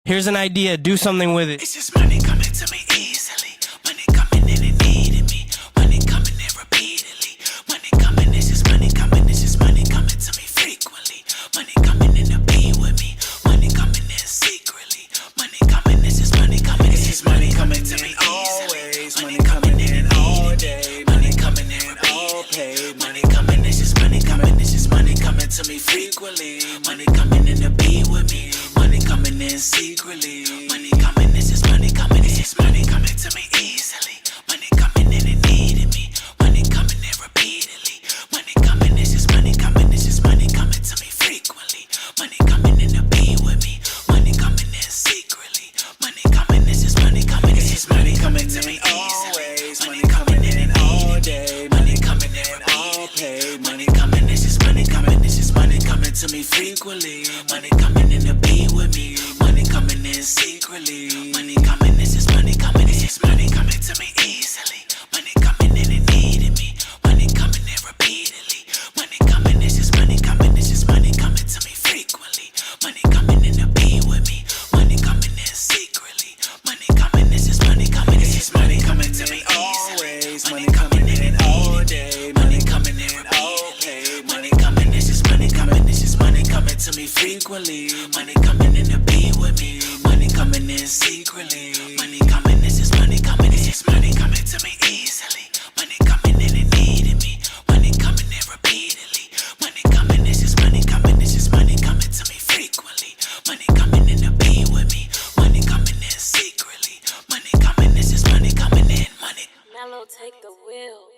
Here's an idea, do something with it. It's just money coming to me easily. Money coming in and needing me. Money coming in repeatedly. Money coming, it's just money coming. It's just money coming to me frequently. Money coming in to be with me. Money coming in secretly. Money coming, it's just money coming. It's just money coming to me always. Money coming in all day. Money coming in all paid. Money coming, it's just money coming. It's just money coming to me frequently. Money coming in to be with me. Money coming in secretly. Money coming, it's just money coming. It's just money coming to me easily. Money coming in and needing me. Money coming in repeatedly. Money coming, it's just money coming. It's just money coming to me frequently. Money coming in to be with me. Money coming in secretly. Money coming, it's just money coming. It's just money coming to me always. Money coming in all day. Money coming in all paid. Money coming, it's just money coming. It's just money coming to me frequently. Money coming in to be with me. Money coming in secretly. Money coming, it's just money coming. It's just money coming to me easily. Money coming in and needing me. Money coming in repeatedly. Money coming, it's just money coming. It's just money coming to me frequently. Money coming in to be with me. Money coming in secretly. Money coming, it's just money coming. It's just money coming to me always. Money coming in all day. Money coming in all paid. Money coming, it's just money coming. It's just money coming to me frequently. Money coming in to be with me. Money coming in secretly. Money coming, it's just money coming. It's just money coming to me easily. Money coming in and needing me. Money coming in repeatedly. Money coming, it's just money coming. It's just money coming to me frequently. Money coming in to be with me. Money coming in secretly. Money coming, it's just money coming in. Money. Mellow, take the wheel.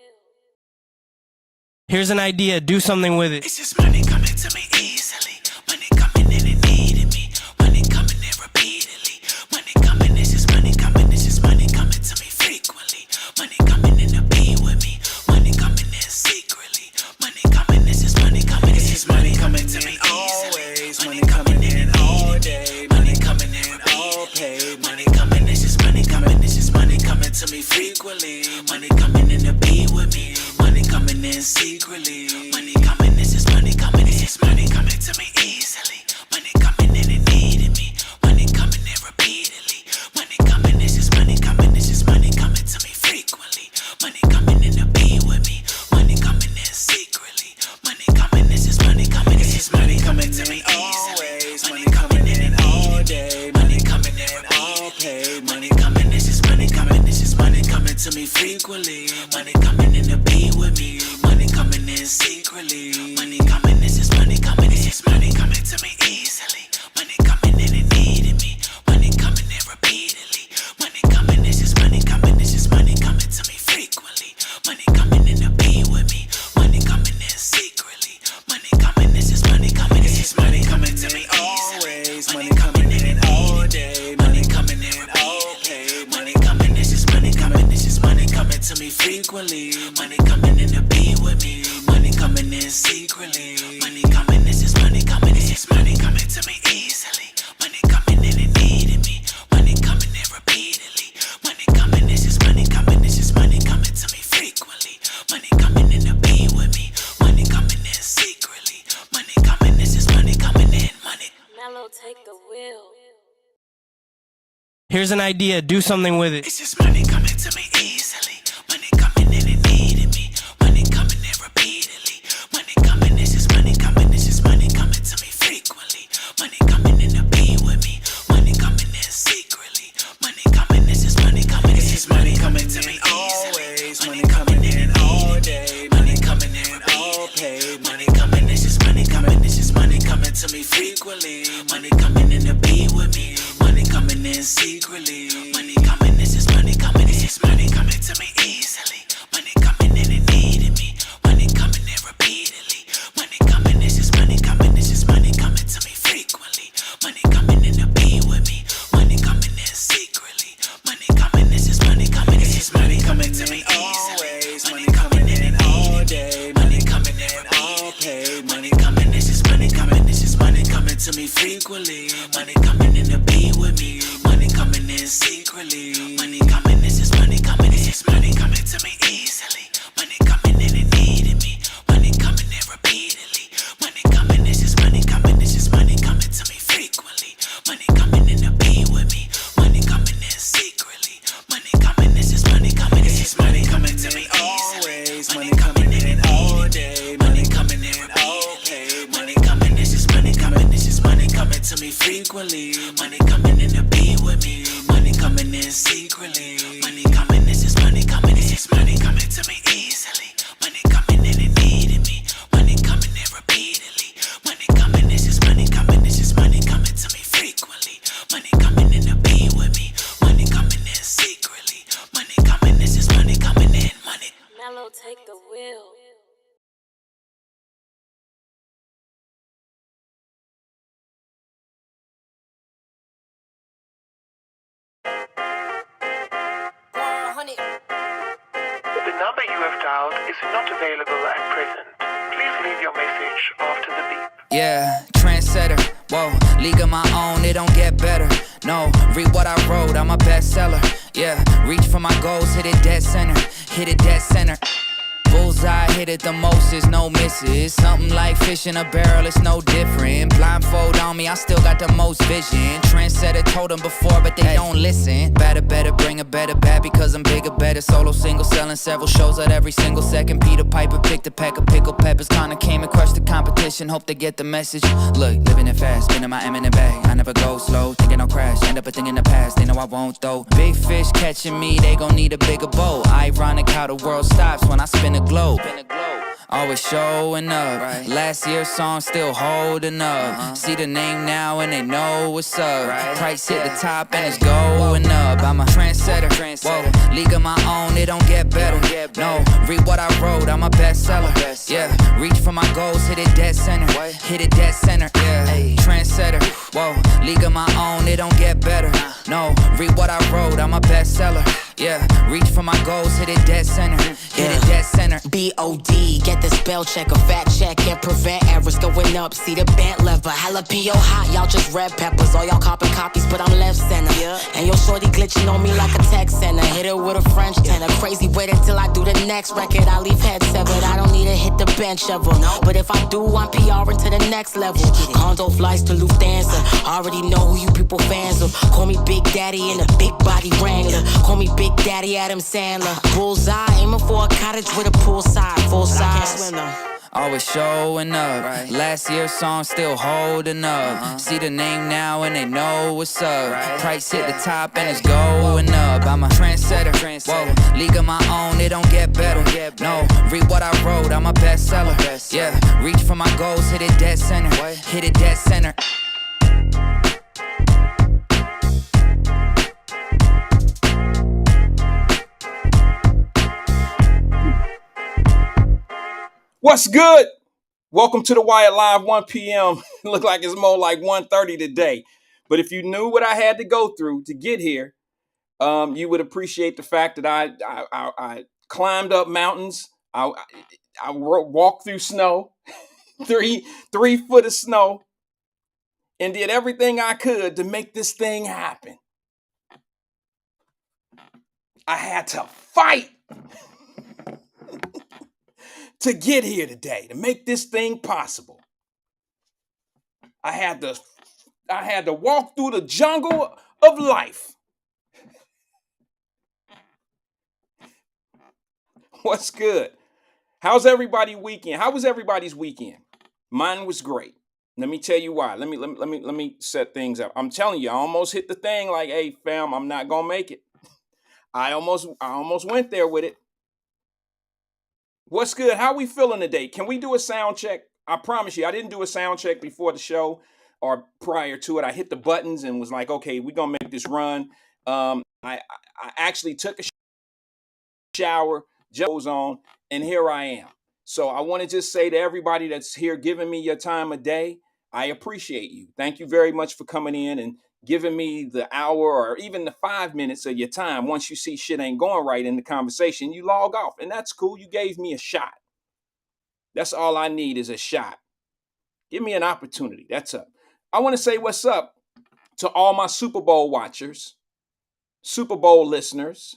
Here's an idea, do something with it. It's just money coming to me easily. Money coming in and needing me. Money coming in repeatedly. Money coming, it's just money coming. It's just money coming to me frequently. Money coming in to be with me. Money coming in secretly. Money coming, it's just money coming. It's just money coming to me always. Money coming in all day. Money coming in all paid. Money coming, it's just money coming. It's just money coming to me frequently. Money coming in to be with me. Money coming in secretly. Money coming, it's just money coming. It's just money coming to me easily. Money coming in and needing me. Money coming in repeatedly. Money coming, it's just money coming. It's just money coming to me frequently. Money coming in to be with me. Money coming in secretly. Money coming, it's just money coming. It's just money coming to me always. Money coming in all day. Money coming in all paid. Money coming, it's just money coming. It's just money coming to me frequently. Money coming in to be with me. Money coming in secretly. Money coming, it's just money coming. It's just money coming to me easily. Money coming in and needing me. Money coming in repeatedly. Money coming, it's just money coming. It's just money coming to me frequently. Money coming in to be with me. Money coming in secretly. Money coming, it's just money coming. It's just money coming to me always. Money coming in all day. Money coming in all paid. Money coming, it's just money coming. It's just money coming to me frequently. Money coming in to be with me. Money coming in secretly. Money coming, it's just money coming. It's just money coming to me easily. Money coming in and needing me. Money coming in repeatedly. Money coming, it's just money coming. It's just money coming to me frequently. Money coming in to be with me. Money coming in secretly. Money coming, it's just money coming in. Money. Mellow, take the wheel. Here's an idea, do something with it. It's just money coming to me easily. Money coming in and needing me. Money coming in repeatedly. Money coming, it's just money coming. It's just money coming to me frequently. Money coming in to be with me. Money coming in secretly. Money coming, it's just money coming. It's just money coming to me always. Money coming in all day. Money coming in all paid. Money coming, it's just money coming. It's just money coming to me frequently. Money coming in to be with me. Money coming in secretly. Money coming, it's just money coming. It's just money coming to me easily. Money coming in and needing me. Money coming in repeatedly. Money coming, it's just money coming. It's just money coming to me frequently. Money coming in to be with me. Money coming in secretly. Money coming, it's just money coming. It's just money coming to me always. Money coming in all day. Money coming in all paid. Money coming, it's just money coming. It's just money coming to me frequently. Money coming in to be with me. Money coming in secretly. Money coming, it's just money coming. It's just money coming to me easily. Money coming in and needing me. Money coming in repeatedly. Money coming, it's just money coming. It's just money coming to me frequently. Money coming in to be frequently. Money coming in to be with me. Money coming in secretly. Money coming, this is money coming. This is money coming to me easily. Money coming in and needing me. Money coming in repeatedly. Money coming, this is money coming. This is money coming to me frequently. Money coming in to be with me. Money coming in secretly. Money coming, this is money coming in. Money. Mellow, take the wheel. The number you have dialed is not available at present. Please leave your message after the beep. Yeah, trendsetter, whoa, league of my own, it don't get better. No, read what I wrote, I'm a bestseller. Yeah, reach for my goals, hit it dead center, hit it dead center. Bullseye, hit it the most, there's no misses. Something like fish in a barrel, it's no different. Blindfold on me, I still got the most vision. Trendsetter told them before, but they don't listen. Better, bring a better bad because I'm bigger, better. Solo single, selling several shows at every single second. Peter Piper picked a pack of pickled peppers. Kinda came and crushed the competition, hope they get the message. Look, living it fast, spinning my M in the bag. I never go slow, thinking I'll crash. End up a thing in the past, they know I won't though. Big fish catching me, they gon' need a bigger boat. Ironic how the world stops when I spin a globe. Always showing up. Right. Last year's song still holding up. See the name now and they know what's up. Right. Price hit the top and it's going up. I'm a trendsetter. Whoa, league of my own, it don't get better. No, read what I wrote, I'm a bestseller. Yeah, reach for my goals, hit it dead center. Hit it dead center. Yeah, trendsetter. Whoa, league of my own, it don't get better. No, read what I wrote, I'm a bestseller. Yeah, reach for my goals, hit it dead center. Hit it dead center. B.O.D. Get the spell check, a fact check, and prevent errors going up. See the bent lever, jalapeno hot, y'all just red peppers. All y'all copy copies, but I'm left center. And your shorty glitching on me like a text center. Hit her with a French tenor. Crazy, wait until I do the next record. I leave head severed. I don't need to hit the bench ever. But if I do, I'm PRing to the next level. Condo flights to Lufthansa. Already know who you people fans of. Call me Big Daddy in a big body Wrangler. Call me Big Daddy Adam Sandler. Bullseye, aiming for a cottage with a poolside, full size. I can't swim though. Always showing up. Right. Last year's song still holding up. See the name now and they know what's up. Right. Price hit the top and it's going up. I'm a trendsetter. Whoa, league of my own, it don't get better. No, read what I wrote, I'm a bestseller. Yeah, reach for my goals, hit it dead center. Hit it dead center. What's good? Welcome to the Wyatt Live 1 p.m. Look like it's more like 1:30 today. But if you knew what I had to go through to get here, you would appreciate the fact that I climbed up mountains. I walked through snow, three foot of snow, and did everything I could to make this thing happen. I had to fight to get here today, to make this thing possible. I had to walk through the jungle of life. What's good? How's everybody weekend? How was everybody's weekend? Mine was great. Let me tell you why. Let me set things up. I'm telling you, I almost hit the thing like, hey fam, I'm not gonna make it. I almost went there with it. What's good? How we feeling today? Can we do a sound check? I promise you, I didn't do a sound check before the show or prior to it. I hit the buttons and was like, okay, we're gonna make this run. I actually took a shower, Joe's on, and here I am. So I want to just say to everybody that's here giving me your time of day, I appreciate you. Thank you very much for coming in and giving me the hour or even the 5 minutes of your time. Once you see shit ain't going right in the conversation, you log off, and that's cool. You gave me a shot. That's all I need is a shot. Give me an opportunity. That's up. I want to say what's up to all my Super Bowl watchers, Super Bowl listeners.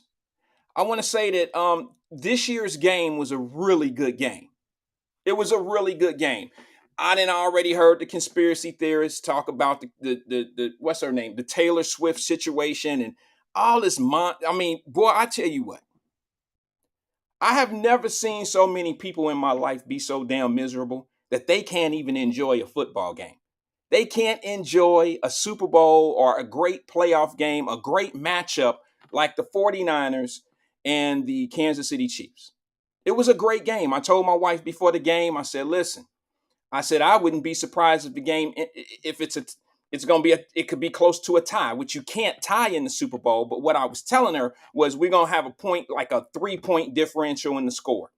I want to say that this year's game was a really good game. It was a really good game. I done already heard the conspiracy theorists talk about the what's her name, the Taylor Swift situation and all this. I mean, boy, I tell you what, I have never seen so many people in my life be so damn miserable that they can't even enjoy a football game. They can't enjoy a Super Bowl or a great playoff game, a great matchup like the 49ers and the Kansas City Chiefs. It was a great game. I told my wife before the game, I said, listen, I said, I wouldn't be surprised if the game, if it's going to be, it could be close to a tie, which you can't tie in the Super Bowl. But what I was telling her was we're going to have a point, like a 3-point differential in the score.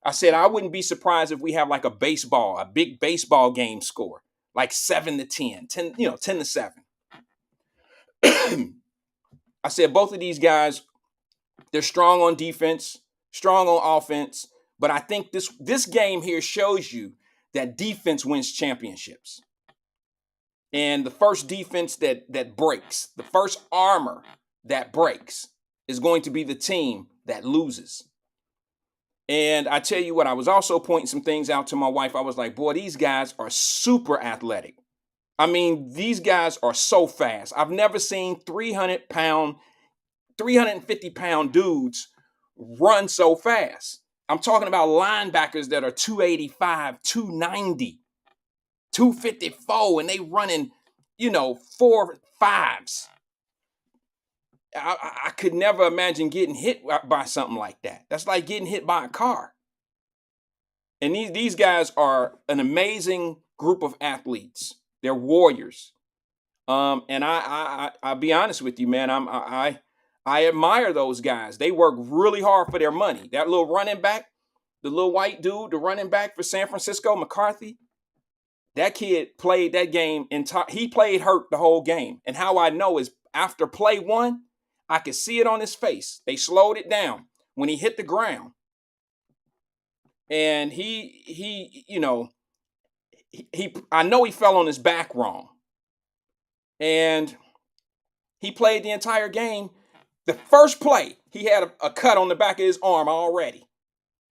I said, I wouldn't be surprised if we have like a big baseball game score, like 7-10, 10-7. I said, both of these guys, they're strong on defense, strong on offense. But I think this game here shows you that defense wins championships. And the first defense that breaks, the first armor that breaks is going to be the team that loses. And I tell you what, I was also pointing some things out to my wife. I was like, boy, these guys are super athletic. I mean, these guys are so fast. I've never seen 350-pound dudes run so fast. I'm talking about linebackers that are 285, 290, 254, and they running, 4.5s. I could never imagine getting hit by something like that. That's like getting hit by a car. And these guys are an amazing group of athletes. They're warriors. And I'll be honest with you, man. I admire those guys. They work really hard for their money. That little running back, the little white dude, the running back for San Francisco, McCarthy, that kid played that game. He played hurt the whole game. And how I know is after play one, I could see it on his face. They slowed it down when he hit the ground. And I know he fell on his back wrong. And he played the entire game. The first play, he had a cut on the back of his arm already.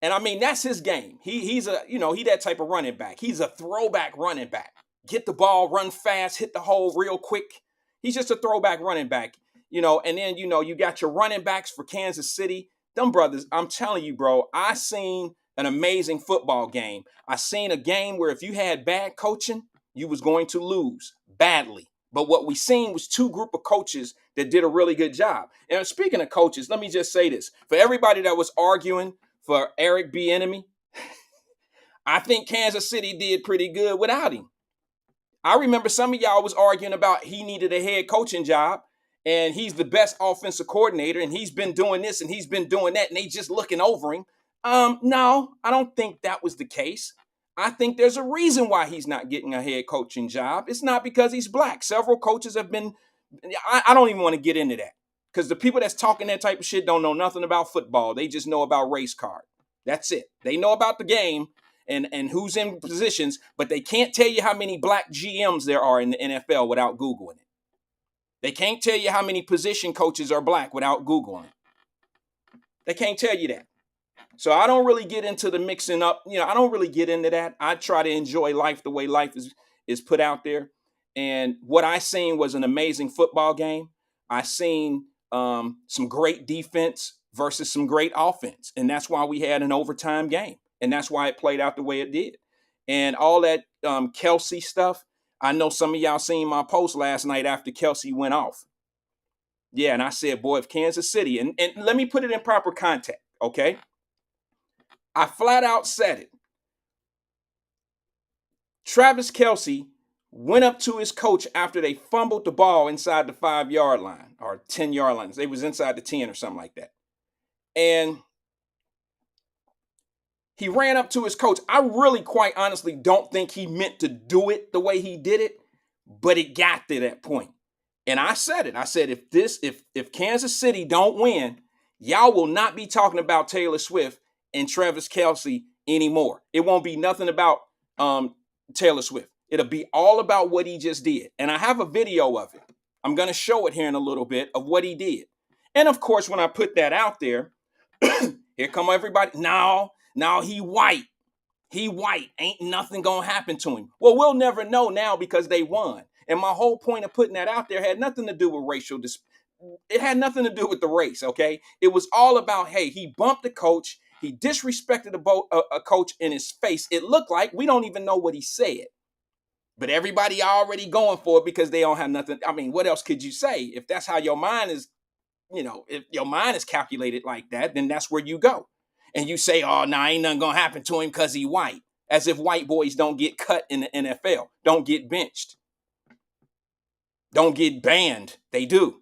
And I mean, that's his game. He's that type of running back. He's a throwback running back. Get the ball, run fast, hit the hole real quick. He's just a throwback running back. And then, you got your running backs for Kansas City. Them brothers, I'm telling you, bro, I seen an amazing football game. I seen a game where if you had bad coaching, you was going to lose badly. But what we seen was two group of coaches that did a really good job. And speaking of coaches, let me just say this. For everybody that was arguing for Eric Bieniemy, I think Kansas City did pretty good without him. I remember some of y'all was arguing about he needed a head coaching job and he's the best offensive coordinator and he's been doing this and he's been doing that and they just looking over him. No, I don't think that was the case. I think there's a reason why he's not getting a head coaching job. It's not because he's black. Several coaches have been, I don't even want to get into that because the people that's talking that type of shit don't know nothing about football. They just know about race card. That's it. They know about the game and who's in positions, but they can't tell you how many black GMs there are in the NFL without Googling it. They can't tell you how many position coaches are black without Googling it. They can't tell you that. So I don't really get into the mixing up. I don't really get into that. I try to enjoy life the way life is put out there. And what I seen was an amazing football game. I seen some great defense versus some great offense. And that's why we had an overtime game. And that's why it played out the way it did. And all that Kelsey stuff, I know some of y'all seen my post last night after Kelsey went off. Yeah, and I said, boy, if Kansas City, and let me put it in proper context, okay? I flat out said it. Travis Kelsey went up to his coach after they fumbled the ball inside the 5-yard line or 10-yard line. They was inside the 10 or something like that. And he ran up to his coach. I really, quite honestly, don't think he meant to do it the way he did it, but it got to that point. And I said it. I said, if Kansas City don't win, y'all will not be talking about Taylor Swift and Travis Kelsey anymore. It won't be nothing about Taylor Swift. It'll be all about what he just did. And I have a video of it. I'm going to show it here in a little bit of what he did. And of course, when I put that out there, here come everybody. No, he white. He white. Ain't nothing going to happen to him. Well, we'll never know now because they won. And my whole point of putting that out there had nothing to do with racial it had nothing to do with the race, okay? It was all about, hey, he bumped the coach. He disrespected a coach in his face. It looked like we don't even know what he said. But everybody already going for it because they don't have nothing. I mean, what else could you say? If that's how your mind is, if your mind is calculated like that, then that's where you go. And you say, oh, nah, ain't nothing going to happen to him because he white. As if white boys don't get cut in the NFL, don't get benched, don't get banned. They do.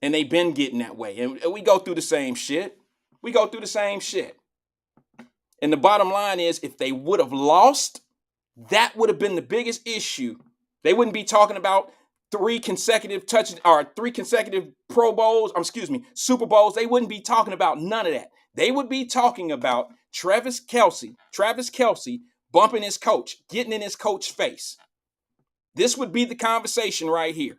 And they've been getting that way. And we go through the same shit. We go through the same shit. And the bottom line is, if they would have lost, that would have been the biggest issue. They wouldn't be talking about 3 consecutive Pro Bowls, Super Bowls. They wouldn't be talking about none of that. They would be talking about Travis Kelce bumping his coach, getting in his coach's face. This would be the conversation right here.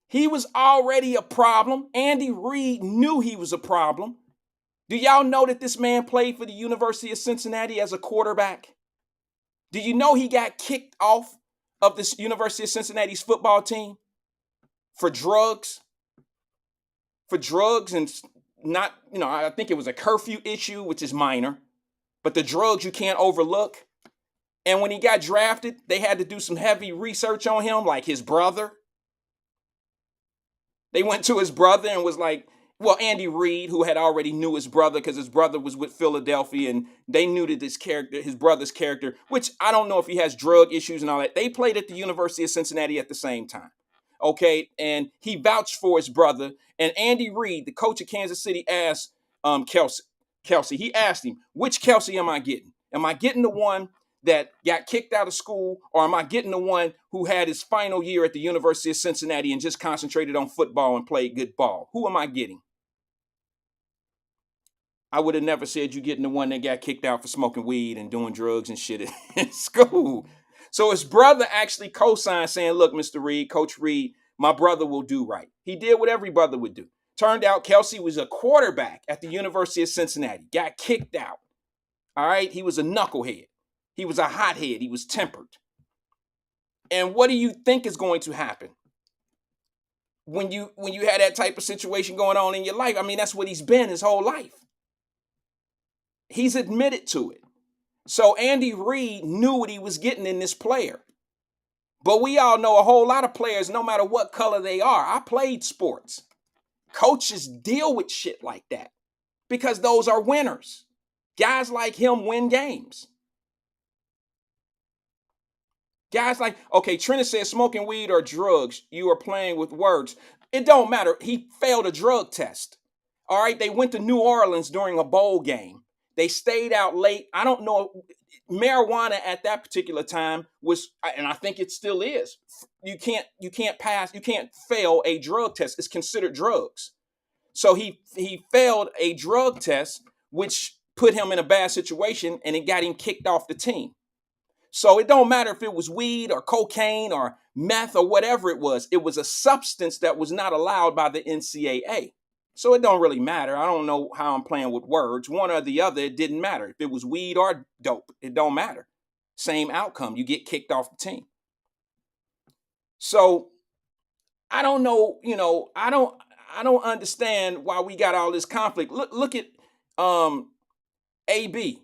He was already a problem. Andy Reid knew he was a problem. Do y'all know that this man played for the University of Cincinnati as a quarterback? Do you know he got kicked off of this University of Cincinnati's football team for drugs? For drugs and not, I think it was a curfew issue, which is minor, but the drugs you can't overlook. And when he got drafted, they had to do some heavy research on him, like his brother. They went to his brother and was like, well, Andy Reid, who had already knew his brother because his brother was with Philadelphia, and they knew that his brother's character, which I don't know if he has drug issues and all that. They played at the University of Cincinnati at the same time. Okay, and he vouched for his brother. And Andy Reid, the coach of Kansas City, asked Kelce, he asked him, which Kelce am I getting? Am I getting the one that got kicked out of school, or am I getting the one who had his final year at the University of Cincinnati and just concentrated on football and played good ball? Who am I getting? I would have never said you getting the one that got kicked out for smoking weed and doing drugs and shit in school. So his brother actually co-signed saying, look, Mr. Reid, Coach Reid, my brother will do right. He did what every brother would do. Turned out Kelce was a quarterback at the University of Cincinnati, got kicked out. All right, he was a knucklehead. He was a hothead. He was tempered. And what do you think is going to happen when you had that type of situation going on in your life? I mean, that's what he's been his whole life. He's admitted to it. So Andy Reid knew what he was getting in this player. But we all know a whole lot of players, no matter what color they are. I played sports. Coaches deal with shit like that because those are winners. Guys like him win games. Guys like, okay, Trina said smoking weed or drugs, you are playing with words. It don't matter. He failed a drug test. All right, they went to New Orleans during a bowl game. They stayed out late. I don't know. Marijuana at that particular time was, and I think it still is. You can't fail a drug test. It's considered drugs. So he failed a drug test, which put him in a bad situation, and it got him kicked off the team. So it don't matter if it was weed or cocaine or meth or whatever it was. It was a substance that was not allowed by the NCAA. So it don't really matter. I don't know how I'm playing with words. One or the other, it didn't matter. If it was weed or dope, it don't matter. Same outcome. You get kicked off the team. So I don't know, I don't understand why we got all this conflict. Look at AB,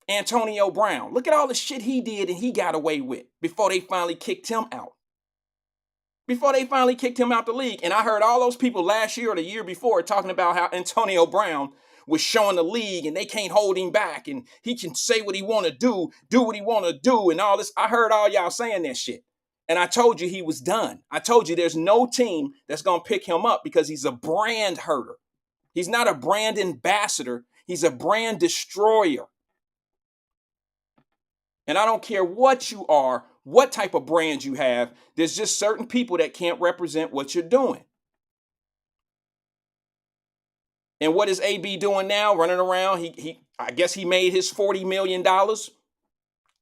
Antonio Brown. Look at all the shit he did and he got away with before they finally kicked him out. Before they finally kicked him out the league. And I heard all those people last year or the year before talking about how Antonio Brown was showing the league and they can't hold him back and he can say what he want to do what he want to do and all this. I heard all y'all saying that shit. And I told you he was done. I told you there's no team that's going to pick him up because he's a brand herder. He's not a brand ambassador. He's a brand destroyer. And I don't care what you are, what type of brand you have. There's just certain people that can't represent what you're doing. And what is AB doing now? Running around. I guess he made his $40 million.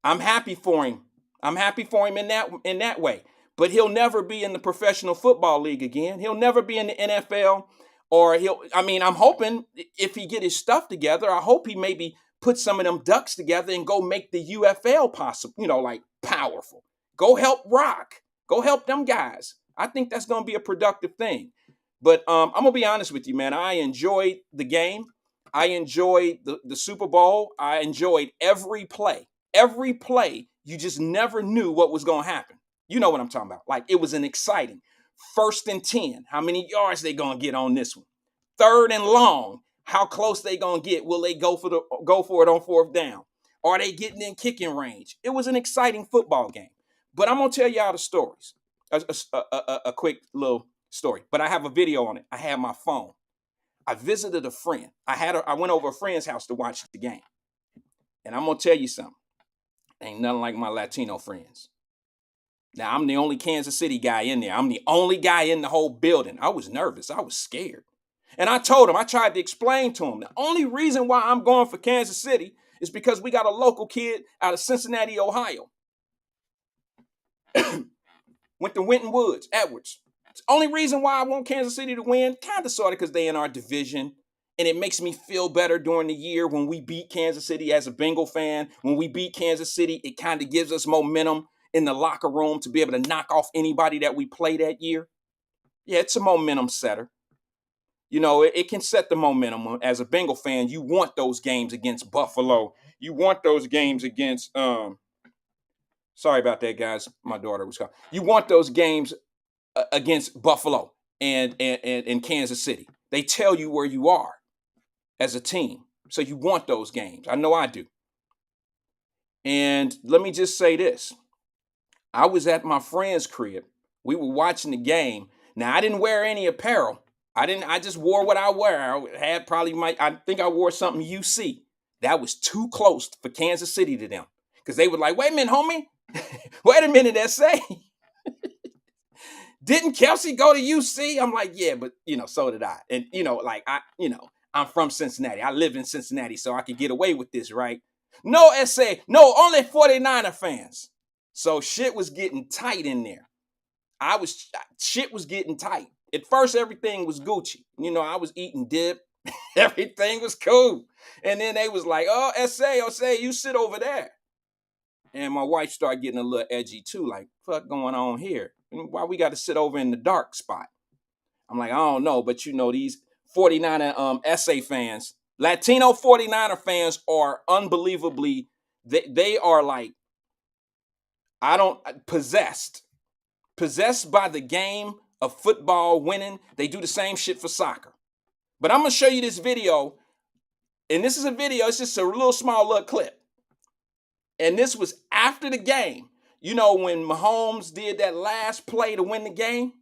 I'm happy for him. I'm happy for him in that way. But he'll never be in the professional football league again. He'll never be in the NFL. I'm hoping if he get his stuff together, I hope he maybe put some of them ducks together and go make the UFL possible, like powerful. Go help Rock. Go help them guys. I think that's going to be a productive thing. But I'm going to be honest with you, man. I enjoyed the game. I enjoyed the Super Bowl. I enjoyed every play. every play, you just never knew what was going to happen. You know what I'm talking about. Like, it was an exciting 1st and 10. How many yards they going to get on this one? 3rd and long. How close they going to get? Will they go for it on 4th down? Are they getting in kicking range? It was an exciting football game. But I'm going to tell y'all the stories. A quick little story. But I have a video on it. I had my phone. I visited a friend. I went over a friend's house to watch the game. And I'm going to tell you something. Ain't nothing like my Latino friends. Now, I'm the only Kansas City guy in there. I'm the only guy in the whole building. I was nervous. I was scared. And I told him, I tried to explain to him, the only reason why I'm going for Kansas City is because we got a local kid out of Cincinnati, Ohio. Went to Winton Woods, Edwards. It's the only reason why I want Kansas City to win, kind of sort of because they in our division. And it makes me feel better during the year when we beat Kansas City as a Bengal fan. When we beat Kansas City, it kind of gives us momentum in the locker room to be able to knock off anybody that we play that year. Yeah, it's a momentum setter. You know, it can set the momentum. As a Bengal fan, you want those games against Buffalo. You want those games against, sorry about that, guys. My daughter was calling. You want those games against Buffalo and Kansas City. They tell you where you are as a team. So you want those games. I know I do. And let me just say this. I was at my friend's crib. We were watching the game. Now, I didn't wear any apparel. I just wore what I wear. I had I think I wore something UC. That was too close for Kansas City to them. Because they were like, wait a minute, homie. Wait a minute, SA. Didn't Kelsey go to UC? I'm like, yeah, but, so did I. And, I'm from Cincinnati. I live in Cincinnati, so I could get away with this, right? No, SA. No, only 49er fans. So shit was getting tight in there. Shit was getting tight. At first, everything was Gucci. I was eating dip. Everything was cool. And then they was like, oh, SA, you sit over there. And my wife started getting a little edgy too. Like, fuck going on here? Why we got to sit over in the dark spot? I'm like, I don't know. But these 49er SA fans, Latino 49er fans are unbelievably, they are like, possessed by the game of football winning. They do the same shit for soccer. But I'm going to show you this video. And this is a video. It's just a small little clip. And this was after the game. When Mahomes did that last play to win the game.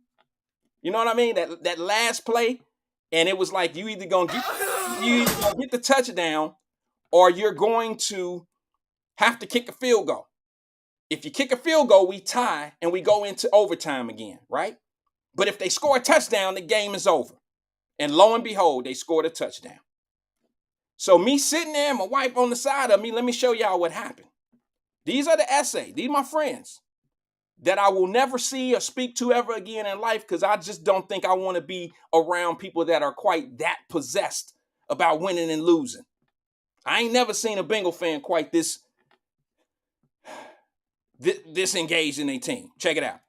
You know what I mean? That last play. And it was like, you either going to get the touchdown or you're going to have to kick a field goal. If you kick a field goal, we tie and we go into overtime again, right? But if they score a touchdown, the game is over. And lo and behold, they scored a touchdown. So me sitting there, my wife on the side of me, let me show y'all what happened. These are the SA. These are my friends that I will never see or speak to ever again in life because I just don't think I want to be around people that are quite that possessed about winning and losing. I ain't never seen a Bengal fan quite this engaged in their team. Check it out.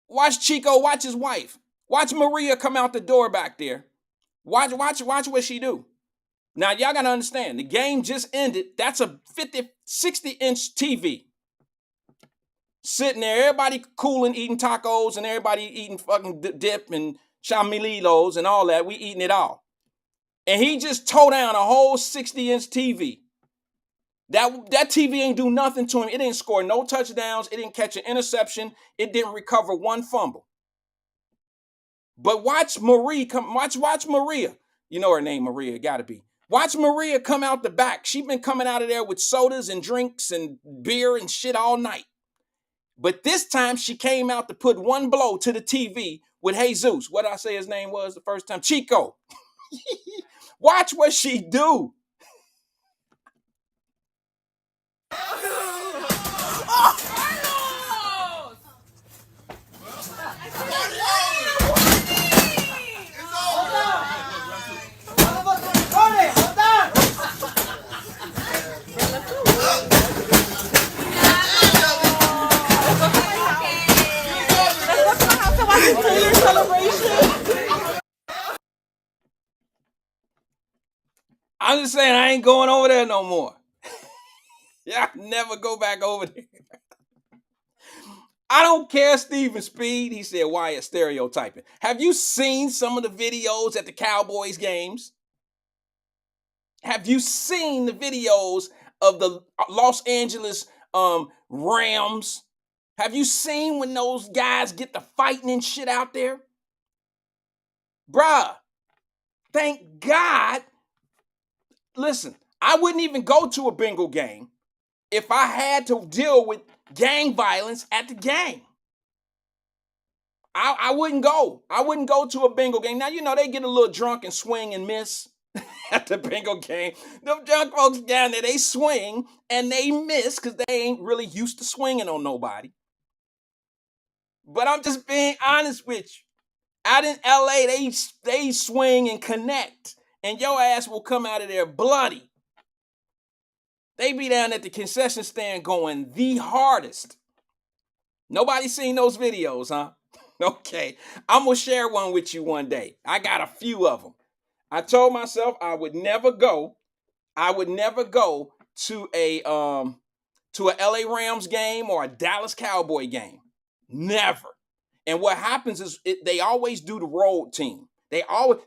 Watch Chico, watch his wife. Watch Maria come out the door back there. Watch what she do. Now, y'all got to understand, the game just ended. That's a 60-inch TV. Sitting there, everybody cooling, eating tacos, and everybody eating fucking dip and chamililos and all that. We eating it all. And he just tore down a whole 60-inch TV. That TV ain't do nothing to him. It didn't score no touchdowns. It didn't catch an interception. It didn't recover one fumble. But watch Marie come. Watch Maria. You know her name, Maria. Gotta be. Watch Maria come out the back. She been coming out of there with sodas and drinks and beer and shit all night. But this time she came out to put one blow to the TV with Jesus. What did I say his name was the first time? Chico. Watch what she do. I'm just saying I ain't going over there no more. Yeah, never go back over there. I don't care, Steven Speed. He said, Wyatt stereotyping. Have you seen some of the videos at the Cowboys games? Have you seen the videos of the Los Angeles Rams? Have you seen when those guys get the fighting and shit out there? Bruh, thank God. Listen, I wouldn't even go to a Bengal game if I had to deal with gang violence at the game. I wouldn't go. I wouldn't go to a Bengal game. Now, you know, they get a little drunk and swing and miss at the Bengal game. Them drunk folks down there, they swing and they miss because they ain't really used to swinging on nobody. But I'm just being honest with you. Out in LA, they swing and connect, and your ass will come out of there bloody. They be down at the concession stand going the hardest. Nobody seen those videos, huh? Okay, I'm gonna share one with you one day. I got a few of them. I told myself I would never go to a LA Rams game or a Dallas Cowboy game. Never. And what happens is they always do the road team.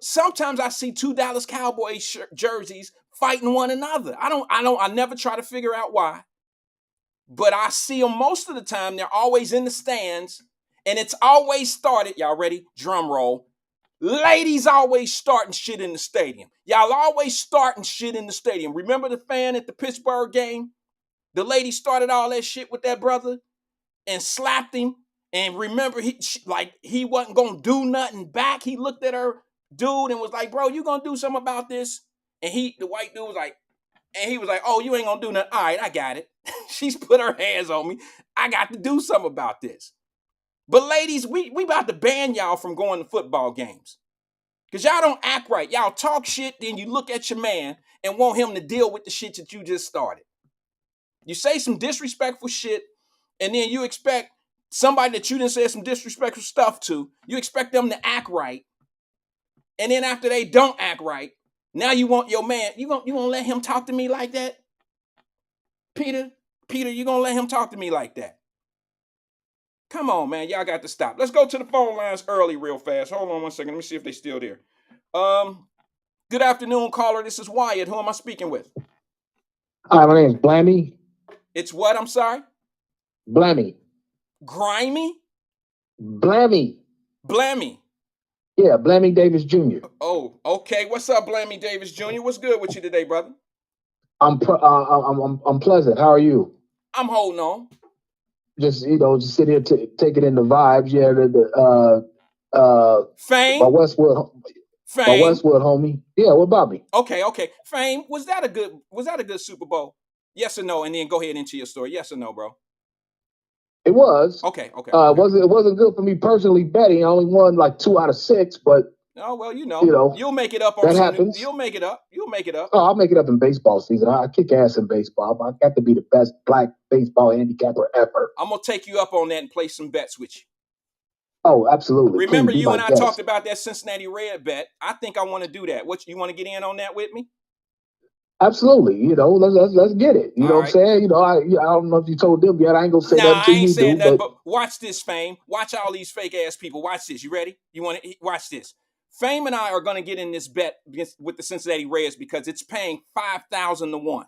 Sometimes I see two Dallas Cowboys jerseys fighting one another. I never try to figure out why. But I see them most of the time. They're always in the stands. And it's always started, y'all ready? Drum roll. Ladies always starting shit in the stadium. Y'all always starting shit in the stadium. Remember the fan at the Pittsburgh game? The lady started all that shit with that brother and slapped him. And remember, he wasn't going to do nothing back. He looked at her dude and was like, bro, you going to do something about this? And the white dude was like, oh, you ain't going to do nothing. All right, I got it. She's put her hands on me. I got to do something about this. But ladies, we about to ban y'all from going to football games. Because y'all don't act right. Y'all talk shit, then you look at your man and want him to deal with the shit that you just started. You say some disrespectful shit, and then you expect somebody that you didn't say some disrespectful stuff to, you expect them to act right. And then after they don't act right, now you want your man, you gonna let him talk to me like that? Peter, you gonna let him talk to me like that? Come on, man. Y'all got to stop. Let's go to the phone lines early real fast. Hold on one second. Let me see if they're still there. Good afternoon, caller. This is Wyatt. Who am I speaking with? Hi, my name is Blammy. It's what? I'm sorry? Blammy. Grimy? Blammy. Blammy. Yeah, Blammy Davis Jr. Oh, okay. What's up, Blammy Davis Jr.? What's good with you today, brother? I'm pleasant. How are you? I'm holding on. Just sit here taking in the vibes. Yeah, Fame. My Westwood homie. Yeah, what about me? Okay. Fame. Was that a good Super Bowl? Yes or no? And then go ahead into your story. Yes or no, bro? It was. Okay. It wasn't good for me personally betting. I only won like 2 out of 6, but oh well, you'll make it up on that happens. You'll make it up. Oh, I'll make it up in baseball season. I kick ass in baseball. I got to be the best black baseball handicapper ever. I'm gonna take you up on that and play some bets with you. Oh, absolutely. Remember, you and I talked about that Cincinnati Red bet. I think I want to do that. What, you want to get in on that with me? Absolutely. Let's get it. You know what I'm saying? I don't know if you told them yet. I ain't gonna say that to you. I ain't saying that, but watch this, Fame. Watch all these fake ass people. Watch this. You ready? You want to watch this? Fame and I are going to get in this bet with the Cincinnati Reds because it's paying 5,000 to 1.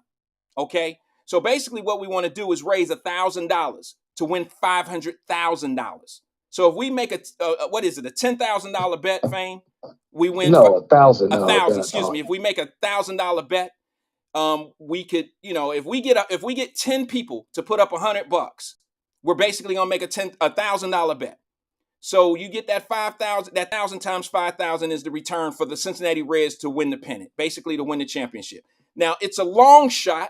Okay? So basically what we want to do is raise $1,000 to win $500,000. So if we make a $10,000 bet, Fame, we win. No, 1,000. Excuse me. If we make $1,000 bet, we could, if we get 10 people to put up $100, we're basically gonna make a $1,000 bet. So you get that 5,000. That 1,000 times 5,000 is the return for the Cincinnati Reds to win the pennant, basically to win the championship. Now it's a long shot,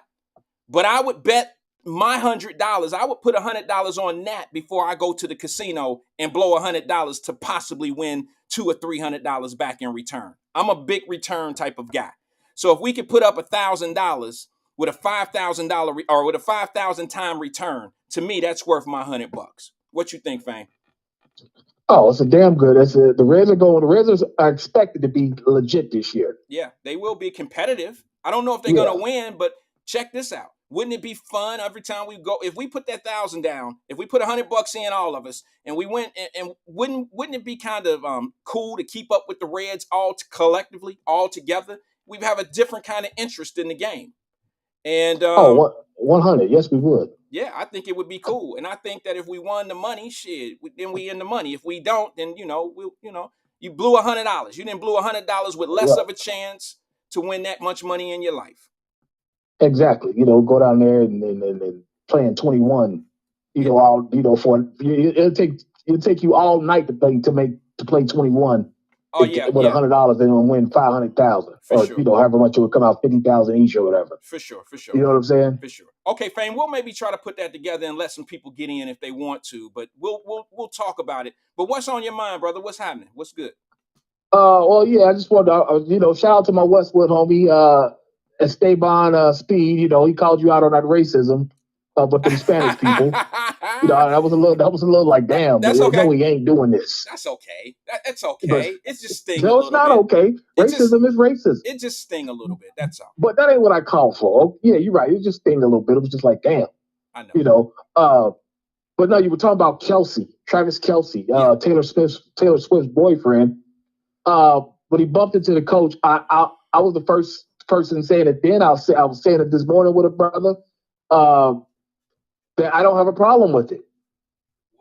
but I would bet my $100. I would put $100 on that before I go to the casino and blow $100 to possibly win $200 or $300 back in return. I'm a big return type of guy. So if we could put up $1,000 with a $5,000 or with a 5,000 time return, to me that's worth my $100. What you think, Fame? Oh, it's a damn good. The Reds are expected to be legit this year. Yeah, they will be competitive. I don't know if they're gonna win, but check this out. Wouldn't it be fun every time we go? If we put that $1,000 down, if we put $100 in, all of us, and we went, and wouldn't it be kind of cool to keep up with the Reds collectively, all together? We have a different kind of interest in the game, and 100. Yes, we would. yeah, I think it would be cool, and I think that if we won the money, shit, then we in the money. If we don't, then you blew $100. You didn't blew $100 with less of a chance to win that much money in your life. Exactly. Go down there and playing 21. It'll take you all night to play 21. Oh yeah, with $100, they're gonna win 500,000, or sure. However much it would come out, 50,000 each or whatever. For sure. You know what I'm saying? For sure. Okay, Fame. We'll maybe try to put that together and let some people get in if they want to, but we'll talk about it. But what's on your mind, brother? What's happening? What's good? Well, yeah, I just wanted to, shout out to my Westwood homie, Esteban Speed. He called you out on that racism with the Spanish people. That was a little like, damn. That's okay. No, we ain't doing this. That's okay. That's okay. It's just sting. No, it's not okay. Racism is racism. It just sting a little bit. That's all. But that ain't what I call for. Yeah, you're right. It just sting a little bit. It was just like, damn. I know. But no, you were talking about Travis Kelce, Taylor Swift's boyfriend. When he bumped into the coach, I was the first person saying it then. I was saying it this morning with a brother. That I don't have a problem with it.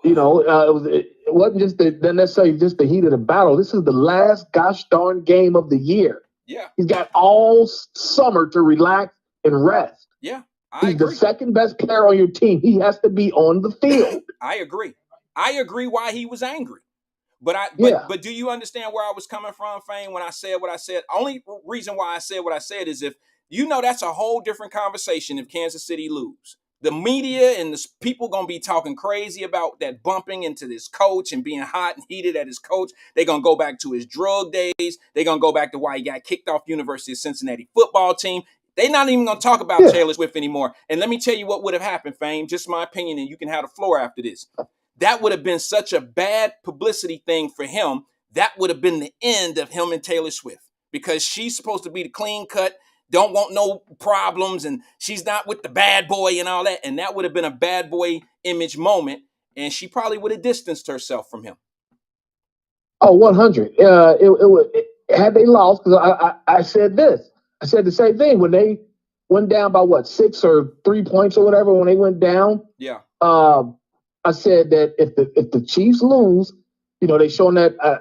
It wasn't just necessarily just the heat of the battle. This is the last gosh darn game of the year. Yeah. He's got all summer to relax and rest. Yeah. He's the second best player on your team. He has to be on the field. I agree why he was angry. But do you understand where I was coming from, Fame, when I said what I said? Only reason why I said what I said is if that's a whole different conversation if Kansas City lose. The media and the people going to be talking crazy about that bumping into this coach and being hot and heated at his coach. They're going to go back to his drug days. They're going to go back to why he got kicked off University of Cincinnati football team. They're not even going to talk about Taylor Swift anymore. And let me tell you what would have happened, Fame, just my opinion, and you can have the floor after this. That would have been such a bad publicity thing for him. That would have been the end of him and Taylor Swift because she's supposed to be the clean cut, don't want no problems, and she's not with the bad boy and all that. And that would have been a bad boy image moment, and she probably would have distanced herself from him. Oh, 100. Had they lost, because I said this. I said the same thing when they went down by 6 or 3 points or whatever. When they went down, I said that if the Chiefs lose, they showing that I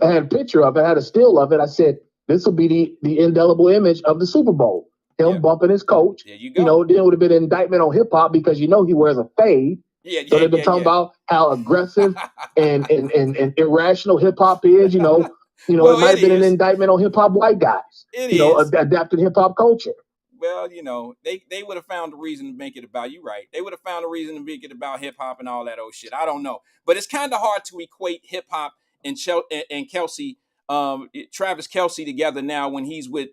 had a picture of it, I had a still of it. I said this will be the indelible image of the Super Bowl. Him bumping his coach. There you go. Then it would have been an indictment on hip hop because he wears a fade. So they've been talking about how aggressive and irrational hip hop is. It might have been an indictment on hip hop white guys. Adapting hip hop culture. Well, they would have found a reason to make it about you, right? They would have found a reason to make it about hip hop and all that old shit. I don't know, but it's kind of hard to equate hip hop and Kelce, Travis Kelce together now when he's with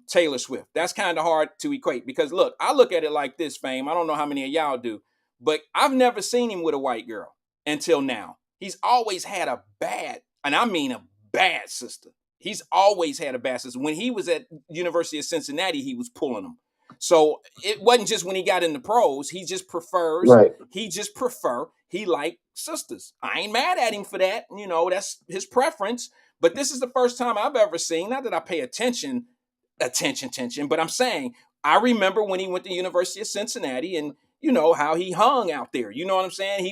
Taylor Swift. That's kind of hard to equate because look, I look at it like this, Fame. I don't know how many of y'all do, but I've never seen him with a white girl until now. He's always had a bad, and I mean a bad sister. He's always had a bad sister. When he was at University of Cincinnati, he was pulling them. So it wasn't just when he got in the pros. He just prefers. Right. He like sisters. I ain't mad at him for that. That's his preference. But this is the first time I've ever seen. Not that I pay attention. But I'm saying I remember when he went to University of Cincinnati and how he hung out there. You know what I'm saying?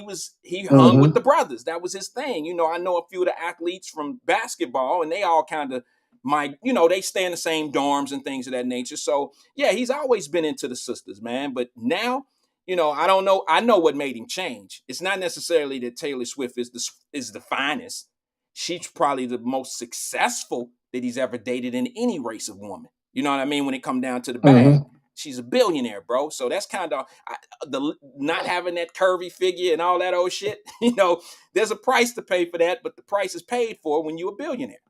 He hung with the brothers. That was his thing. I know a few of the athletes from basketball and they all kind of they stay in the same dorms and things of that nature. So yeah, he's always been into the sisters, man. But now, I don't know. I know what made him change. It's not necessarily that Taylor Swift is the finest. She's probably the most successful that he's ever dated in any race of woman. You know what I mean? When it come down to the bag. She's a billionaire, bro. So that's kind of the not having that curvy figure and all that old shit. There's a price to pay for that, but the price is paid for when you're a billionaire.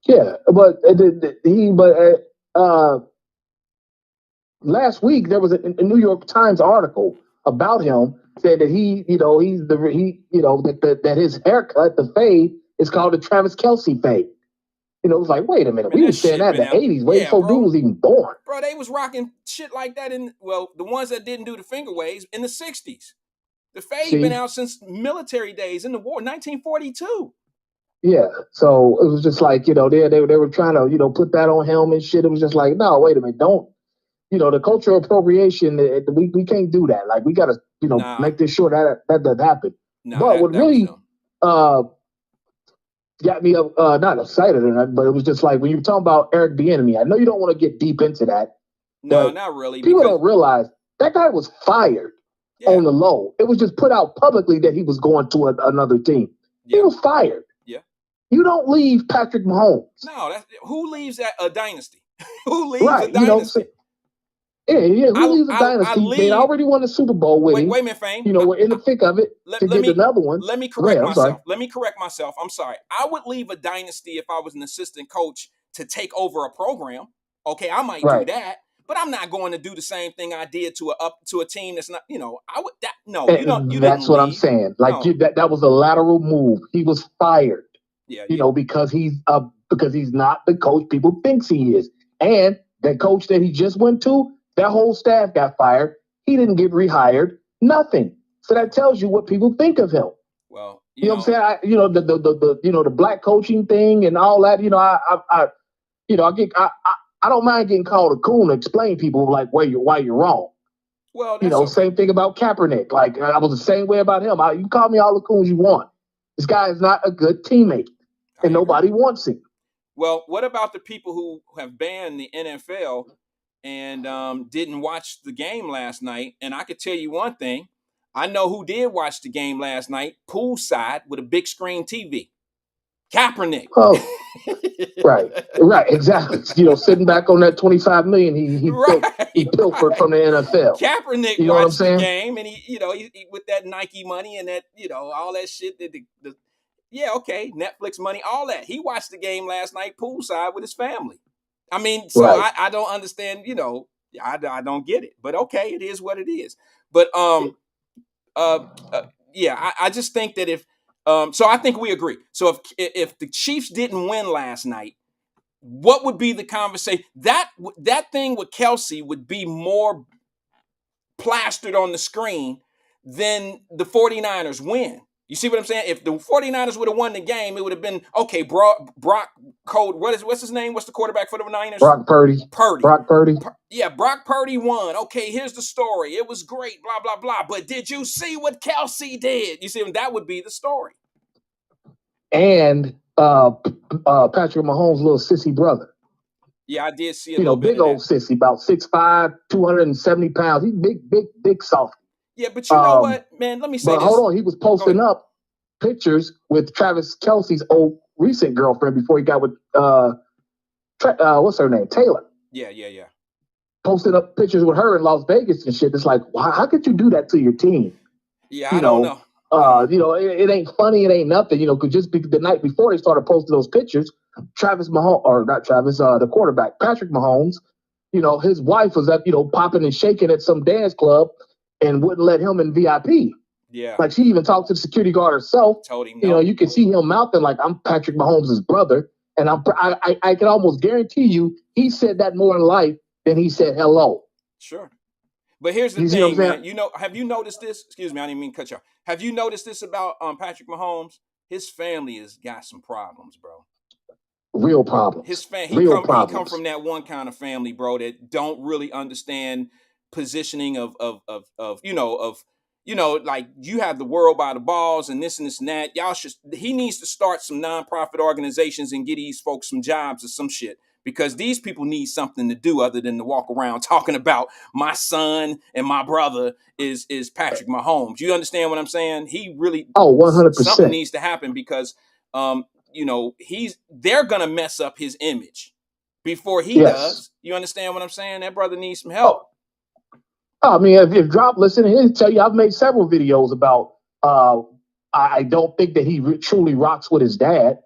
Yeah, but last week there was a New York Times article about him said that that his haircut, the fade, is called the Travis Kelce fade. You know, it was like, wait a minute, Man, we that was saying shit that in been the out. 80s, way Yeah, before dude bro. was even born. Bro, they was rocking shit like that the ones that didn't do the finger waves in the 60s. The fade been See? out since military days in the war, 1942. Yeah. So it was just like, you know, they were trying to, you know, put that on him and shit. It was just like, no, wait a minute, don't, you know, the cultural appropriation, we can't do that. Like, we got to, you know, Nah, make this sure that doesn't happen. nah, But what that was really dumb. uh, got me not excited or nothing, but it was just like when you're talking about Eric Bieniemy, I know you don't want to get deep into that, No, but not really, people because don't realize that guy was fired yeah, on the low. It was just put out publicly that he was going to another team. He yeah, was fired. yeah. You don't leave Patrick Mahomes. No, that's who leaves a dynasty? Who leaves a Right. You know what I'm saying? dynasty? Yeah. Who leaves a I dynasty? They'd leave. already won the Super Bowl with him. Wait a minute, Fame. You know, we're in the thick of it to Let get me another one. let me Go ahead, correct I'm sorry. myself. Let me correct myself. I'm sorry. I would leave a dynasty if I was an assistant coach to take over a program. Okay, I might do Right. that, but I'm not going to do the same thing I did to a team that's not. I would that no. You don't. You That's didn't what I'm leave. saying. Like No. that was a lateral move. He was fired. Yeah. You know, because he's not the coach people thinks he is. And the coach that he just went to, that whole staff got fired. He didn't get rehired. Nothing. So that tells you what people think of him. Well, You know what I'm saying? The black coaching thing and all that. You know, I don't mind getting called a coon to explain people like why you're wrong. well, You that's know, okay. same thing about Kaepernick. Like I was the same way about him. You call me all the coons you want. This guy is not a good teammate, and nobody wants him. Well, what about the people who have banned the NFL and didn't watch the game last night? And I could tell you one thing. I know who did watch the game last night, poolside with a big screen TV. Kaepernick. Oh, right, exactly. You know, sitting back on that $25 million he pilfered from the NFL. Kaepernick You know what I'm watched the saying? game, and he with that Nike money and that all that shit. Okay, Netflix money, all that. He watched the game last night poolside with his family. I mean, so Right. I don't understand. I don't get it, but okay, it is what it is. But yeah, I just think that if so I think we agree. So if the Chiefs didn't win last night, what would be the conversation? That thing with Kelsey would be more plastered on the screen than the 49ers win. You see what I'm saying? If the 49ers would have won the game, it would have been, okay, Brock Code, what's his name? What's the quarterback for the Niners? Brock Purdy. Brock Purdy. Yeah, Brock Purdy won. Okay, here's the story. It was great, blah, blah, blah. But did you see what Kelsey did? You see, that would be the story. And Patrick Mahomes' little sissy brother. Yeah, I did see a little bit big of old that. sissy, about 6'5", 270 pounds. He's big soft. Yeah, but you know what, man? Let me say But this. hold on, he was posting up pictures with Travis Kelsey's old recent girlfriend before he got with what's her name? Taylor. Yeah. Posted up pictures with her in Las Vegas and shit. It's like, how could you do that to your team? Yeah, I don't know. It ain't funny. It ain't nothing. Because just the night before they started posting those pictures, the quarterback, Patrick Mahomes, his wife was up, popping and shaking at some dance club and wouldn't let him in VIP. Yeah. Like she even talked to the security guard herself. Told him no. You can see him mouthing like, I'm Patrick Mahomes' brother. And I can almost guarantee you he said that more in life than he said hello. Sure. But here's the thing, man. Have you noticed this? Excuse me, I didn't mean to cut you off. Have you noticed this about Patrick Mahomes? His family has got some problems, bro. Real problems. He come from that one kind of family, bro, that don't really understand positioning of like you have the world by the balls and this and that. He needs to start some nonprofit organizations and get these folks some jobs or some shit. Because these people need something to do other than to walk around talking about my son and my brother is Patrick Mahomes. You understand what I'm saying? He really 100%. Something needs to happen because they're gonna mess up his image before he does. You understand what I'm saying? That brother needs some help. I mean, if Drop listening, he'll tell you I've made several videos about I don't think that he truly rocks with his dad.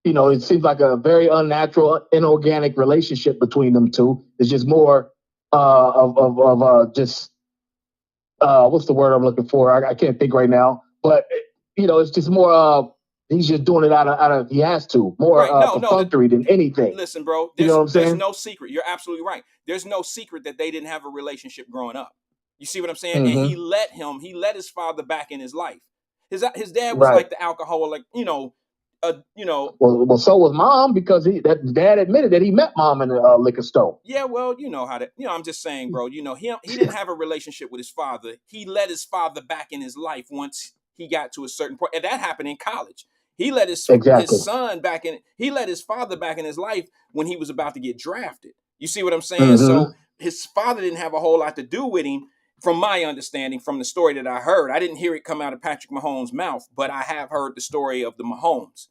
It seems like a very unnatural, inorganic relationship between them two. It's just more what's the word I'm looking for? I can't think right now. But, it's just more He's just doing it out of he has to, more Right. No, perfunctory than anything. listen, bro, You know what I'm there's saying? no secret. You're absolutely right. There's no secret that they didn't have a relationship growing up. You see what I'm saying? And Mm-hmm. he let his father back in his life. His dad was Right. like the alcoholic, Well, so was mom because that dad admitted that he met mom in a liquor store. yeah, well, you know how to, I'm just saying, bro, he didn't have a relationship with his father. He let his father back in his life once he got to a certain point. And that happened in college. He let his Exactly. son back in, he let his father back in his life when he was about to get drafted. You see what I'm saying? Mm-hmm. So his father didn't have a whole lot to do with him, from my understanding, from the story that I heard. I didn't hear it come out of Patrick Mahomes' mouth, but I have heard the story of the Mahomes.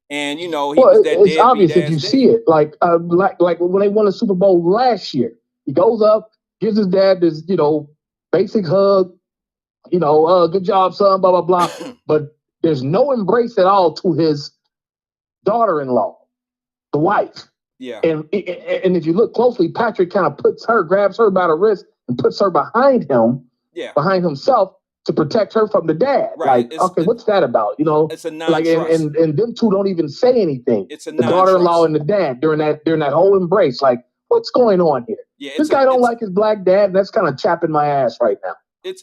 And he was Well, that it's deadbeat obvious if you ass see daddy. it. Like when they won the Super Bowl last year, he goes up, gives his dad this, basic hug, good job, son, blah blah blah. But there's no embrace at all to his daughter-in-law, the wife. Yeah. And if you look closely, Patrick kind of grabs her by the wrist and puts her behind himself to protect her from the dad. Right. What's that about? It's a non-trust. And them two don't even say anything. It's a The daughter-in-law non-trust. and the dad during that whole embrace. Like, what's going on here? Yeah, This guy don't like his black dad, and that's kind of chapping my ass right now. I'm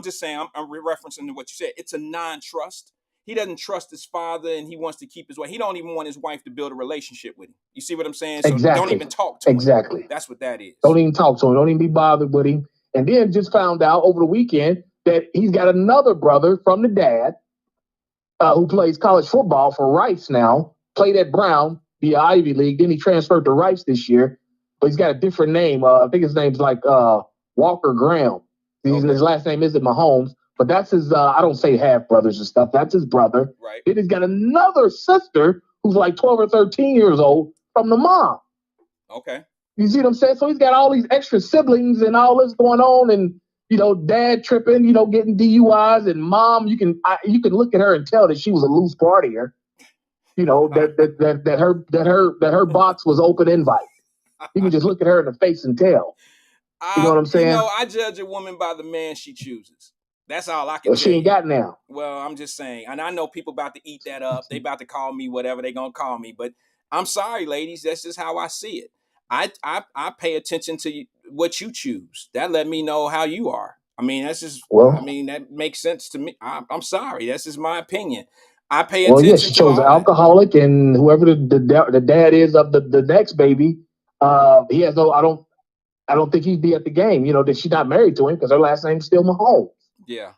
just saying, I'm referencing to what you said. It's a non-trust. He doesn't trust his father, and he wants to keep his wife. He don't even want his wife to build a relationship with him. You see what I'm saying? So don't even talk to him. Exactly. That's what that is. Don't even talk to him. Don't even be bothered with him. And then just found out over the weekend that he's got another brother from the dad who plays college football for Rice now. Played at Brown via Ivy League. Then he transferred to Rice this year, but he's got a different name. I think his name's like Walker Graham. His last name isn't Mahomes. But that's his, I don't say half brothers and stuff. That's his brother. Right. Then he's got another sister who's like 12 or 13 years old from the mom. Okay. You see what I'm saying? So he's got all these extra siblings and all this going on, and dad tripping, getting DUIs, and mom. You can look at her and tell that she was a loose partier. That her box was open invite. You can just look at her in the face and tell. You know what I'm saying? I judge a woman by the man she chooses. That's all I can Well, tell she ain't you. got now. Well, I'm just saying, and I know people about to eat that up. They about to call me whatever they gonna call me, but I'm sorry, ladies. That's just how I see it. I pay attention to what you choose. That let me know how you are. I mean, that's just. Well, I mean, that makes sense to me. I'm sorry. That's just my opinion. I pay Well, attention yeah, she to chose all an alcoholic, and whoever the dad is of the next baby, he has no. I don't think he'd be at the game. That she's not married to him because her last name's still Mahomes. Yeah.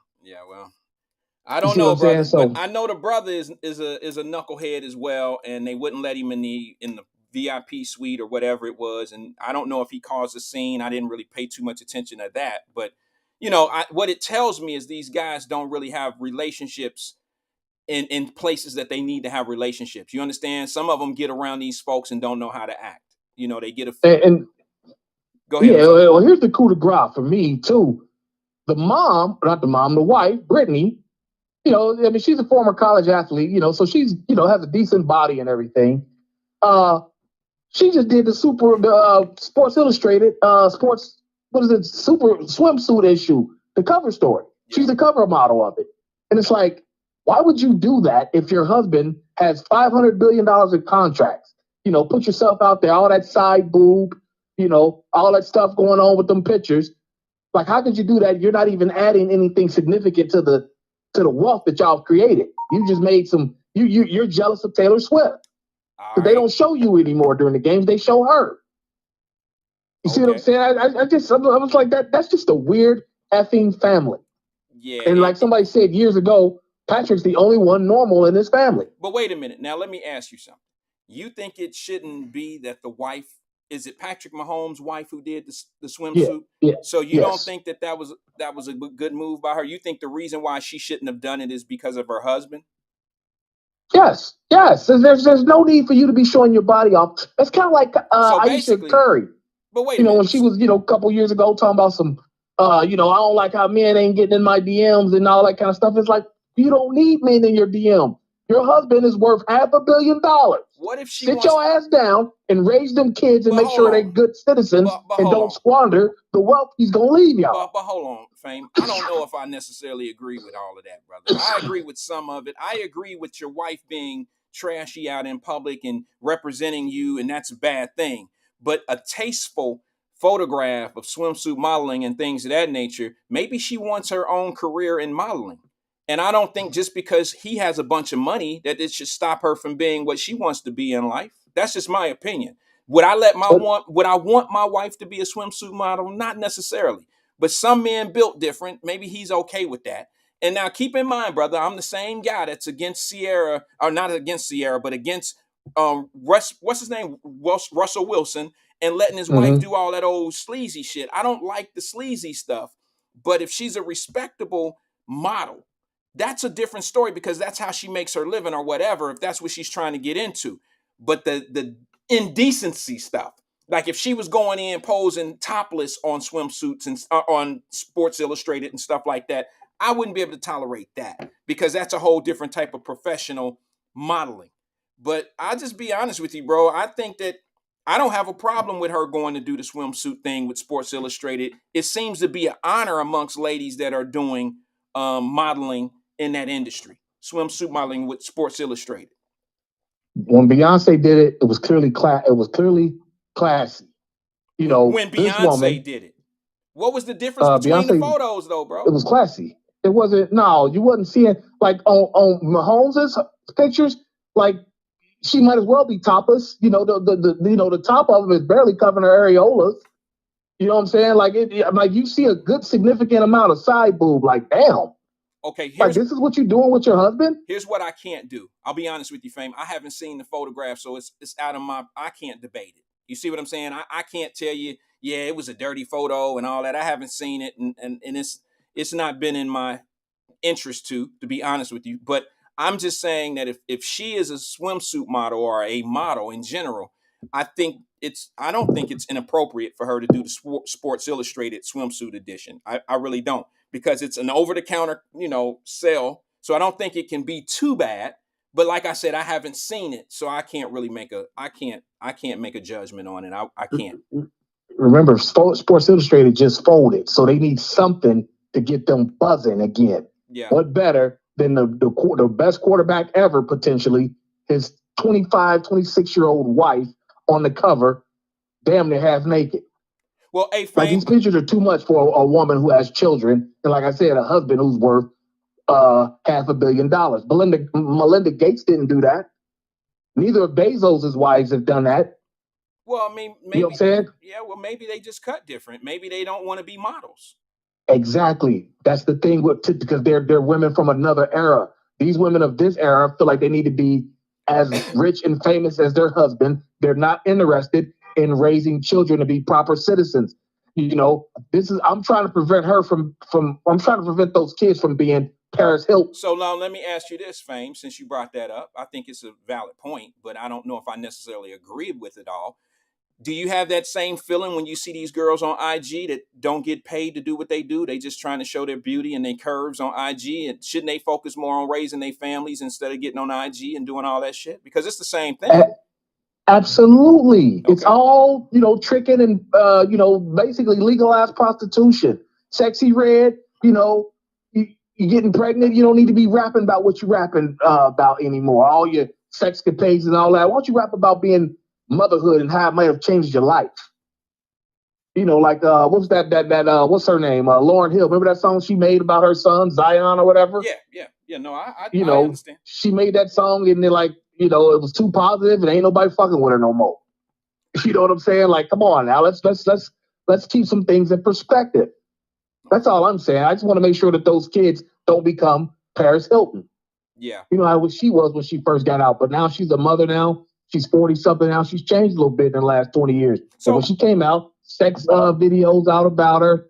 Well, I don't see what know, I'm saying? brother, but So- I know the brother is a knucklehead as well, and they wouldn't let him in the VIP suite or whatever it was, and I don't know if he caused a scene. I didn't really pay too much attention to that, but what it tells me is these guys don't really have relationships in places that they need to have relationships. You understand? Some of them get around these folks and don't know how to act. They get a. and Go ahead. yeah, well, here's the coup de grace for me too. The wife, Brittany. She's a former college athlete. So she's has a decent body and everything. She just did the Sports Illustrated sports. What is it? Super swimsuit issue, the cover story. Yeah. She's the cover model of it, and it's like, why would you do that if your husband has $500 billion in contracts? Put yourself out there, all that side boob, all that stuff going on with them pictures. Like, how could you do that? You're not even adding anything significant to the wealth that y'all created. You just made some. You're jealous of Taylor Swift. Because they don't show you anymore during the games. They show her. You see what I'm saying? I was like, that's just a weird effing family. Yeah. And like somebody said years ago, Patrick's the only one normal in his family. But wait a minute. Now, let me ask you something. You think it shouldn't be that the wife, is it Patrick Mahomes' wife who did the swimsuit? Yeah. So you don't think that was a good move by her? You think the reason why she shouldn't have done it is because of her husband? Yes. There's no need for you to be showing your body off. It's kind of like Aisha Curry. But wait a minute. When she was, a couple years ago talking about some, I don't like how men ain't getting in my DMs and all that kind of stuff. It's like, you don't need men in your DM. Your husband is worth $500 million. What if she Sit wants? your ass down and raise them kids and But make sure hold they're on. good citizens But and hold don't on. squander the wealth he's gonna leave y'all. But hold on, Fame. I don't know if I necessarily agree with all of that, brother. I agree with some of it. I agree with your wife being trashy out in public and representing you, and that's a bad thing. But a tasteful photograph of swimsuit modeling and things of that nature, maybe she wants her own career in modeling. And I don't think just because he has a bunch of money that it should stop her from being what she wants to be in life. That's just my opinion. Would I want my wife to be a swimsuit model? Not necessarily. But some men built different. Maybe he's okay with that. And now keep in mind, brother, I'm the same guy that's against Sierra, or not against Sierra, but against what's his name? Russell Wilson, and letting his wife do all that old sleazy shit. I don't like the sleazy stuff. But if she's a respectable model, that's a different story because that's how she makes her living or whatever, if that's what she's trying to get into. But the indecency stuff, like if she was going in posing topless on swimsuits and on Sports Illustrated and stuff like that, I wouldn't be able to tolerate that because that's a whole different type of professional modeling. But I'll just be honest with you, bro. I think that I don't have a problem with her going to do the swimsuit thing with Sports Illustrated. It seems to be an honor amongst ladies that are doing modeling in that industry, swimsuit modeling with Sports Illustrated. When Beyonce did it, it was clearly classy. You know, when this Beyonce woman did it, what was the difference between the photos, though, bro? It was classy. It wasn't. No, you wasn't seeing like on Mahomes' pictures. Like she might as well be topless. You know, the top of them is barely covering her areolas. You know what I'm saying? Like like you see a good significant amount of side boob. Like damn. Okay, like this is what you're doing with your husband? Here's what I can't do. I'll be honest with you, Fame. I haven't seen the photograph, so it's out of I can't debate it. You see what I'm saying? I can't tell you, yeah, it was a dirty photo and all that. I haven't seen it, and it's not been in my interest to be honest with you. But I'm just saying that if she is a swimsuit model or a model in general, I don't think it's inappropriate for her to do the Sports Illustrated swimsuit edition. I really don't, because it's an over-the-counter, sell. So I don't think it can be too bad. But like I said, I haven't seen it, so I can't really make a judgment on it. I can't. Remember, Sports Illustrated just folded, so they need something to get them buzzing again. Yeah. What better than the best quarterback ever, potentially, his 25, 26-year-old wife on the cover, damn near half naked. Well, hey, Fame, like these pictures are too much for a woman who has children, and like I said, a husband who's worth $500 million. Melinda Gates didn't do that. Neither of Bezos' wives have done that. Well, I mean, maybe, you know what I'm saying? Yeah, well, maybe they just cut different. Maybe they don't want to be models. Exactly. That's the thing because they're women from another era. These women of this era feel like they need to be as rich and famous as their husband. They're not interested in raising children to be proper citizens. I'm trying to prevent her I'm trying to prevent those kids from being Paris Hilton. So now let me ask you this, Fame, since you brought that up. I think it's a valid point, but I don't know if I necessarily agree with it all. Do you have that same feeling when you see these girls on IG that don't get paid to do what they do? They just trying to show their beauty and their curves on IG. And shouldn't they focus more on raising their families instead of getting on IG and doing all that shit? Because it's the same thing. Absolutely. Okay. It's all, tricking and, basically legalized prostitution. Sexy Red, you're getting pregnant. You don't need to be rapping about what you're rapping about anymore. All your sexcapades and all that. Why don't you rap about being motherhood and how it might have changed your life? Like what was that what's her name? Lauryn Hill. Remember that song she made about her son Zion or whatever? Yeah. No, I understand. She made that song and then it was too positive and ain't nobody fucking with her no more. You know what I'm saying? Like, come on now, let's keep some things in perspective. That's all I'm saying. I just want to make sure that those kids don't become Paris Hilton. Yeah. You know how she was when she first got out, but now she's a mother now. She's 40-something now. She's changed a little bit in the last 20 years. So when she came out, sex videos out about her,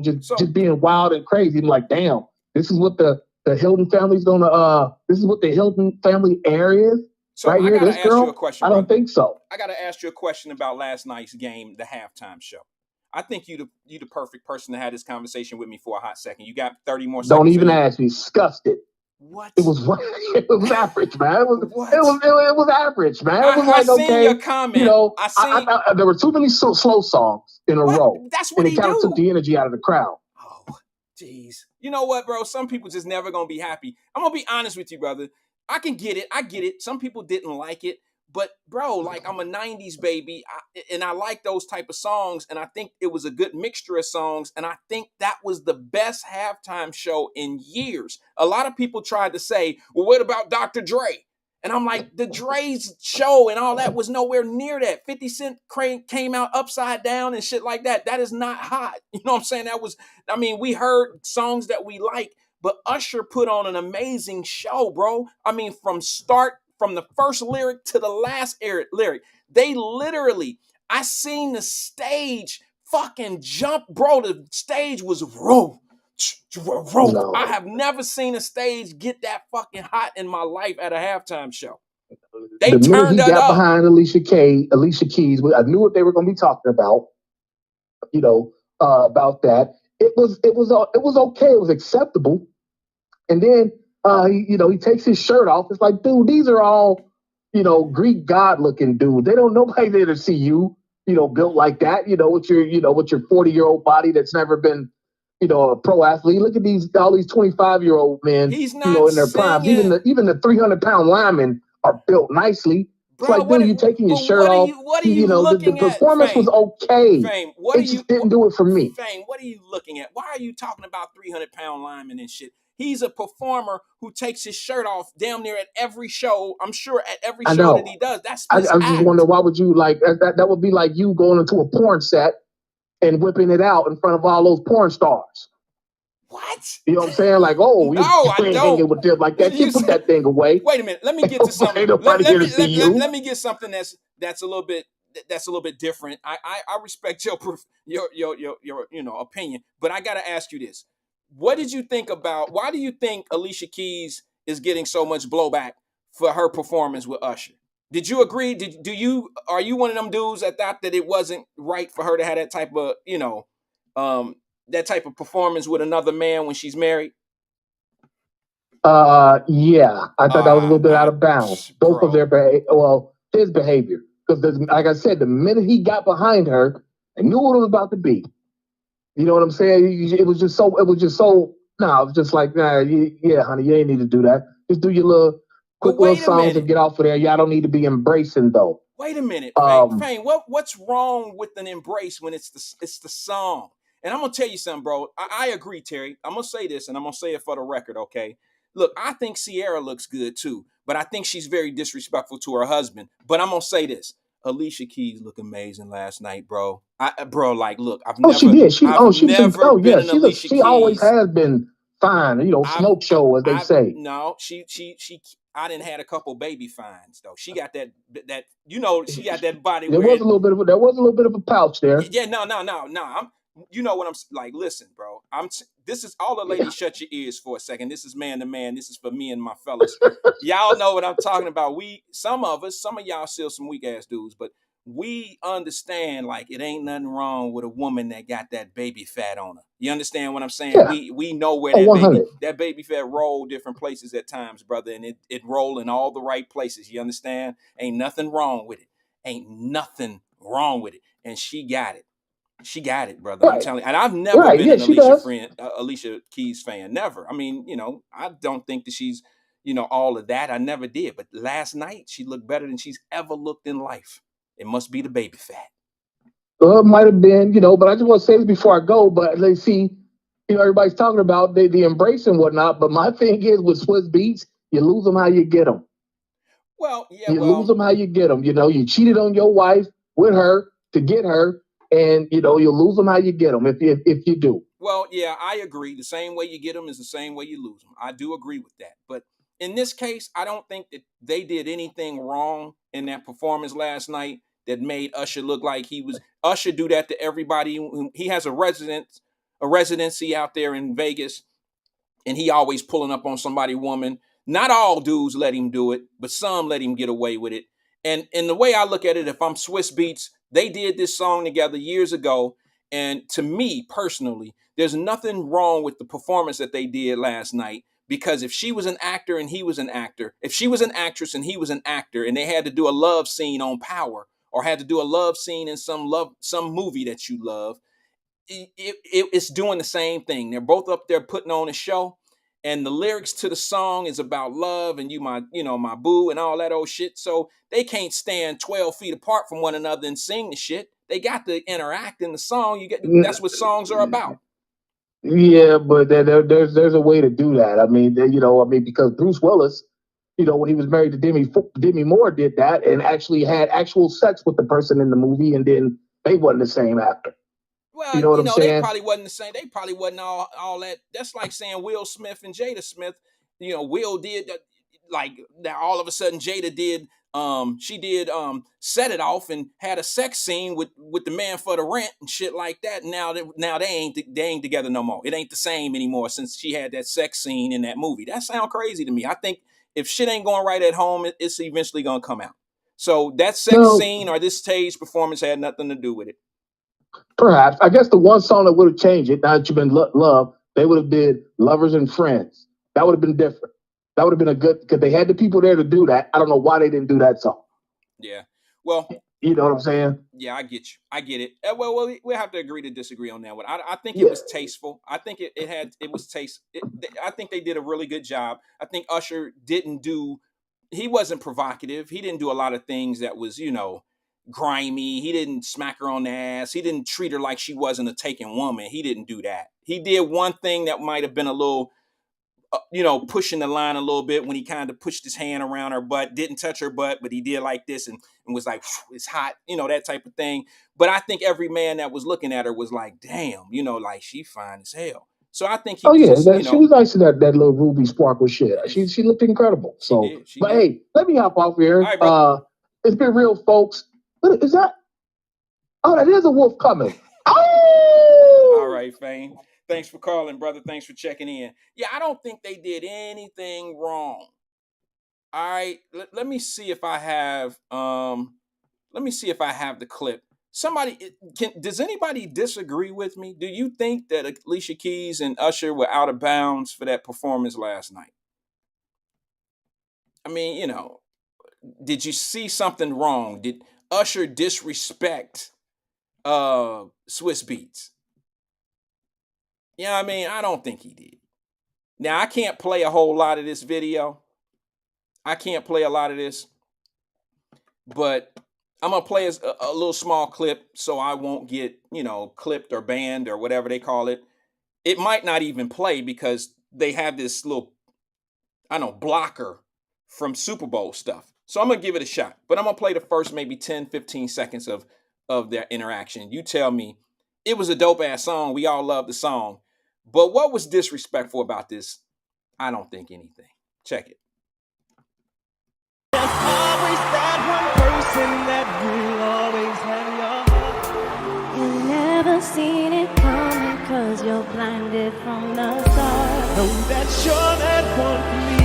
just being wild and crazy. I'm like, damn, this is what the Hilton family's gonna. This is what the Hilton family heir is. So right I here, gotta this ask girl. You a question. I don't think so. I gotta ask you a question about last night's game, the halftime show. I think you the perfect person to have this conversation with me for a hot second. You got 30 more seconds. Don't even ask me. Disgusted. What? It was it was average, man. What? It was average, man. It was I like, seen your okay, comment. there were too many slow songs in a What? row, That's what and it he kind of took do. the energy out of the crowd. Oh, jeez. You know what, bro? Some people just never gonna be happy. I'm gonna be honest with you, brother. I can get it. I get it. Some people didn't like it, but bro, like I'm a '90s baby, and I like those type of songs, and I think it was a good mixture of songs, and I think that was the best halftime show in years. A lot of people tried to say, "Well, what about Dr. Dre?" And I'm like, the Dre's show and all that was nowhere near that. 50 Cent came out upside down and shit like that. That is not hot. You know what I'm saying? We heard songs that we like, but Usher put on an amazing show, bro. I mean, from the first lyric to the last lyric, they literally, I seen the stage fucking jump, bro. The stage was roll. No, I have never seen a stage get that fucking hot in my life at a halftime show. They the minute turned he it got up. behind Alicia Keys, I knew what they were going to be talking about. About that. It was okay. It was acceptable. And then he takes his shirt off. It's like, dude, these are all Greek god looking dudes. They don't nobody there to see you. Built like that. With your 40-year-old body that's never been a pro athlete. Look at all these 25-year-old men. He's not in their primes. singing. Even the 300-pound linemen are built nicely. It's Bro, like, dude, you taking your shirt off. what are you The looking at, performance was Fame? okay. Fame, what It are you just didn't do it for me. Fame, what are you looking at? Why are you talking about 300-pound linemen and shit? He's a performer who takes his shirt off damn near at every show. I'm sure at every I show that know. he does. That's I his just act. wonder, why would you like that? That would be like you going into a porn set and whipping it out in front of all those porn stars. What? You know what I'm saying? Like, oh, No, I ain't don't. hanging with them like that. You put that thing away. Wait a minute. Let me get to something. Ain't nobody here to see you. Let me get something that's a little bit different. I respect your opinion, but I got to ask you this: what did you think about? Why do you think Alicia Keys is getting so much blowback for her performance with Usher? Did you agree? Are you one of them dudes that thought that it wasn't right for her to have that type of that type of performance with another man when she's married? Yeah, I thought that was a little bit out of bounds. Both Bro. of his behavior, because like I said, the minute he got behind her, I knew what it was about to be. You know what I'm saying? It was just so. No, it was just like, nah, yeah, honey, you ain't need to do that. Just do your quick little songs and get off of there. Y'all don't need to be embracing though. Wait a minute, Um, Fame. What's wrong with an embrace when it's the song? And I'm gonna tell you something, bro. I agree, Terry. I'm gonna say this, and I'm gonna say it for the record, okay? Look, I think Ciara looks good too, but I think she's very disrespectful to her husband. But I'm gonna say this: Alicia Keys looked amazing last night, bro. Look, I've never. she did. She always Keys. has been fine. Smoke show, as they say. No, she. I didn't had a couple baby fines though. She got that. She got that body. There was a little bit of a pouch there. Yeah, no. You know what I'm like? Listen, bro. This is all the ladies. Shut your ears for a second. This is man to man. This is for me and my fellas. Y'all know what I'm talking about. Some of y'all still some weak ass dudes, but we understand like it ain't nothing wrong with a woman that got that baby fat on her. You understand what I'm saying? Yeah. We know where that baby fat roll different places at times, brother, and it roll in all the right places. You understand? Ain't nothing wrong with it. Ain't nothing wrong with it. And she got it. She got it, brother. Right. I'm telling you. And I've never been an Alicia Keys fan. Never. I mean, I don't think that she's, all of that. I never did. But last night, she looked better than she's ever looked in life. It must be the baby fat. Well, it might have been, but I just want to say this before I go. But let's see, everybody's talking about the embrace and whatnot. But my thing is with Swiss Beats, you lose them how you get them. Well, yeah. Lose them how you get them. You cheated on your wife with her to get her. And you'll lose them how you get them if you do. Well, yeah, I agree. The same way you get them is the same way you lose them. I do agree with that. But in this case, I don't think that they did anything wrong in that performance last night that made Usher look like he was. Usher do that to everybody. He has a residency out there in Vegas, and he always pulling up on somebody woman. Not all dudes let him do it, but some let him get away with it. And the way I look at it, if I'm Swiss Beats, they did this song together years ago. And to me personally, there's nothing wrong with the performance that they did last night. Because if she was an actor and he was an actor, if she was an actress and he was an actor, and they had to do a love scene on Power, or had to do a love scene in some movie that you love, it's doing the same thing. They're both up there putting on a show, and the lyrics to the song is about love and my boo and all that old shit. So they can't stand 12 feet apart from one another and sing the shit. They got to interact in the song. That's what songs are about. Yeah, but there's a way to do that. I mean, because Bruce Willis, when he was married to Demi Moore, did that and actually had actual sex with the person in the movie, and then they wasn't the same actor. Well, You know what I'm saying? they probably wasn't the same. They probably wasn't all that. That's like saying Will Smith and Jada Smith. Will did like that. All of a sudden, Jada did. She did Set It Off and had a sex scene with the Man for the Rent and shit like that. Now they ain't together no more. It ain't the same anymore since she had that sex scene in that movie. That sounds crazy to me. I think if shit ain't going right at home, it's eventually gonna come out. So that sex scene or this stage performance had nothing to do with it. Perhaps. I guess the one song that would have changed it, now that you've been love, they would have did Lovers and Friends. That would have been different. That would have been a good, because they had the people there to do that. I don't know why they didn't do that song. Yeah. Well, you know what I'm saying? Yeah, I get you. I get it. Well, we have to agree to disagree on that one. I think it was tasteful. I think it was taste. I think they did a really good job. I think Usher he wasn't provocative. He didn't do a lot of things that was, grimy. He didn't smack her on the ass. He didn't treat her like she wasn't a taken woman. He didn't do that. He did one thing that might have been a little, pushing the line a little bit when he kind of pushed his hand around her butt, didn't touch her butt, but he did like this and was like, it's hot, that type of thing. But I think every man that was looking at her was like, damn, like she fine as hell. So I think she was nice in that little ruby sparkle shit. She looked incredible. So, hey, let me hop off here. Right, it's been real, folks. What is that? Oh, that is a wolf coming. Oh! All right, Fame. Thanks for calling, brother. Thanks for checking in. Yeah, I don't think they did anything wrong. All right, let me see if I have the clip. Does anybody disagree with me? Do you think that Alicia Keys and Usher were out of bounds for that performance last night? I mean, did you see something wrong? Did Usher disrespect Swiss Beats? Yeah, I mean, I don't think he did. Now, I can't play a whole lot of this video. I can't play a lot of this, but I'm going to play a little small clip so I won't get, clipped or banned or whatever they call it. It might not even play because they have this little, blocker from Super Bowl stuff. So I'm going to give it a shot, but I'm going to play the first maybe 10, 15 seconds of their interaction. You tell me. It was a dope ass song. We all love the song. But what was disrespectful about this? I don't think anything. Check it. There's always that one person that will always have your heart. You never seen it coming cause you're blinded from the start. Know that you're that one for me.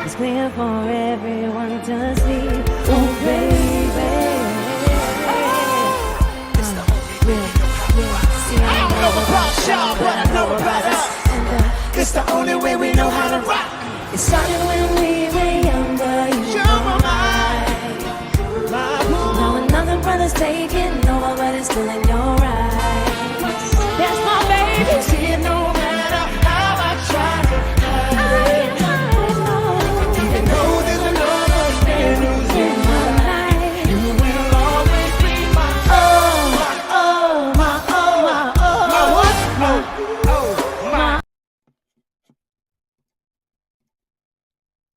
It's clear for everyone to see. Oh baby. I don't know about y'all, but I know about us. It's the only way we know how to rock. It started when we were younger. You're my Now another brother's taking over, but it's still in your eyes. That's my baby. You see it no matter how I try to hide. Even though there's another man who's in my life, you will always be my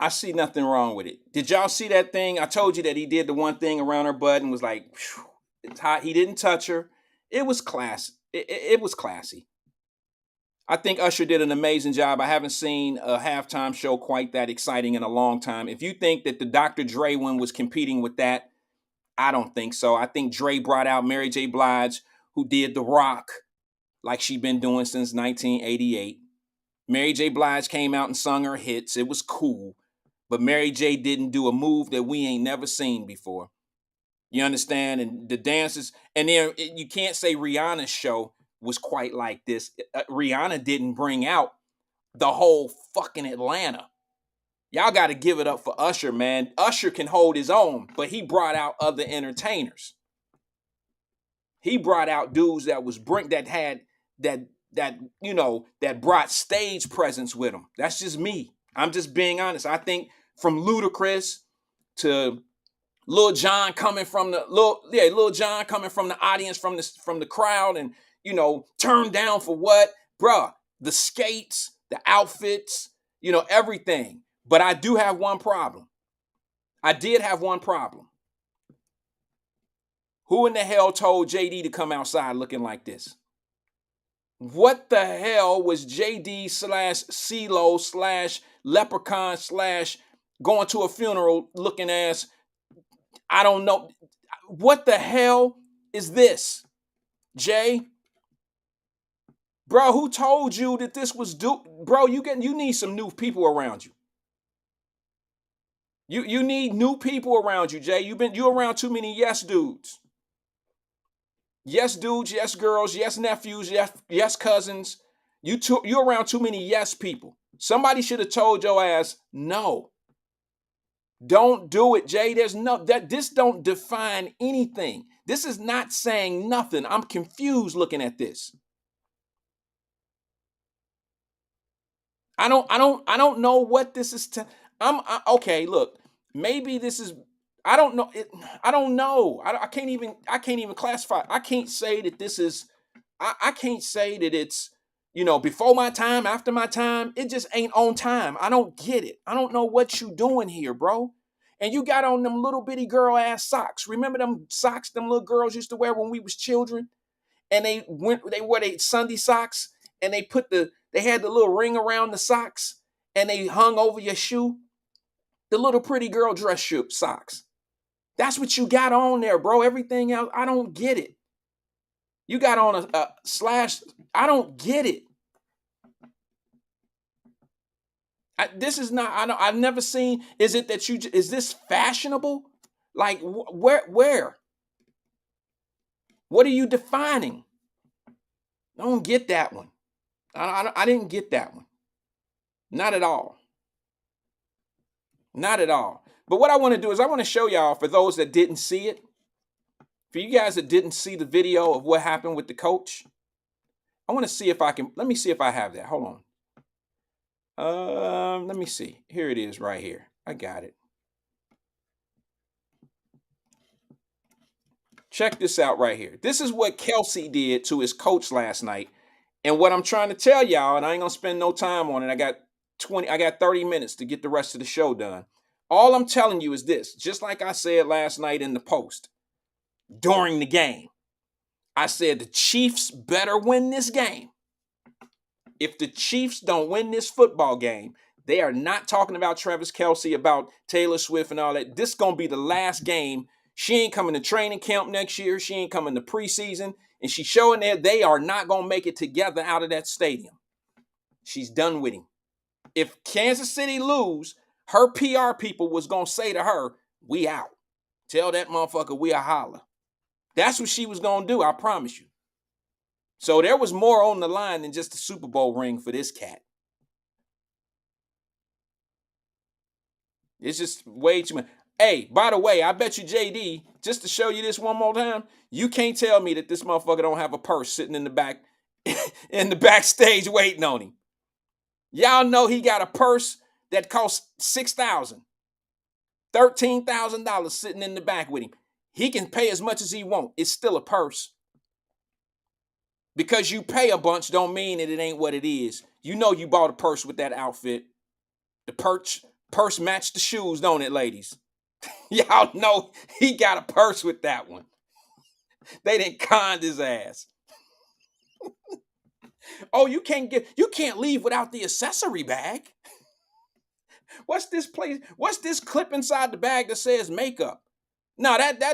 I see nothing wrong with it. Did y'all see that thing? I told you that he did the one thing around her butt and was like, it's hot. He didn't touch her. It was classy. It was classy. I think Usher did an amazing job. I haven't seen a halftime show quite that exciting in a long time. If you think that the Dr. Dre one was competing with that, I don't think so. I think Dre brought out Mary J. Blige, who did The Rock like she'd been doing since 1988. Mary J. Blige came out and sung her hits. It was cool. But Mary J. didn't do a move that we ain't never seen before. You understand? And the dances, and then you can't say Rihanna's show was quite like this. Rihanna didn't bring out the whole fucking Atlanta. Y'all got to give it up for Usher, man. Usher can hold his own, but he brought out other entertainers. He brought out dudes that had that brought stage presence with them. That's just me. I'm just being honest. I think from Ludacris to Lil Jon coming from the Lil Jon coming from the audience, from the crowd, and turned down for what, bruh? The skates, the outfits, everything. But I do have one problem. I did have one problem. Who in the hell told JD to come outside looking like this? What the hell was JD / CeeLo / Leprechaun / going to a funeral looking as, I don't know. What the hell is this, Jay? Bro, who told you that this was bro, you need some new people around you. You need new people around you, Jay. You're around too many yes dudes. Yes dudes, yes girls, yes nephews, yes cousins. You're around too many yes people. Somebody should have told your ass, no. Don't do it, Jay. This don't define anything. This is not saying nothing. I'm confused looking at this. I don't know what this is. Okay. Look, maybe this is. I don't know. I don't know. I can't even classify. I can't say that this is. I can't say that it's before my time, after my time. It just ain't on time. I don't get it. I don't know what you doing here, bro. And you got on them little bitty girl ass socks. Remember them socks them little girls used to wear when we was children? And they wore their Sunday socks, and they had the little ring around the socks, and they hung over your shoe. The little pretty girl dress shoe socks. That's what you got on there, bro. Everything else, I don't get it. You got on a slash. I don't get it. This is not. I've never seen. Is it that you? Is this fashionable? Like where? What are you defining? I don't get that one. I didn't get that one. Not at all. Not at all. But what I want to do is I want to show y'all, for those that didn't see it, for you guys that didn't see the video of what happened with the coach, I want to see if I can. Let me see if I have that. Hold on. Let me see. Here it is right here. I got it. Check this out right here. This is what Kelsey did to his coach last night. And what I'm trying to tell y'all, and I ain't gonna spend no time on it. I got 30 minutes to get the rest of the show done. All I'm telling you is this, just like I said last night in the post during the game. I said the Chiefs better win this game. If the Chiefs don't win this football game, they are not talking about Travis Kelce, about Taylor Swift and all that. This is going to be the last game. She ain't coming to training camp next year. She ain't coming to preseason. And she's showing that they are not going to make it together out of that stadium. She's done with him. If Kansas City lose, her PR people was going to say to her, we out. Tell that motherfucker we a holler. That's what she was going to do, I promise you. So there was more on the line than just the Super Bowl ring for this cat. It's just way too much. Hey, by the way, I bet you JD, just to show you this one more time, you can't tell me that this motherfucker don't have a purse sitting in the back, in the backstage waiting on him. Y'all know he got a purse that costs $6,000, $13,000 sitting in the back with him. He can pay as much as he wants. It's still a purse. Because you pay a bunch don't mean that it ain't what it is. You know you bought a purse with that outfit. The purse matched the shoes, don't it, ladies? Y'all know he got a purse with that one. They didn't con his ass. Oh, you can't leave without the accessory bag. What's this place? What's this clip inside the bag that says makeup? No, that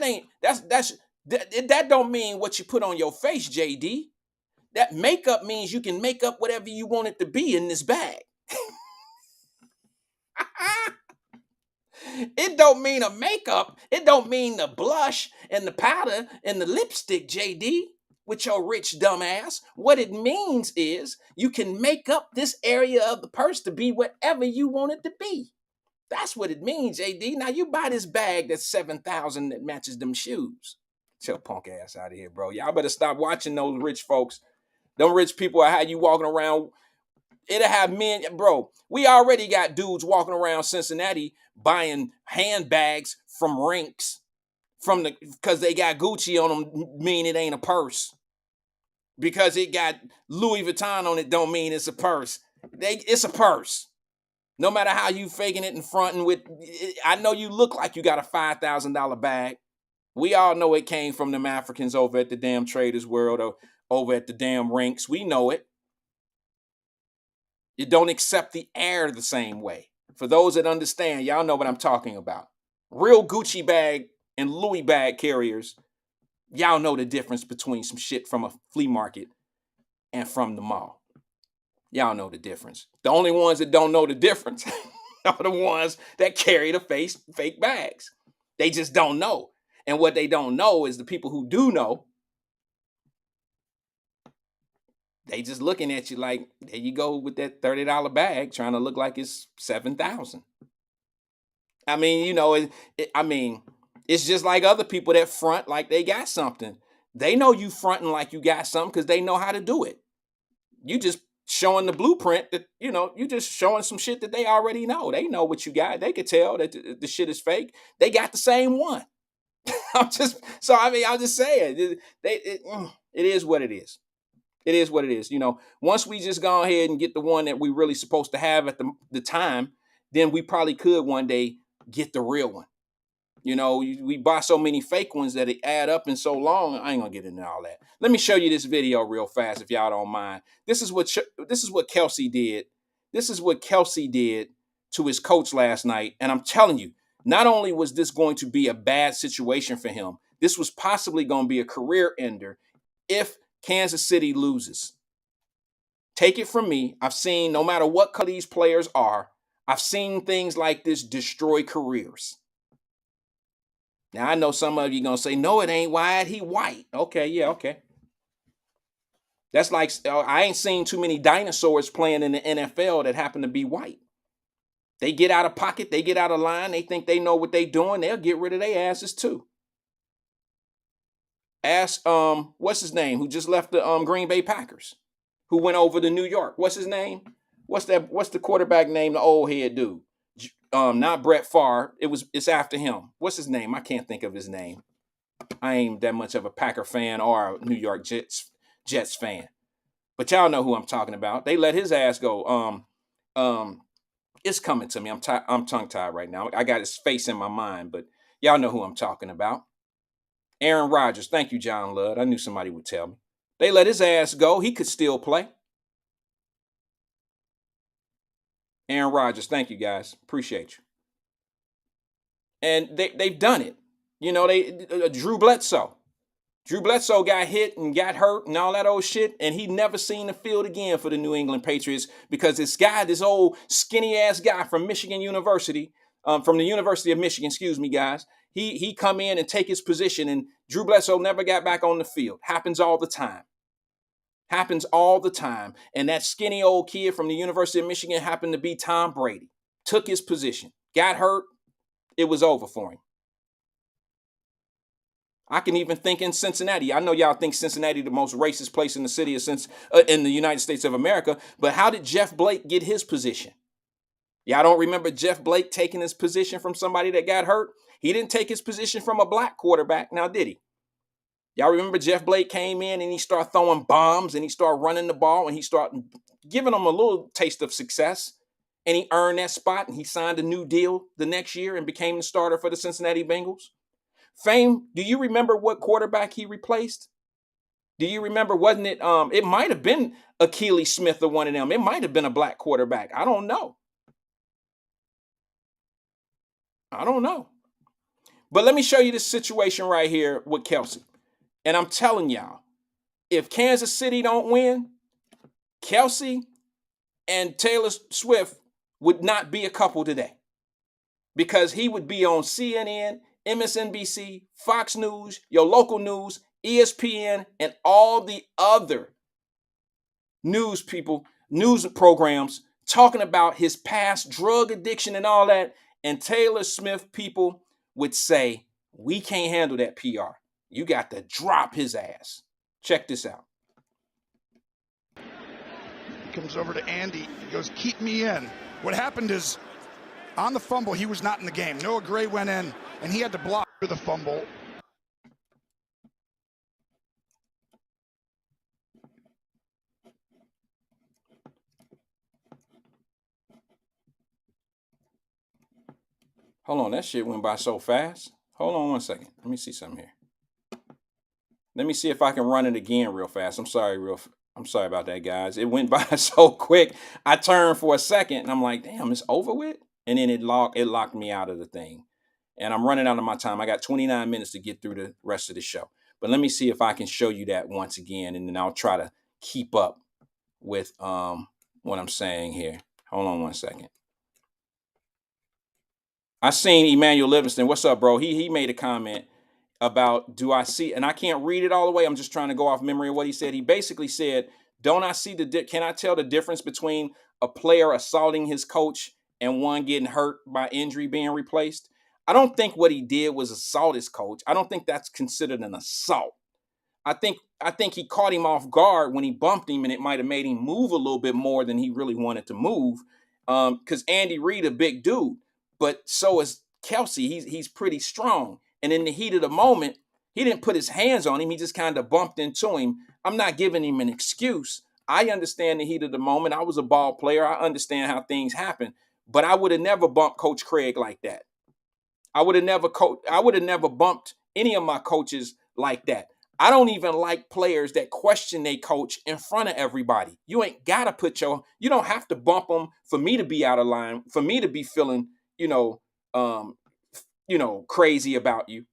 don't mean what you put on your face, JD. That makeup means you can make up whatever you want it to be in this bag. It don't mean a makeup. It don't mean the blush and the powder and the lipstick, JD. with your rich dumb ass. What it means is you can make up this area of the purse to be whatever you want it to be. That's what it means, JD. Now you buy this bag that's $7,000 that matches them shoes. Get your punk ass out of here, bro. Y'all better stop watching those rich folks. Them rich people are how you walking around. It'll have men, bro. We already got dudes walking around Cincinnati buying handbags from Rinks because they got Gucci on them, mean it ain't a purse. Because it got Louis Vuitton on it, don't mean it's a purse. It's a purse. No matter how you faking it and fronting with, I know you look like you got a $5,000 bag. We all know it came from them Africans over at the damn Traders World or over at the damn Rinks. We know it. You don't accept the air the same way. For those that understand, y'all know what I'm talking about. Real Gucci bag and Louis bag carriers, y'all know the difference between some shit from a flea market and from the mall. Y'all know the difference. The only ones that don't know the difference are the ones that carry the fake bags. They just don't know. And what they don't know is the people who do know, they just looking at you like, there you go with that $30 bag trying to look like it's $7,000. I mean, you know, it's just like other people that front like they got something. They know you fronting like you got something because they know how to do it. You just showing the blueprint that, you know, you just showing some shit that they already know. They know what you got. They could tell that the shit is fake. They got the same one. I'm just saying, it is what it is. It is what it is. You know, once we just go ahead and get the one that we really supposed to have at the time, then we probably could one day get the real one. You know, we buy so many fake ones that it add up in so long. I ain't gonna get into all that. Let me show you this video real fast if y'all don't mind. This is what Kelsey did. This is what Kelsey did to his coach last night. And I'm telling you, not only was this going to be a bad situation for him, this was possibly going to be a career ender if Kansas City loses. Take it from me. I've seen, no matter what color these players are, I've seen things like this destroy careers. Now, I know some of you going to say, no, it ain't Wyatt. He white. Okay, yeah, okay. That's like, I ain't seen too many dinosaurs playing in the NFL that happen to be white. They get out of pocket. They get out of line. They think they know what they doing. They'll get rid of their asses too. Ask, what's his name, who just left the Green Bay Packers, who went over to New York. What's his name? What's the quarterback name, the old head dude? Not Brett Favre. It's after him. What's his name? I can't think of his name. I ain't that much of a Packer fan or a New York Jets fan. But y'all know who I'm talking about. They let his ass go. It's coming to me. I'm tongue-tied right now. I got his face in my mind, but y'all know who I'm talking about. Aaron Rodgers. Thank you, John Ludd. I knew somebody would tell me. They let his ass go. He could still play. Aaron Rodgers. Thank you, guys. Appreciate you. And they've done it. You know, Drew Bledsoe. Drew Bledsoe got hit and got hurt and all that old shit, and he never seen the field again for the New England Patriots because this old skinny-ass guy from Michigan University, from the University of Michigan, excuse me, guys, he come in and take his position, and Drew Bledsoe never got back on the field. Happens all the time. Happens all the time. And that skinny old kid from the University of Michigan happened to be Tom Brady. Took his position. Got hurt. It was over for him. I can even think in Cincinnati. I know y'all think Cincinnati the most racist place in the city in the United States of America, but how did Jeff Blake get his position? Y'all don't remember Jeff Blake taking his position from somebody that got hurt? He didn't take his position from a black quarterback, now did he? Y'all remember Jeff Blake came in and he started throwing bombs and he started running the ball and he started giving them a little taste of success, and he earned that spot and he signed a new deal the next year and became the starter for the Cincinnati Bengals. Fame, do you remember what quarterback he replaced? Do you remember, wasn't it, it might have been Achilles Smith or one of them. It might have been a black quarterback. I don't know. But let me show you this situation right here with Kelsey. And I'm telling y'all, if Kansas City don't win, Kelsey and Taylor Swift would not be a couple today because he would be on CNN, MSNBC, Fox News, your local news ESPN, and all the other news programs talking about his past drug addiction and all that. And Taylor Swift people would say, we can't handle that PR. You got to drop his ass. Check this out. Comes over to Andy. He goes, keep me in. What happened is, on the fumble, he was not in the game. Noah Gray went in, and he had to block the fumble. Hold on, that shit went by so fast. Hold on one second. Let me see something here. Let me see if I can run it again real fast. I'm sorry about that, guys. It went by so quick. I turned for a second and I'm like, damn, it's over with. And then it locked me out of the thing. And I'm running out of my time. I got 29 minutes to get through the rest of the show. But let me see if I can show you that once again. And then I'll try to keep up with what I'm saying here. Hold on one second. I seen Emmanuel Livingston. What's up, bro? He made a comment about, do I see, and I can't read it all the way. I'm just trying to go off memory of what he said. He basically said, can I tell the difference between a player assaulting his coach and one getting hurt by injury being replaced? I don't think what he did was assault his coach. I don't think that's considered an assault. I think he caught him off guard when he bumped him, and it might have made him move a little bit more than he really wanted to move. Because Andy Reid, a big dude, but so is Kelsey. He's pretty strong. And in the heat of the moment, he didn't put his hands on him. He just kind of bumped into him. I'm not giving him an excuse. I understand the heat of the moment. I was a ball player. I understand how things happen. But I would have never bumped Coach Craig like that. I would have never bumped any of my coaches like that. I don't even like players that question their coach in front of everybody. You ain't got to you don't have to bump them for me to be out of line, for me to be feeling, crazy about you.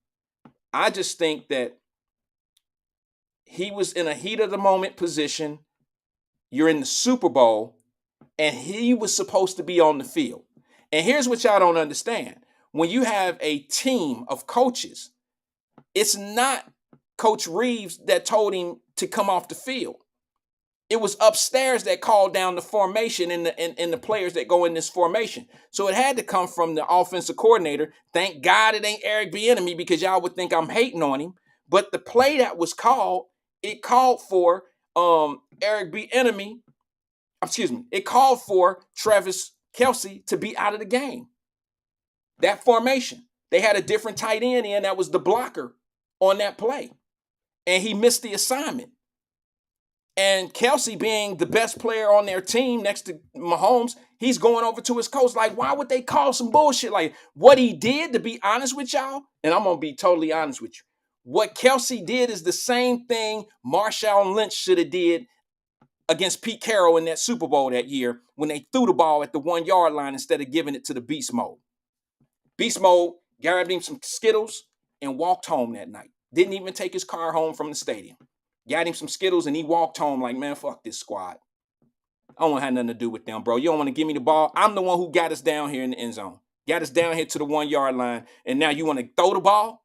I just think that he was in a heat of the moment position. You're in the Super Bowl, and he was supposed to be on the field. And here's what y'all don't understand. When you have a team of coaches, it's not Coach Reeves that told him to come off the field. It was upstairs that called down the formation and the players that go in this formation. So it had to come from the offensive coordinator. Thank God it ain't Eric Bieniemy, because y'all would think I'm hating on him. But the play that was called, it called for Eric Bieniemy. Excuse me. It called for Travis Kelce to be out of the game. That formation. They had a different tight end in that was the blocker on that play. And he missed the assignment. And Kelce, being the best player on their team next to Mahomes, he's going over to his coach like, why would they call some bullshit? Like, what he did, to be honest with y'all, and I'm going to be totally honest with you, what Kelce did is the same thing Marshawn Lynch should have did against Pete Carroll in that Super Bowl that year when they threw the ball at the 1 yard line instead of giving it to the beast mode. Beast mode grabbed him some Skittles and walked home that night. Didn't even take his car home from the stadium. Got him some Skittles and he walked home like, man, fuck this squad. I don't want to have nothing to do with them, bro. You don't want to give me the ball. I'm the one who got us down here in the end zone. Got us down here to the 1 yard line. And now you want to throw the ball?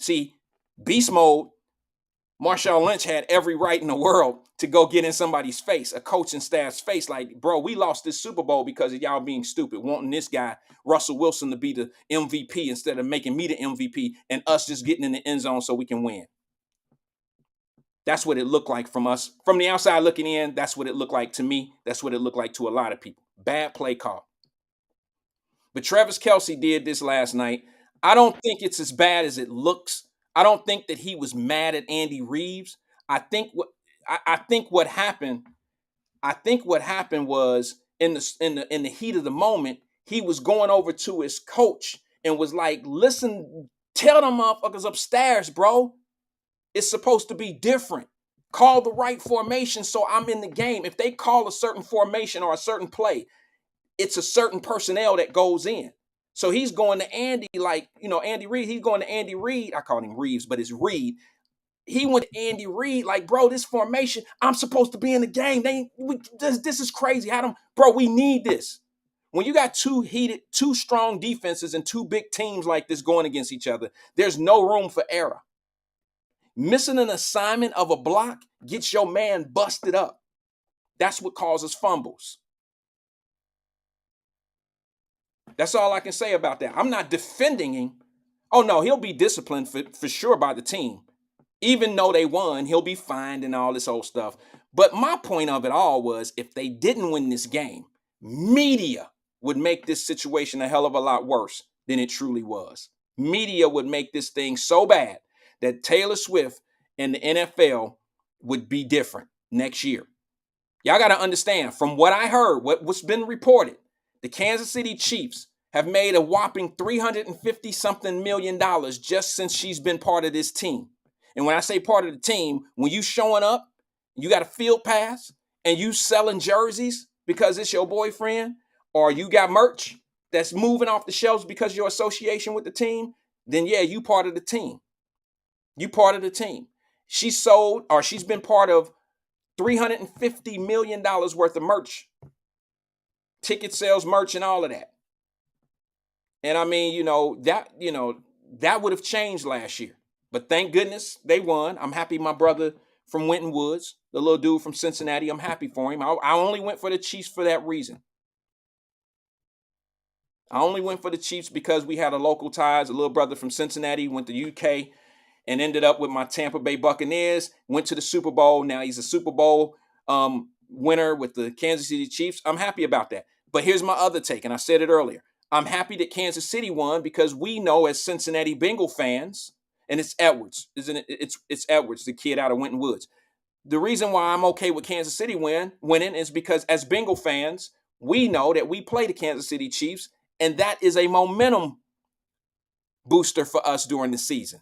See, beast mode, Marshawn Lynch had every right in the world to go get in somebody's face, a coaching staff's face. Like, bro, we lost this Super Bowl because of y'all being stupid, wanting this guy, Russell Wilson, to be the MVP instead of making me the MVP and us just getting in the end zone so we can win. That's what it looked like from us. From the outside looking in, that's what it looked like to me. That's what it looked like to a lot of people. Bad play call. But Travis Kelce did this last night. I don't think it's as bad as it looks. I don't think that he was mad at Andy Reeves. I think what happened was in the heat of the moment, he was going over to his coach and was like, listen, tell them motherfuckers upstairs, bro. It's supposed to be different. Call the right formation so I'm in the game. If they call a certain formation or a certain play, it's a certain personnel that goes in. So he's going to Andy like, Andy Reid. He's going to Andy Reid. I called him Reeves, but it's Reid. He went to Andy Reid like, bro, this formation, I'm supposed to be in the game. This is crazy. Bro, we need this. When you got two strong defenses and two big teams like this going against each other, there's no room for error. Missing an assignment of a block gets your man busted up. That's what causes fumbles. That's all I can say about that. I'm not defending him. Oh, no, he'll be disciplined for sure by the team. Even though they won, he'll be fined and all this old stuff. But my point of it all was, if they didn't win this game, media would make this situation a hell of a lot worse than it truly was. Media would make this thing so bad that Taylor Swift and the NFL would be different next year. Y'all got to understand, from what I heard, what's been reported, the Kansas City Chiefs have made a whopping $350-something million just since she's been part of this team. And when I say part of the team, when you showing up, you got a field pass, and you selling jerseys because it's your boyfriend, or you got merch that's moving off the shelves because of your association with the team, then yeah, you part of the team. You part of the team. She's been part of $350 million worth of merch, ticket sales, merch, and all of that. And I mean, that would have changed last year. But thank goodness they won. I'm happy my brother from Winton Woods, the little dude from Cincinnati, I'm happy for him. I only went for the Chiefs for that reason. I only went for the Chiefs because we had a local ties. A little brother from Cincinnati went to UK and ended up with my Tampa Bay Buccaneers, went to the Super Bowl. Now he's a Super Bowl winner with the Kansas City Chiefs. I'm happy about that. But here's my other take, and I said it earlier. I'm happy that Kansas City won because we know as Cincinnati Bengal fans, and it's Edwards, isn't it? It's Edwards, the kid out of Winton Woods. The reason why I'm okay with Kansas City winning is because as Bengal fans, we know that we play the Kansas City Chiefs, and that is a momentum booster for us during the season.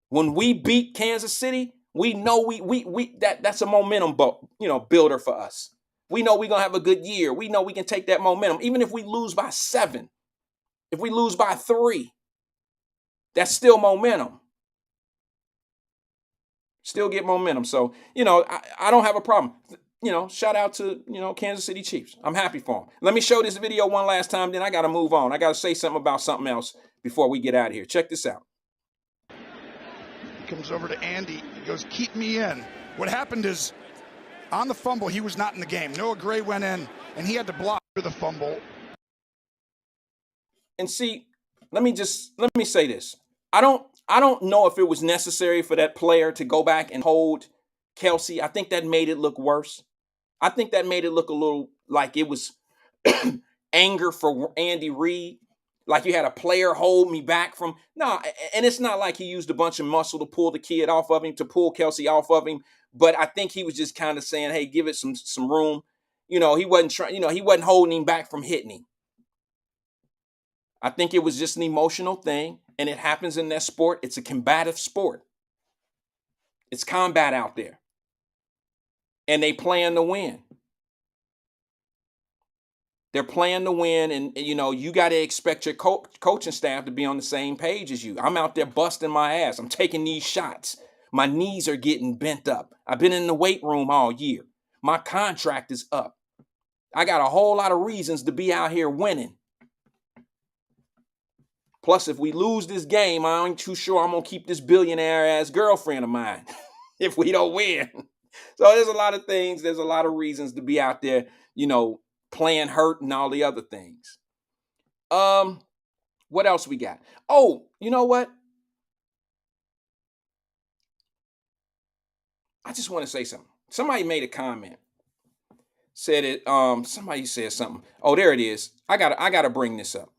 When we beat Kansas City, we know that's a momentum builder for us. We know we're gonna have a good year. We know we can take that momentum, even if we lose by 7, if we lose by 3, that's still momentum. Still get momentum. So, I don't have a problem. Shout out to, Kansas City Chiefs. I'm happy for them. Let me show this video one last time, then I got to move on. I got to say something about something else before we get out of here. Check this out. He comes over to Andy. He goes, keep me in. What happened is, on the fumble, he was not in the game. Noah Gray went in, and he had to block the fumble. And see, let me say this. I don't know if it was necessary for that player to go back and hold Kelsey. I think that made it look worse. I think that made it look a little like it was anger for Andy Reid. Like you had a player hold me back from. No, and it's not like he used a bunch of muscle to pull the kid off of him, to pull Kelsey off of him. But I think he was just kind of saying, hey, give it some room. He wasn't trying, he wasn't holding him back from hitting him. I think it was just an emotional thing, and it happens in that sport. It's a combative sport. It's combat out there. And they playing to win. They're playing to win, and you got to expect your coaching staff to be on the same page as you. I'm out there busting my ass. I'm taking these shots. My knees are getting bent up. I've been in the weight room all year. My contract is up. I got a whole lot of reasons to be out here winning. Plus, if we lose this game, I ain't too sure I'm going to keep this billionaire-ass girlfriend of mine if we don't win. So there's a lot of things. There's a lot of reasons to be out there, playing hurt and all the other things. What else we got? Oh, you know what? I just want to say something. Somebody made a comment. Said it, somebody said something. Oh, there it is. I gotta bring this up.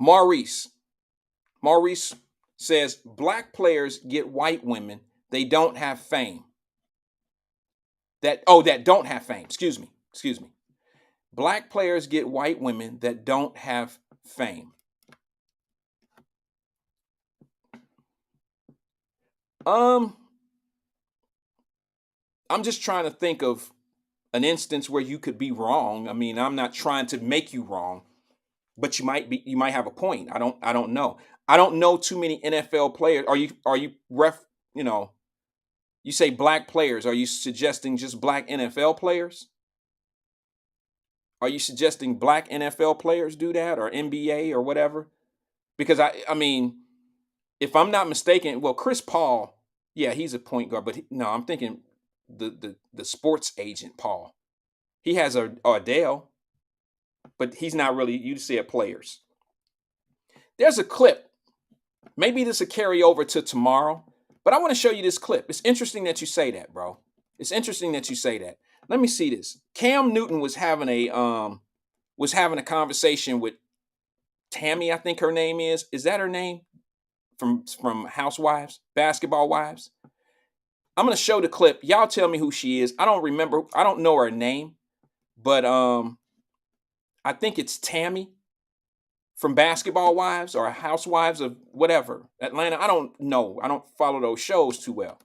Maurice says black players get white women. They don't have fame. That don't have fame. Excuse me. Black players get white women that don't have fame. I'm just trying to think of an instance where you could be wrong. I mean, I'm not trying to make you wrong, but you might have a point. I don't know. I don't know too many NFL players. Are you you say black players, are you suggesting just black NFL players? Are you suggesting black NFL players do that, or NBA or whatever? Because I mean, if I'm not mistaken, well, Chris Paul, Yeah, he's a point guard, but no, I'm thinking the sports agent, Paul. He has a Adele, but he's not really, you said players. There's a clip. Maybe this will carry over to tomorrow, but I want to show you this clip. It's interesting that you say that, bro. It's interesting that you say that. Let me see this. Cam Newton was having a conversation with Tammy, I think her name is. Is that her name? From Housewives, Basketball Wives. I'm gonna show the clip. Y'all tell me who she is. I don't remember. I don't know her name, but I think it's Tammy from Basketball Wives or Housewives of whatever, Atlanta. I don't know. I don't follow those shows too well.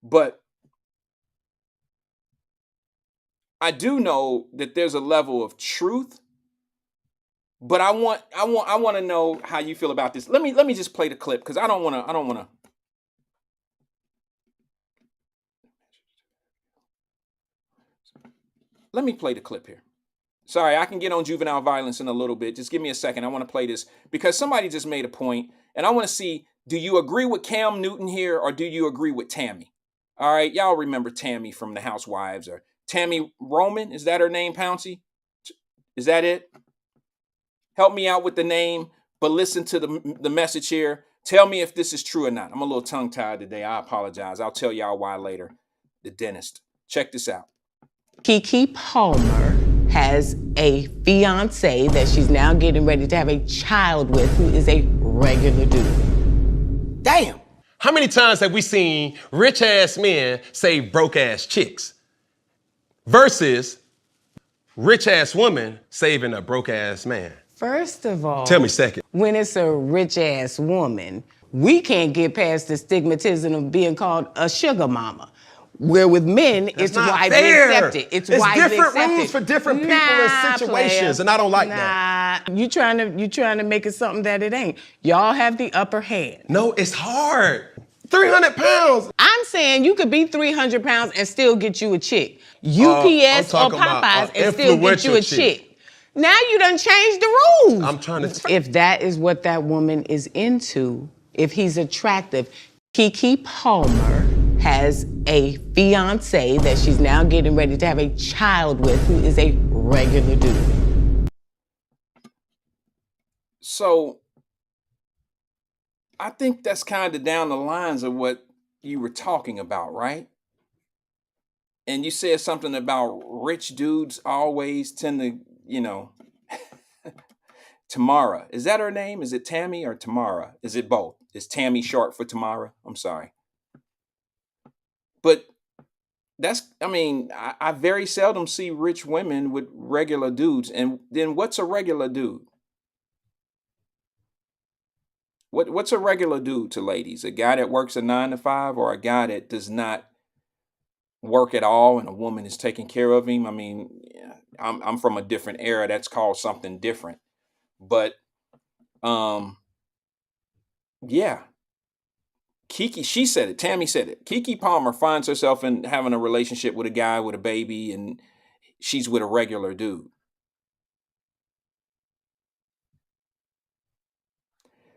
But I do know that there's a level of truth. But I want to know how you feel about this. Let me just play the clip because I don't want to. Let me play the clip here. Sorry, I can get on juvenile violence in a little bit. Just give me a second. I want to play this because somebody just made a point, and I want to see, do you agree with Cam Newton here or do you agree with Tammy? All right, y'all remember Tammy from the Housewives or Tammy Roman? Is that her name, Pouncy? Is that it? Help me out with the name, but listen to the message here. Tell me if this is true or not. I'm a little tongue-tied today. I apologize. I'll tell y'all why later. The dentist. Check this out. Keke Palmer has a fiance that she's now getting ready to have a child with who is a regular dude. Damn. How many times have we seen rich ass men save broke ass chicks versus rich ass woman saving a broke ass man? First of all, Tell me second. When it's a rich ass woman, we can't get past the stigmatism of being called a sugar mama. Where with men, it's widely accepted. It's widely different accepted. rules for different people and situations, and I don't like that. You trying to make it something that it ain't. Y'all have the upper hand. No, it's hard. 300 pounds. I'm saying you could be 300 pounds and still get you a chick. UPS or Popeyes and still get you a chick. Now you done changed the rules. I'm trying to. If that is what that woman is into, if he's attractive, Keke Palmer has a fiance that she's now getting ready to have a child with who is a regular dude. So I think that's kind of down the lines of what you were talking about, right? And you said something about rich dudes always tend to, Tamara. Is that her name? Is it Tammy or Tamara? Is it both? Is Tammy short for Tamara? I'm sorry. But I very seldom see rich women with regular dudes. And then what's a regular dude? What's a regular dude to ladies? A guy that works a 9 to 5 or a guy that does not work at all and a woman is taking care of him? I mean, I'm from a different era. That's called something different. But yeah. Keke, she said it. Tammy said it. Keke Palmer finds herself in having a relationship with a guy with a baby, and she's with a regular dude.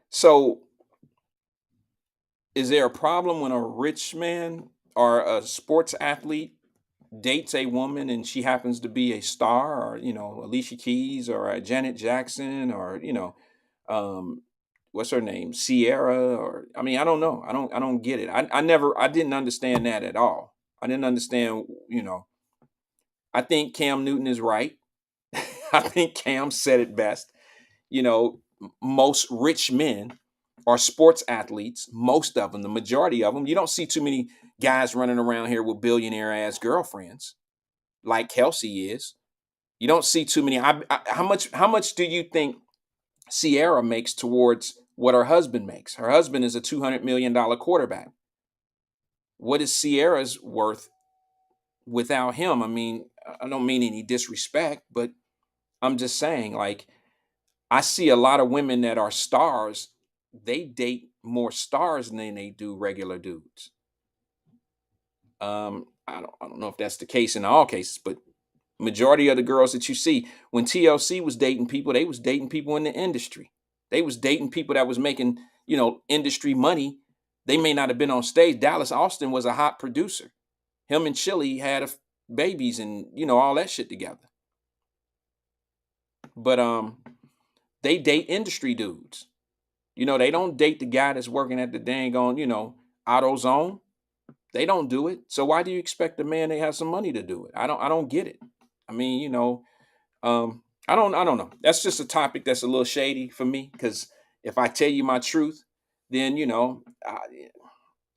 So, is there a problem when a rich man or a sports athlete dates a woman and she happens to be a star, or Alicia Keys or Janet Jackson, or what's her name, Sierra, or I don't know. I don't get it. I didn't understand that at all. I didn't understand. I think Cam Newton is right. I think Cam said it best. Most rich men are sports athletes. Most of them, the majority of them. You don't see too many guys running around here with billionaire ass girlfriends like Kelsey is. You don't see too many. How much do you think Sierra makes towards what her husband makes? Her husband is a $200 million quarterback. What is Sierra's worth without him? I don't mean any disrespect, but I'm just saying, I see a lot of women that are stars. They date more stars than they do regular dudes. I don't know if that's the case in all cases, but majority of the girls that you see, when TLC was dating people, they was dating people in the industry. They was dating people that was making, industry money They may not have been on stage. Dallas Austin was a hot producer. Him and Chili had babies and, you know, all that shit together. But they date industry dudes. You know, they don't date the guy that's working at the dang on, you know, AutoZone. They don't do it. So why do you expect a man that has some money to do it? I don't get it. I mean, you know, I don't know. That's just a topic that's a little shady for me, because if I tell you my truth, then, you know,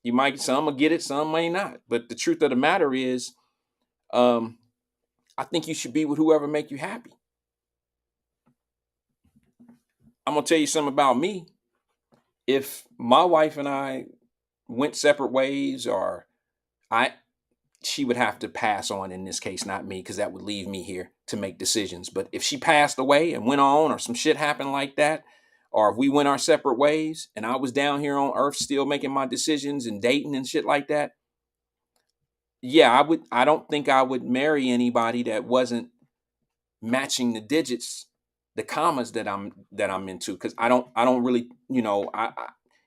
you might, some will get it, some may not. But the truth of the matter is, I think you should be with whoever make you happy. I'm gonna tell you something about me. If my wife and I went separate ways, or she would have to pass on in this case, not me, because that would leave me here to make decisions. But if she passed away and went on, or some shit happened like that, or if we went our separate ways and I was down here on earth still making my decisions and dating and shit like that, yeah, I don't think I would marry anybody that wasn't matching the digits, the commas that I'm into, because I don't really, you know,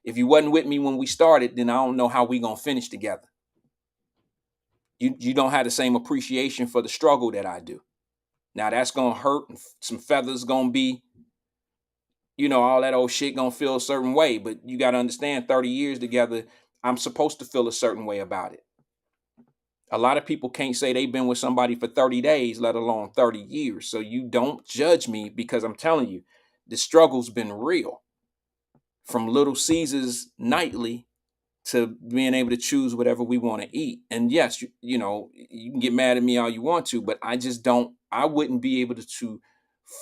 if you wasn't with me when we started, then I don't know how we gonna finish together. You don't have the same appreciation for the struggle that I do. Now that's gonna hurt, and some feathers gonna be, you know, all that old shit gonna feel a certain way. But you gotta understand, 30 years together, I'm supposed to feel a certain way about it. A lot of people can't say they've been with somebody for 30 days, let alone 30 years. So you don't judge me, because I'm telling you, the struggle's been real. From Little Caesars nightly to being able to choose whatever we want to eat. And yes, you know, you can get mad at me all you want to, but I wouldn't be able to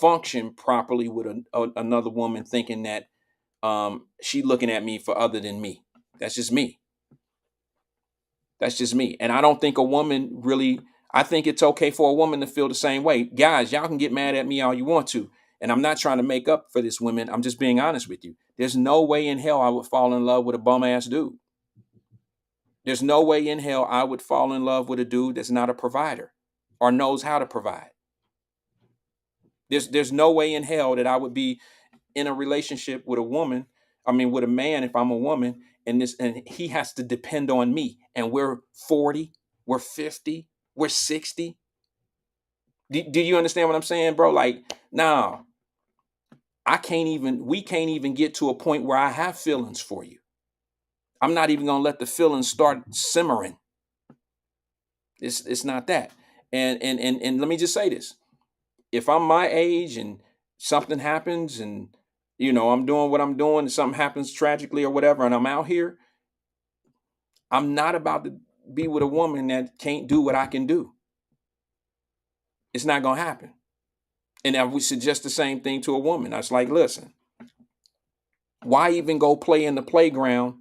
function properly with another woman thinking that she looking at me for other than me. That's just me. That's just me. And I don't think a woman really, I think it's okay for a woman to feel the same way. Guys, y'all can get mad at me all you want to. And I'm not trying to make up for this, women. I'm just being honest with you. There's no way in hell I would fall in love with a bum ass dude. There's no way in hell I would fall in love with a dude that's not a provider or knows how to provide. There's no way in hell that I would be in a relationship with with a man, if I'm a woman, and he has to depend on me, and we're 40, we're 50, we're 60. Do you understand what I'm saying, bro? Like, nah, we can't even get to a point where I have feelings for you. I'm not even gonna let the feelings start simmering. It's not that. And let me just say this. If I'm my age and something happens, and you know, I'm doing what I'm doing, and something happens tragically or whatever, and I'm out here, I'm not about to be with a woman that can't do what I can do. It's not gonna happen. And I would suggest the same thing to a woman. I was like, listen, why even go play in the playground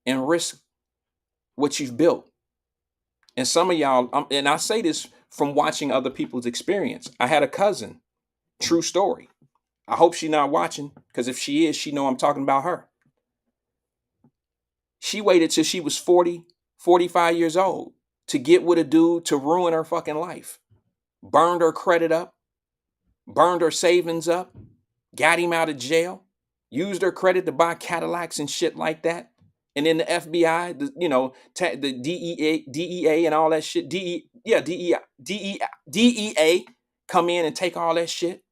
and risk what you've built? And some of y'all, and I say this from watching other people's experience. I had a cousin, true story. I hope she's not watching, because if she is, she know I'm talking about her. She waited till she was 40, 45 years old to get with a dude to ruin her fucking life. Burned her credit up, burned her savings up, got him out of jail, used her credit to buy Cadillacs and shit like that. And then the FBI, the DEA and all that shit, DEA come in and take all that shit.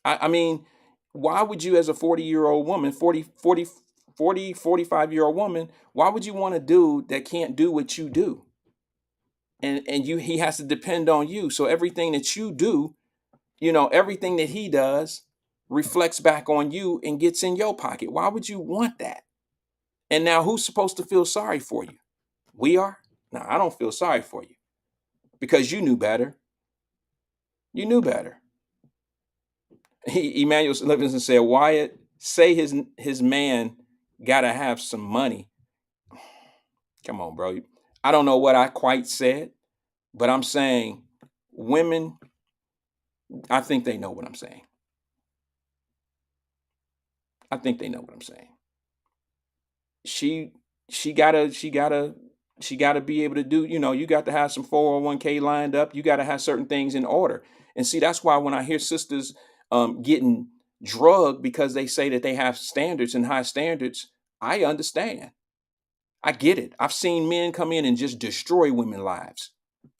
I mean, why would you, as a 40-year-old woman, 45-year-old woman, why would you want a dude that can't do what you do? And he has to depend on you. So everything that you do, everything that he does reflects back on you and gets in your pocket. Why would you want that? And now who's supposed to feel sorry for you? We are? No, I don't feel sorry for you, because you knew better. You knew better. Emmanuel Livingston said, Wyatt, say his man gotta have some money. Come on, bro. I don't know what I quite said, but I'm saying women, I think they know what I'm saying. I think they know what I'm saying. She gotta be able to do, you got to have some 401k lined up. You got to have certain things in order. And see, that's why when I hear sisters getting drugged because they say that they have standards and high standards, I understand. I get it. I've seen men come in and just destroy women's lives.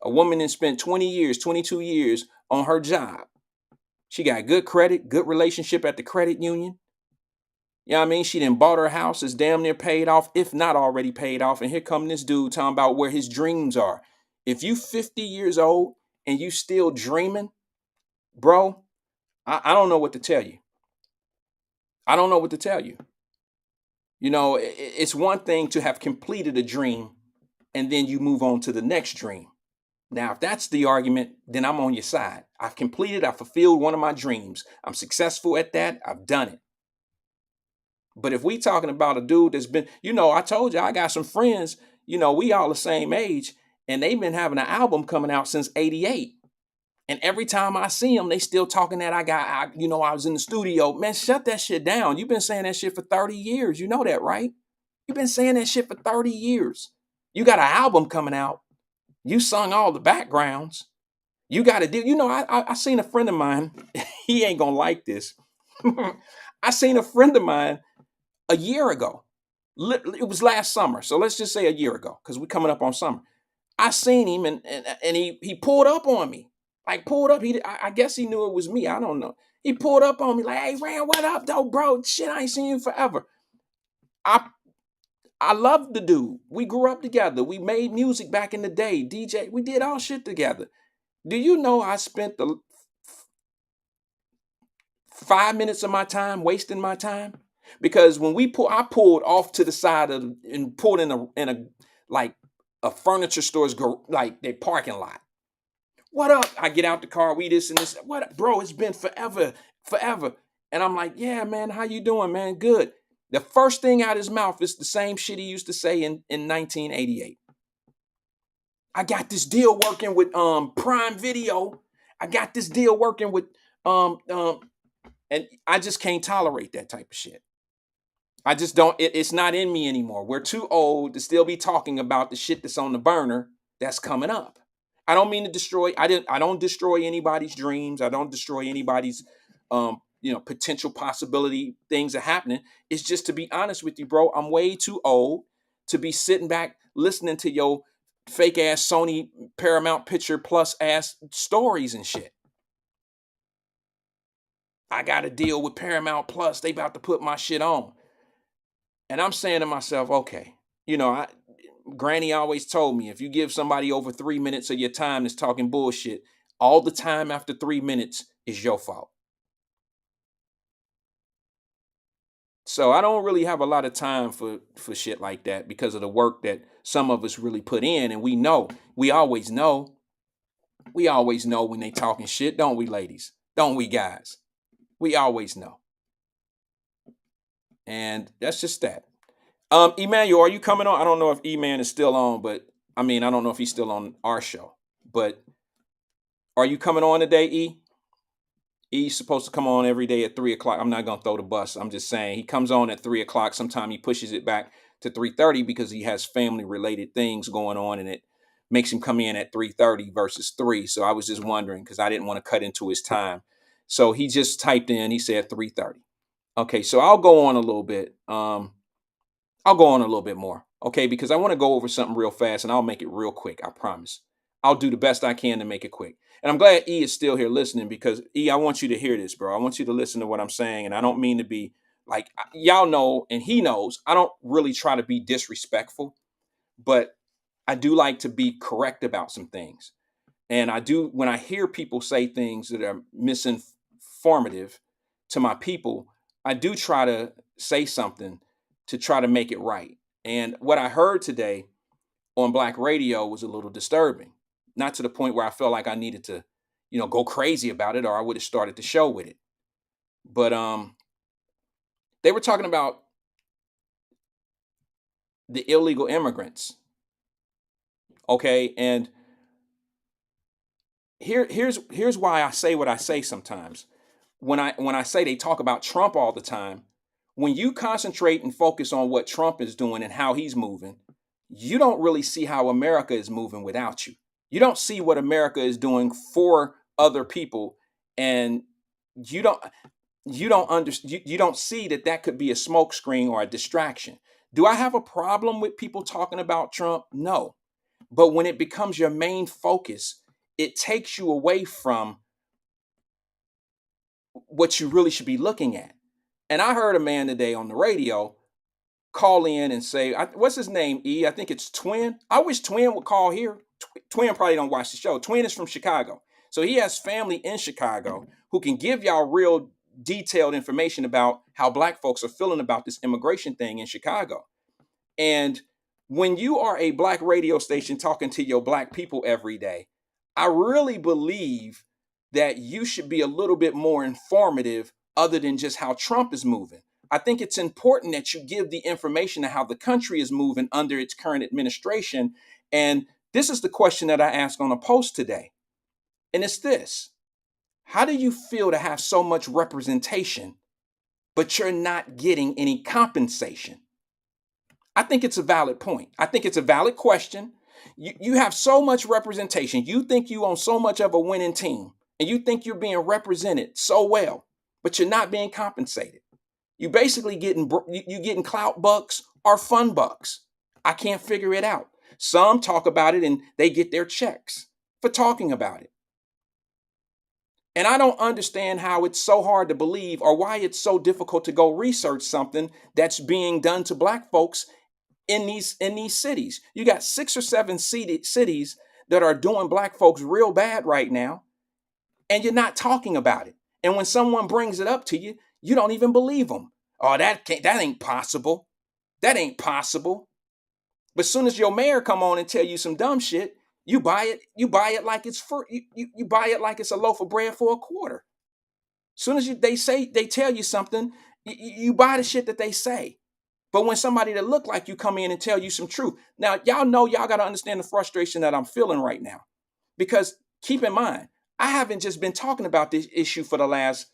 A woman that spent 20 years, 22 years on her job. She got good credit, good relationship at the credit union. You know what I mean? She done bought her house, is damn near paid off, if not already paid off. And here come this dude talking about where his dreams are. If you 50 years old and you still dreaming, bro, I don't know what to tell you. I don't know what to tell you. You know, it's one thing to have completed a dream and then you move on to the next dream. Now, if that's the argument, then I'm on your side. I've fulfilled one of my dreams. I'm successful at that. I've done it. But if we talking about a dude that's been, I told you I got some friends, we all the same age, and they've been having an album coming out since '88. And every time I see them, they still talking that I was in the studio. Man, shut that shit down. You've been saying that shit for 30 years. You know that, right? You've been saying that shit for 30 years. You got an album coming out. You sung all the backgrounds. You got to do, I seen a friend of mine. He ain't going to like this. I seen a friend of mine a year ago. It was last summer. So let's just say a year ago, because we're coming up on summer. I seen him and he pulled up on me. Like pulled up. I guess he knew it was me. I don't know. He pulled up on me like, "Hey, Ran, what up, though, bro? Shit, I ain't seen you forever." I love the dude. We grew up together. We made music back in the day. DJ, we did all shit together. Do you know I spent the 5 minutes of my time wasting my time? Because when I pulled off to the side and pulled in a furniture store's like their parking lot. What up? I get out the car, we this and this. What up? Bro, it's been forever. And I'm like, yeah, man, how you doing, man? Good. The first thing out his mouth is the same shit he used to say in 1988. I got this deal working with Prime Video. I got this deal working with and I just can't tolerate that type of shit. I just don't, it's not in me anymore. We're too old to still be talking about the shit that's on the burner that's coming up. I don't mean to destroy, I don't destroy anybody's dreams. I don't destroy anybody's potential possibility things are happening. It's just, to be honest with you, bro, I'm way too old to be sitting back listening to your fake ass Sony Paramount Picture Plus ass stories and shit. I got to deal with Paramount Plus. They about to put my shit on. And I'm saying to myself, okay, Granny always told me, if you give somebody over 3 minutes of your time that's talking bullshit, all the time after 3 minutes is your fault. So I don't really have a lot of time for shit like that because of the work that some of us really put in. And we always know when they talking shit, don't we, ladies? Don't we, guys? We always know. And that's just that. Emmanuel, are you coming on? I don't know if E-Man is still on, but I don't know if he's still on our show. But are you coming on today, E? E's supposed to come on every day at 3 o'clock. I'm not going to throw the bus. I'm just saying he comes on at 3 o'clock. Sometimes he pushes it back to 3:30 because he has family-related things going on, and it makes him come in at 3:30 versus 3. So I was just wondering because I didn't want to cut into his time. So he just typed in, he said 3:30. Okay, so I'll go on a little bit. I'll go on a little bit more, okay, because I want to go over something real fast, and I'll make it real quick, I promise. I'll do the best I can to make it quick. And I'm glad E is still here listening because, E, I want you to hear this, bro. I want you to listen to what I'm saying, and I don't mean to be, like, y'all know, and he knows, I don't really try to be disrespectful, but I do like to be correct about some things. And I do, when I hear people say things that are misinformative to my people, I do try to say something to try to make it right. And what I heard today on Black radio was a little disturbing. Not to the point where I felt like I needed to, go crazy about it, or I would have started the show with it. But they were talking about the illegal immigrants. Okay, and here's why I say what I say sometimes. When I say they talk about Trump all the time, when you concentrate and focus on what Trump is doing and how he's moving, you don't really see how America is moving without you. You don't see what America is doing for other people. And you don't, you don't understand. You don't see that that could be a smokescreen or a distraction. Do I have a problem with people talking about Trump? No. But when it becomes your main focus, it takes you away from what you really should be looking at. And I heard a man today on the radio call in and say, what's his name, E? I think it's Twin. I wish Twin would call here. Twin probably don't watch the show. Twin is from Chicago. So he has family in Chicago who can give y'all real detailed information about how black folks are feeling about this immigration thing in Chicago. And when you are a black radio station talking to your black people every day, I really believe that you should be a little bit more informative other than just how Trump is moving. I think it's important that you give the information of how the country is moving under its current administration. And this is the question that I asked on a post today. And it's this: how do you feel to have so much representation, but you're not getting any compensation? I think it's a valid point. I think it's a valid question. You have so much representation. You think you own so much of a winning team, and you think you're being represented so well, but you're not being compensated. You basically getting clout bucks or fun bucks. I can't figure it out. Some talk about it and they get their checks for talking about it. And I don't understand how it's so hard to believe, or why it's so difficult to go research something that's being done to black folks in these cities. You got 6 or 7 cities that are doing black folks real bad right now, and you're not talking about it. And when someone brings it up to you, you don't even believe them. Oh, that ain't possible. That ain't possible. But as soon as your mayor come on and tell you some dumb shit, you buy it. You buy it like it's you buy it like it's a loaf of bread for a quarter. As soon as they tell you something, you buy the shit that they say. But when somebody that look like you come in and tell you some truth, now y'all know y'all got to understand the frustration that I'm feeling right now, because keep in mind, I haven't just been talking about this issue for the last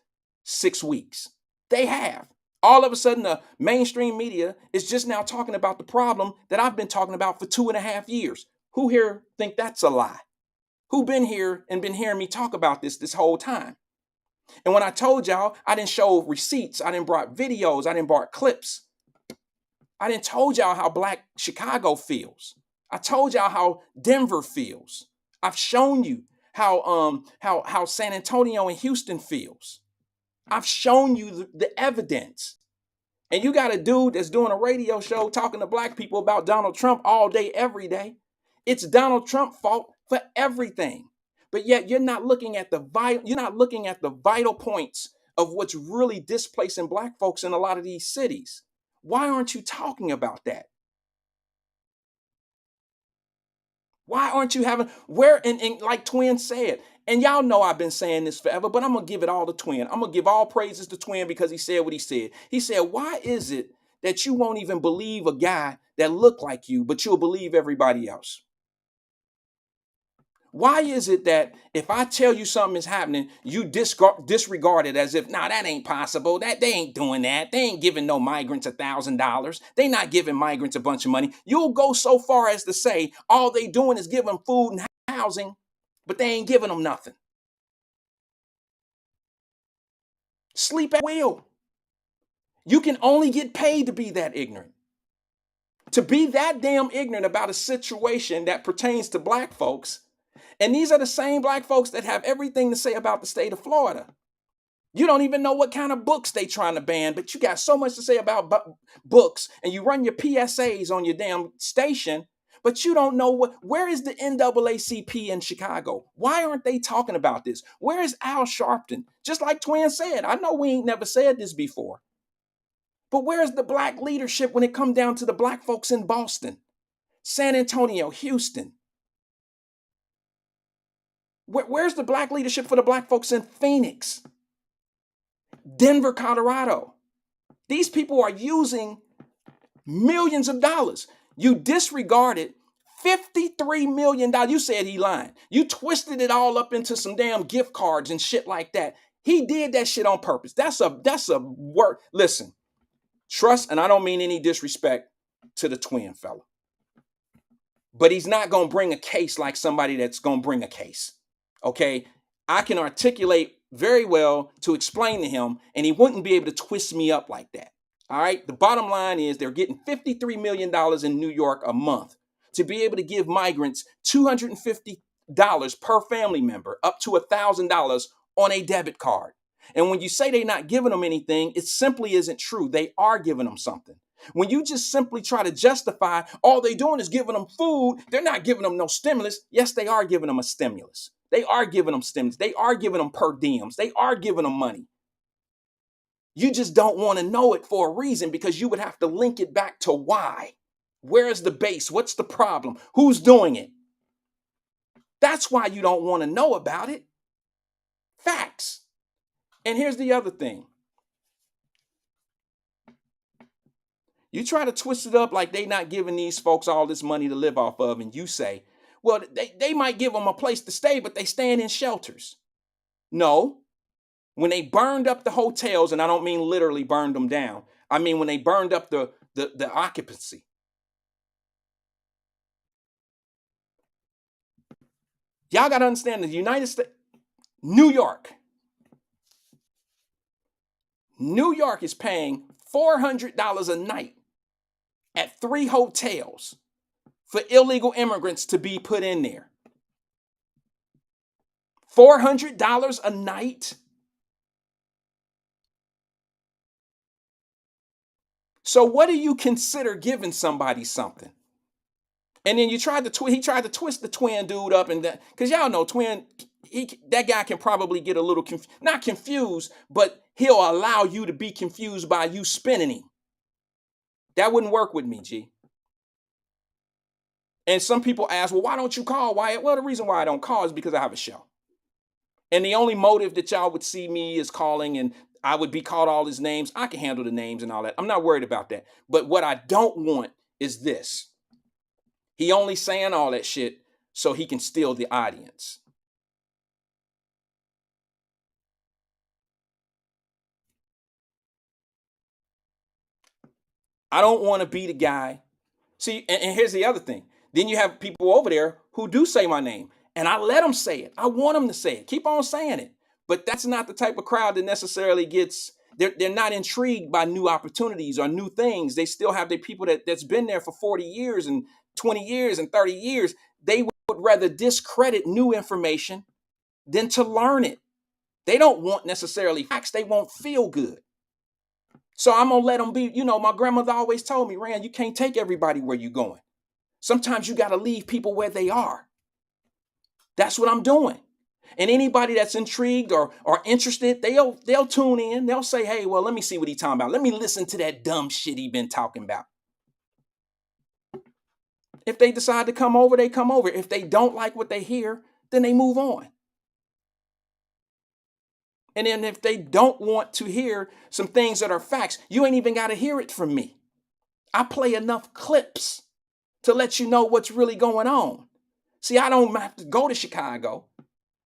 6 weeks. They have. All of a sudden, the mainstream media is just now talking about the problem that I've been talking about for 2.5 years. Who here think that's a lie? Who been here and been hearing me talk about this whole time? And when I told y'all, I didn't show receipts, I didn't brought videos, I didn't brought clips. I didn't told y'all how black Chicago feels. I told y'all how Denver feels. I've shown you how San Antonio and Houston feels. I've shown you the evidence. And you got a dude that's doing a radio show talking to black people about Donald Trump all day, every day. It's Donald Trump's fault for everything. But yet you're not looking at the vital points of what's really displacing black folks in a lot of these cities. Why aren't you talking about that? Why aren't you having and like Twin said, and y'all know I've been saying this forever, but I'm gonna give it all to Twin. I'm gonna give all praises to Twin because he said what he said. He said, why is it that you won't even believe a guy that looked like you, but you'll believe everybody else? Why is it that if I tell you something is happening, you disregard it as if, nah, that ain't possible. That they ain't doing that. They ain't giving no migrants $1,000. They not giving migrants a bunch of money. You'll go so far as to say all they doing is giving them food and housing, but they ain't giving them nothing. Sleep at will. You can only get paid to be that ignorant. To be that damn ignorant about a situation that pertains to black folks. And these are the same black folks that have everything to say about the state of Florida. You don't even know what kind of books they trying to ban, but you got so much to say about books, and you run your PSAs on your damn station, but you don't know where is the NAACP in Chicago? Why aren't they talking about this? Where is Al Sharpton? Just like Twin said, I know we ain't never said this before, but where's the black leadership when it comes down to the black folks in Boston, San Antonio, Houston? Where's the black leadership for the black folks in Phoenix, Denver, Colorado? These people are using millions of dollars. You disregarded $53 million. You said he lying. You twisted it all up into some damn gift cards and shit like that. He did that shit on purpose. That's a word. Listen, trust, and I don't mean any disrespect to the Twin fella, but he's not going to bring a case like somebody that's going to bring a case. Okay, I can articulate very well to explain to him, and he wouldn't be able to twist me up like that. All right. The bottom line is they're getting $53 million in New York a month to be able to give migrants $250 per family member, up to $1,000 on a debit card. And when you say they're not giving them anything, it simply isn't true. They are giving them something. When you just simply try to justify all they're doing is giving them food, they're not giving them no stimulus. Yes, they are giving them a stimulus. They are giving them stimulus. They are giving them per diems. They are giving them money. You just don't want to know it for a reason, because you would have to link it back to why. Where is the base? What's the problem? Who's doing it? That's why you don't want to know about it. Facts. And here's the other thing. You try to twist it up like they not giving these folks all this money to live off of, and you say, well, they might give them a place to stay, but they staying in shelters. No. When they burned up the hotels, and I don't mean literally burned them down, I mean when they burned up the occupancy. Y'all got to understand the United States, New York is paying $400 a night at 3 hotels for illegal immigrants to be put in there. $400 a night. So what do you consider giving somebody something? And then he tried to twist the twin dude up, and that, because y'all know twin, that guy can probably get a little not confused, but he'll allow you to be confused by you spinning him. That wouldn't work with me, G. And some people ask, well, why don't you call Wyatt? Well, the reason why I don't call is because I have a show. And the only motive that y'all would see me is calling, and I would be called all his names. I can handle the names and all that. I'm not worried about that. But what I don't want is this. He only saying all that shit so he can steal the audience. I don't want to be the guy. See, and here's the other thing. Then you have people over there who do say my name, and I let them say it. I want them to say it. Keep on saying it. But that's not the type of crowd that necessarily gets, they're not intrigued by new opportunities or new things. They still have their people that's been there for 40 years and 20 years and 30 years. They would rather discredit new information than to learn it. They don't want necessarily facts. They won't feel good. So I'm going to let them be. You know, my grandmother always told me, Rand, you can't take everybody where you're going. Sometimes you got to leave people where they are. That's what I'm doing. And anybody that's intrigued or interested, they'll tune in. They'll say, hey, well, let me see what he's talking about. Let me listen to that dumb shit he been talking about. If they decide to come over, they come over. If they don't like what they hear, then they move on. And then if they don't want to hear some things that are facts, you ain't even got to hear it from me. I play enough clips to let you know what's really going on. See, I don't have to go to Chicago.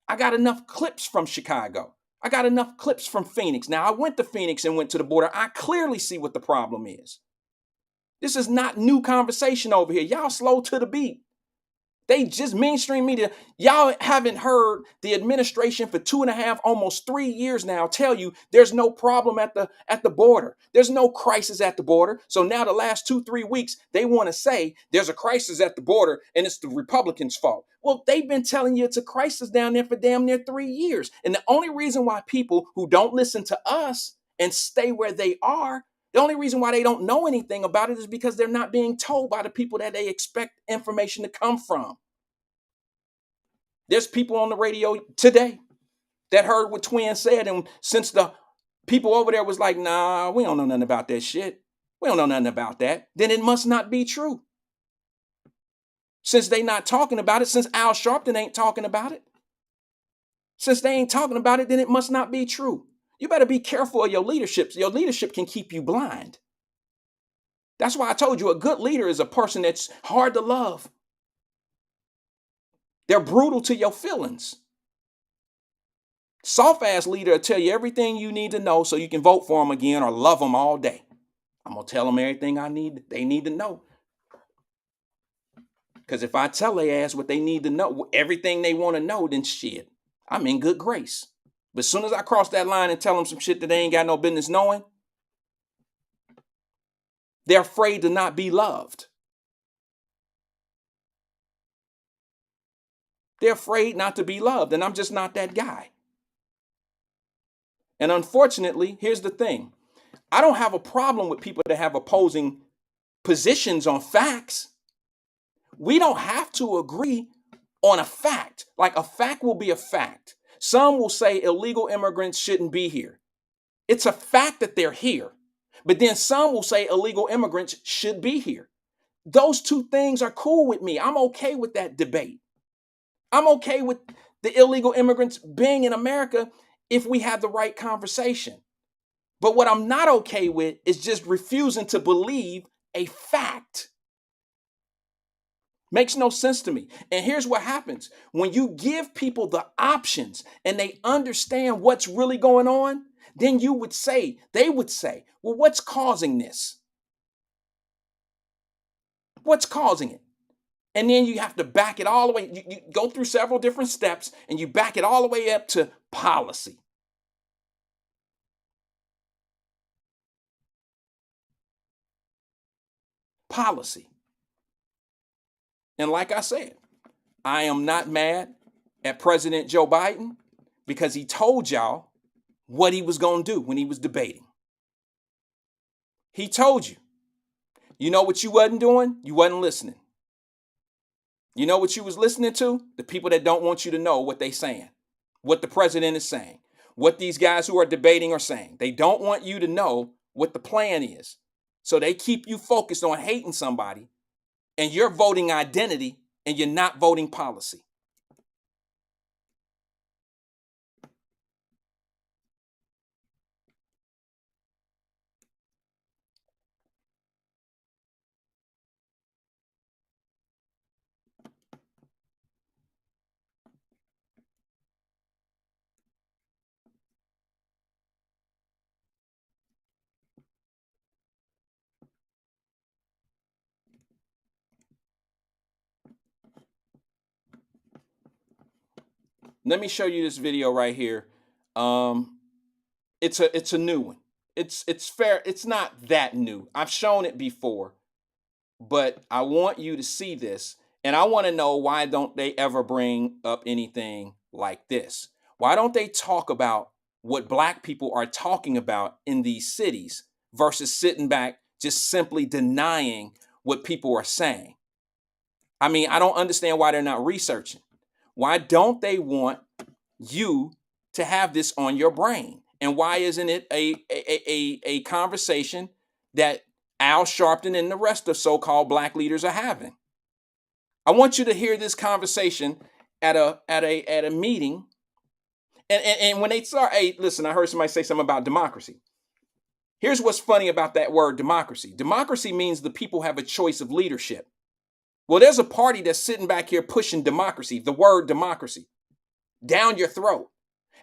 I got enough clips from Chicago. I got enough clips from Phoenix. Now, I went to Phoenix and went to the border. I clearly see what the problem is. This is not new conversation over here. Y'all slow to the beat. They just mainstream media. Y'all haven't heard the administration for 2.5, almost 3 years now tell you there's no problem at the border. There's no crisis at the border. So now the last 2-3 weeks, they want to say there's a crisis at the border and it's the Republicans' fault. Well, they've been telling you it's a crisis down there for damn near 3 years. And the only reason why people who don't listen to us and stay where they are, the only reason why they don't know anything about it is because they're not being told by the people that they expect information to come from. There's people on the radio today that heard what Twin said, and since the people over there was like, nah, we don't know nothing about that shit. We don't know nothing about that. Then it must not be true. Since they not talking about it, since Al Sharpton ain't talking about it, since they ain't talking about it, then it must not be true. You better be careful of your leadership. Your leadership can keep you blind. That's why I told you a good leader is a person that's hard to love. They're brutal to your feelings. Soft-ass leader will tell you everything you need to know so you can vote for them again or love them all day. I'm going to tell them everything they need to know. Because if I tell their ass what they need to know, everything they want to know, then shit, I'm in good grace. But as soon as I cross that line and tell them some shit that they ain't got no business knowing, they're afraid to not be loved. They're afraid not to be loved, and I'm just not that guy. And unfortunately, here's the thing. I don't have a problem with people that have opposing positions on facts. We don't have to agree on a fact. Like a fact will be a fact. Some will say illegal immigrants shouldn't be here. It's a fact that they're here. But then some will say illegal immigrants should be here. Those two things are cool with me. I'm okay with that debate. I'm okay with the illegal immigrants being in America if we have the right conversation. But what I'm not okay with is just refusing to believe a fact. Makes no sense to me. And here's what happens. When you give people the options and they understand what's really going on, then they would say, well, what's causing this? What's causing it? And then you have to back it all the way. You go through several different steps and you back it all the way up to policy. Policy. And like I said, I am not mad at President Joe Biden because he told y'all what he was going to do when he was debating. He told you. You know what you wasn't doing? You wasn't listening. You know what you was listening to? The people that don't want you to know what they saying, what the president is saying, what these guys who are debating are saying. They don't want you to know what the plan is. So they keep you focused on hating somebody and you're voting identity and you're not voting policy. Let me show you this video right here. It's a new one. It's fair. It's not that new. I've shown it before, but I want you to see this, and I want to know why don't they ever bring up anything like this? Why don't they talk about what black people are talking about in these cities versus sitting back just simply denying what people are saying? I mean, I don't understand why they're not researching. Why don't they want you to have this on your brain? And why isn't it a conversation that Al Sharpton and the rest of so-called black leaders are having? I want you to hear this conversation at a meeting. And when they start, hey, listen, I heard somebody say something about democracy. Here's what's funny about that word democracy. Democracy means the people have a choice of leadership. Well, there's a party that's sitting back here pushing democracy, the word democracy, down your throat,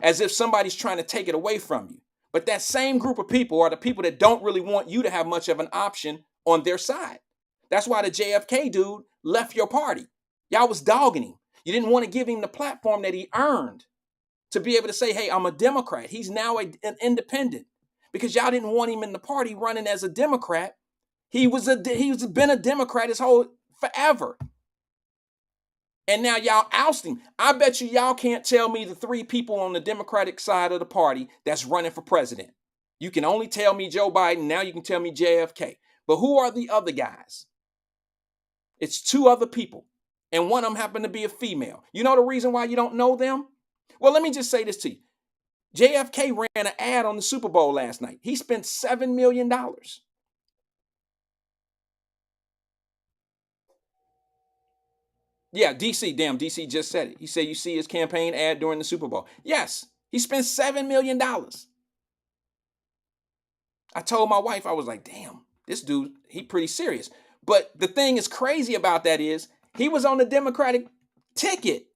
as if somebody's trying to take it away from you. But that same group of people are the people that don't really want you to have much of an option on their side. That's why the JFK dude left your party. Y'all was dogging him. You didn't want to give him the platform that he earned to be able to say, hey, I'm a Democrat. He's now an independent, because y'all didn't want him in the party running as a Democrat. He's been a Democrat his whole forever. And now y'all oust him. I bet you y'all can't tell me the three people on the Democratic side of the party that's running for president. You can only tell me Joe Biden. Now you can tell me JFK. But who are the other guys? It's two other people. And one of them happened to be a female. You know the reason why you don't know them? Well, let me just say this to you. JFK ran an ad on the Super Bowl last night. He spent $7 million. Yeah, DC just said it. He said, you see his campaign ad during the Super Bowl. Yes, he spent $7 million. I told my wife, I was like, damn, this dude, he pretty serious. But the thing is crazy about that is he was on the Democratic ticket.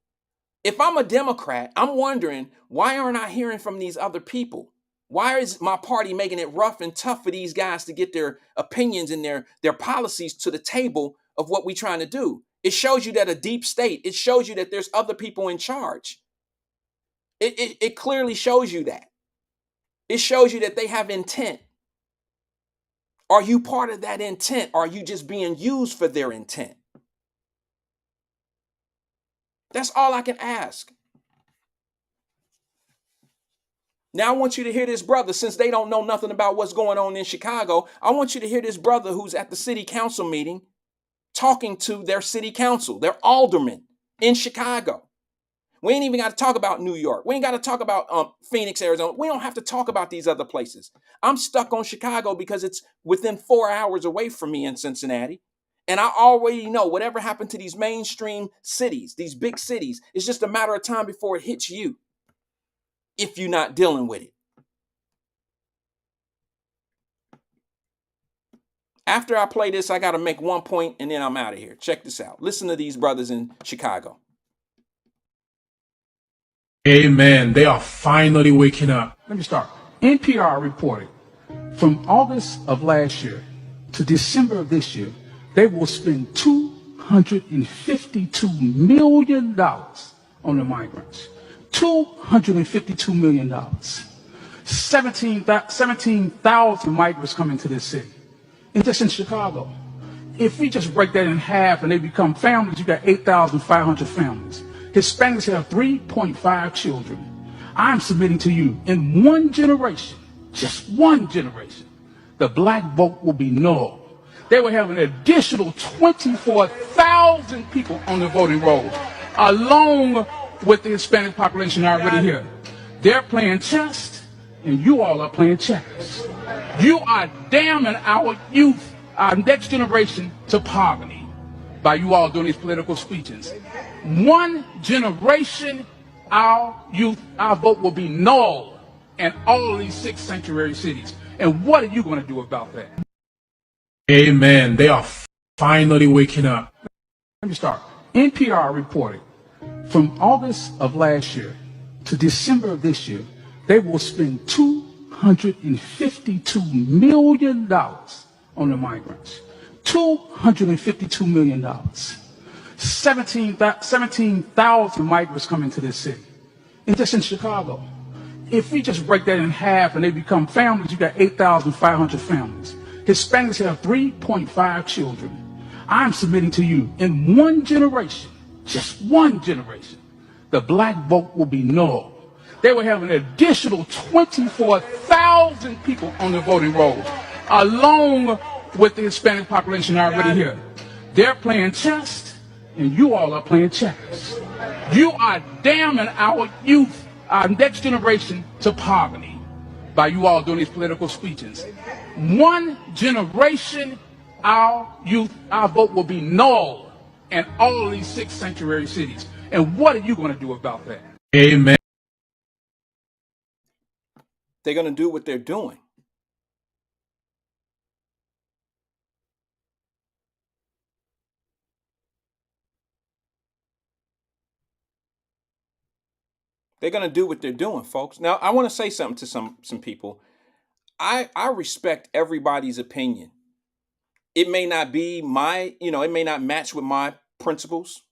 If I'm a Democrat, I'm wondering, why aren't I hearing from these other people? Why is my party making it rough and tough for these guys to get their opinions and their policies to the table of what we're trying to do? It shows you that a deep state, it shows you that there's other people in charge. It clearly shows you that. It shows you that they have intent. Are you part of that intent? Or are you just being used for their intent? That's all I can ask. Now I want you to hear this brother, since they don't know nothing about what's going on in Chicago. I want you to hear this brother who's at the city council meeting talking to their city council, their aldermen in Chicago. We ain't even got to talk about New York. We ain't got to talk about Phoenix, Arizona. We don't have to talk about these other places. I'm stuck on Chicago because it's within 4 hours away from me in Cincinnati. And I already know whatever happened to these mainstream cities, these big cities, it's just a matter of time before it hits you if you're not dealing with it. After I play this, I got to make one point and then I'm out of here. Check this out. Listen to these brothers in Chicago. Amen. They are finally waking up. Let me start. NPR reported from August of last year to December of this year, they will spend $252 million on the migrants. $252 million. 17,000 migrants coming to this city. And just in Chicago. If we just break that in half and they become families, you got 8,500 families. Hispanics have 3.5 children. I'm submitting to you, in one generation, just one generation, the black vote will be null. They will have an additional 24,000 people on the voting roll, along with the Hispanic population already here. They're playing chess, and you all are playing checkers. You are damning our youth, our next generation, to poverty by you all doing these political speeches. One generation, our youth, our vote will be null in all of these 6 sanctuary cities. And what are you going to do about that? Amen. They are finally waking up. Let me start. NPR reported from August of last year to December of this year, they will spend $252 million on the migrants. $252 million. 17,000 migrants coming to this city. And just in Chicago. If we just break that in half and they become families, you got 8,500 families. Hispanics have 3.5 children. I'm submitting to you, in one generation, just one generation, the black vote will be null. They will have an additional 24,000 people on the voting roll, along with the Hispanic population already here. They're playing chess, and you all are playing checkers. You are damning our youth, our next generation, to poverty by you all doing these political speeches. One generation, our youth, our vote will be null in all of these 6 sanctuary cities. And what are you going to do about that? Amen. They're going to do what they're doing. They're going to do what they're doing, folks. Now, I want to say something to some people. I respect everybody's opinion. It may not be my, it may not match with my principles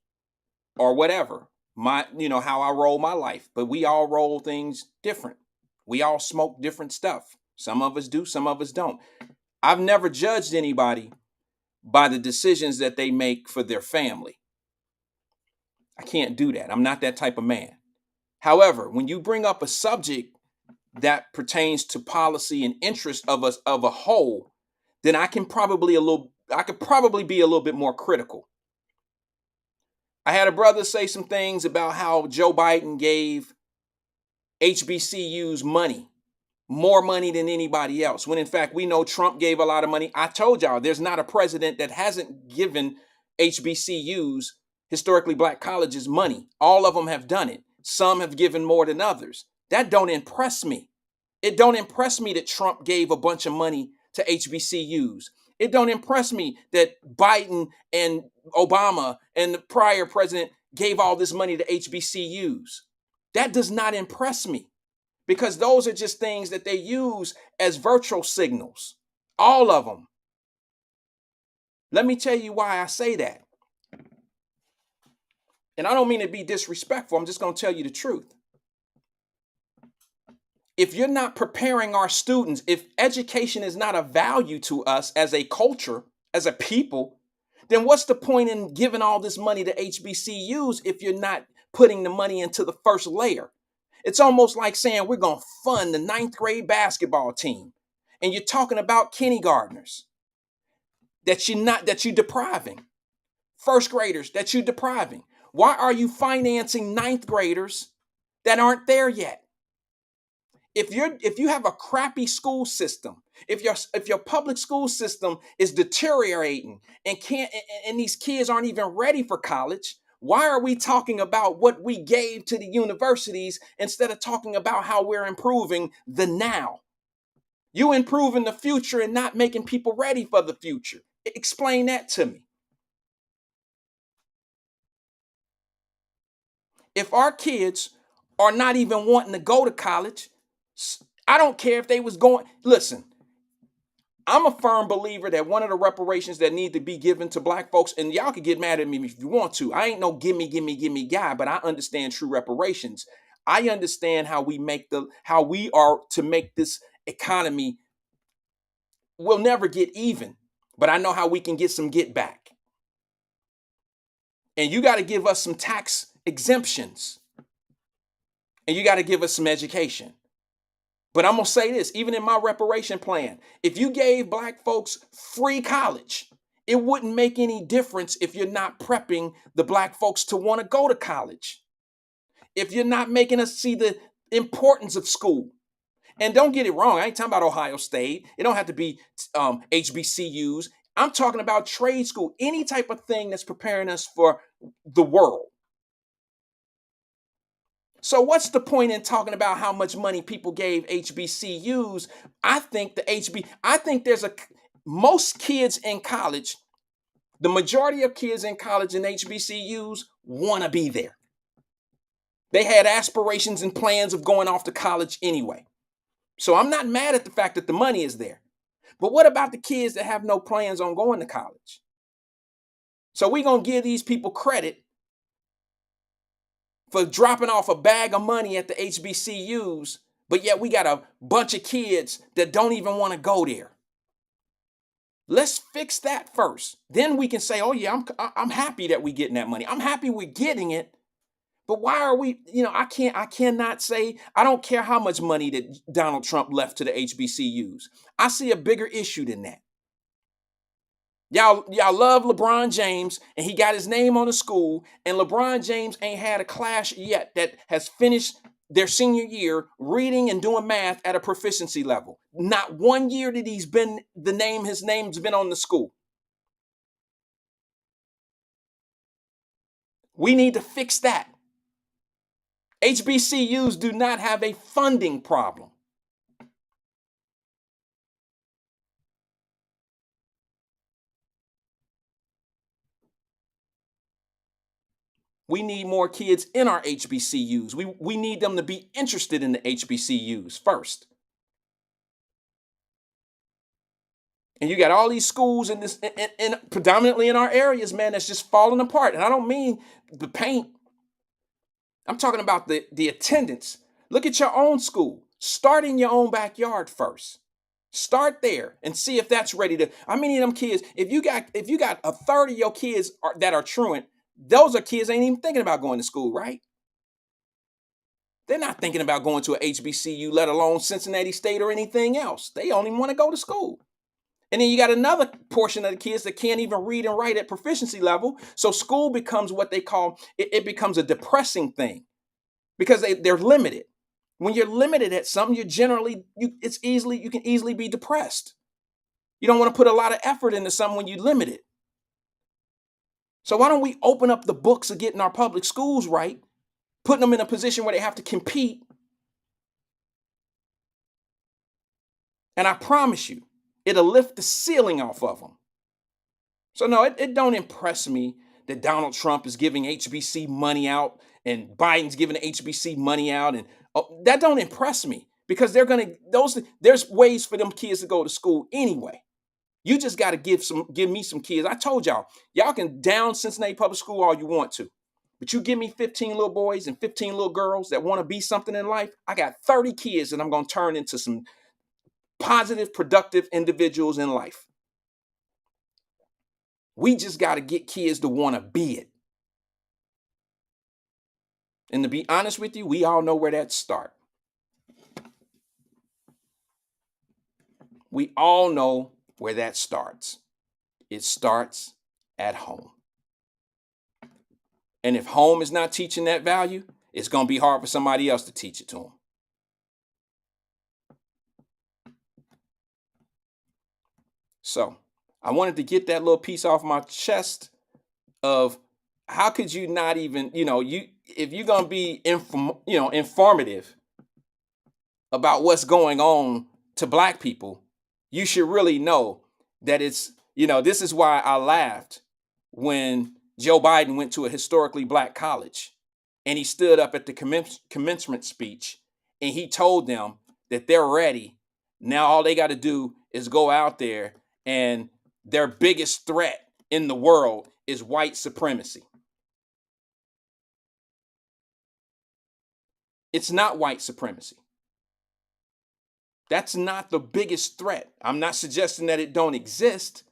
or whatever, how I roll my life, but we all roll things different. We all smoke different stuff. Some of us do, some of us don't. I've never judged anybody by the decisions that they make for their family. I can't do that. I'm not that type of man. However, when you bring up a subject that pertains to policy and interest of us of a whole, then I could probably be a little bit more critical. I had a brother say some things about how Joe Biden gave HBCUs money, more money than anybody else, when in fact we know Trump gave a lot of money. I told y'all there's not a president that hasn't given HBCUs, historically black colleges, money. All of them have done it. Some have given more than others. That don't impress me. It don't impress me that Trump gave a bunch of money to HBCUs. It don't impress me that Biden and Obama and the prior president gave all this money to HBCUs. That does not impress me, because those are just things that they use as virtual signals. All of them. Let me tell you why I say that. And I don't mean to be disrespectful. I'm just going to tell you the truth. If you're not preparing our students, if education is not a value to us as a culture, as a people, then what's the point in giving all this money to HBCUs if you're not putting the money into the first layer? It's almost like saying we're going to fund the 9th grade basketball team, and you're talking about kindergartners that you're depriving, first graders that you're depriving. Why are you financing 9th graders that aren't there yet? If you have a crappy school system, if your public school system is deteriorating and these kids aren't even ready for college, why are we talking about what we gave to the universities instead of talking about how we're improving the now? You improving the future and not making people ready for the future. Explain that to me. If our kids are not even wanting to go to college, I don't care if they was going. Listen, I'm a firm believer that one of the reparations that need to be given to black folks, and y'all can get mad at me if you want to. I ain't no gimme guy, but I understand true reparations. I understand how we are to make this economy. We'll never get even, but I know how we can get some get back. And you got to give us some tax exemptions. And you got to give us some education. But I'm going to say this, even in my reparation plan, if you gave black folks free college, it wouldn't make any difference if you're not prepping the black folks to want to go to college. If you're not making us see the importance of school. And don't get it wrong, I ain't talking about Ohio State. It don't have to be HBCUs. I'm talking about trade school, any type of thing that's preparing us for the world. So what's the point in talking about how much money people gave HBCUs? I think most kids in college, the majority of kids in college and HBCUs want to be there. They had aspirations and plans of going off to college anyway. So I'm not mad at the fact that the money is there. But what about the kids that have no plans on going to college? So we're going to give these people credit for dropping off a bag of money at the HBCUs, but yet we got a bunch of kids that don't even want to go there. Let's fix that first. Then we can say, oh yeah, I'm happy that we're getting that money. I'm happy we're getting it. But why are we, I cannot say, I don't care how much money that Donald Trump left to the HBCUs. I see a bigger issue than that. Y'all love LeBron James, and he got his name on the school, and LeBron James ain't had a class yet that has finished their senior year reading and doing math at a proficiency level. Not 1 year that his name's been on the school. We need to fix that. HBCUs do not have a funding problem. We need more kids in our HBCUs. We need them to be interested in the HBCUs first. And you got all these schools in this, in predominantly in our areas, man, that's just falling apart. And I don't mean the paint. I'm talking about the attendance. Look at your own school. Start in your own backyard first. Start there and see if that's ready to. How many of them kids? If you got a third of your kids that are truant, those are kids ain't even thinking about going to school, right? They're not thinking about going to a HBCU, let alone Cincinnati State or anything else. They only want to go to school. And then you got another portion of the kids that can't even read and write at proficiency level. So school becomes what they call, it becomes a depressing thing because they're limited. When you're limited at something, you can easily be depressed. You don't want to put a lot of effort into something when you're limited. So why don't we open up the books of getting our public schools right, putting them in a position where they have to compete? And I promise you, it'll lift the ceiling off of them. So no, it don't impress me that Donald Trump is giving HBC money out and Biden's giving HBC money out, and that don't impress me because there's ways for them kids to go to school anyway. You just got to give me some kids. I told y'all can down Cincinnati Public School all you want to. But you give me 15 little boys and 15 little girls that want to be something in life, I got 30 kids that I'm going to turn into some positive, productive individuals in life. We just got to get kids to want to be it. And to be honest with you, we all know where that starts. We all know where that starts. It starts at home. And if home is not teaching that value, it's going to be hard for somebody else to teach it to them. So I wanted to get that little piece off my chest of how could you not even, if you're going to be informative about what's going on to black people, you should really know that it's, this is why I laughed when Joe Biden went to a historically black college and he stood up at the commencement speech and he told them that they're ready. Now all they got to do is go out there, and their biggest threat in the world is white supremacy. It's not white supremacy. That's not the biggest threat. I'm not suggesting that it don't exist.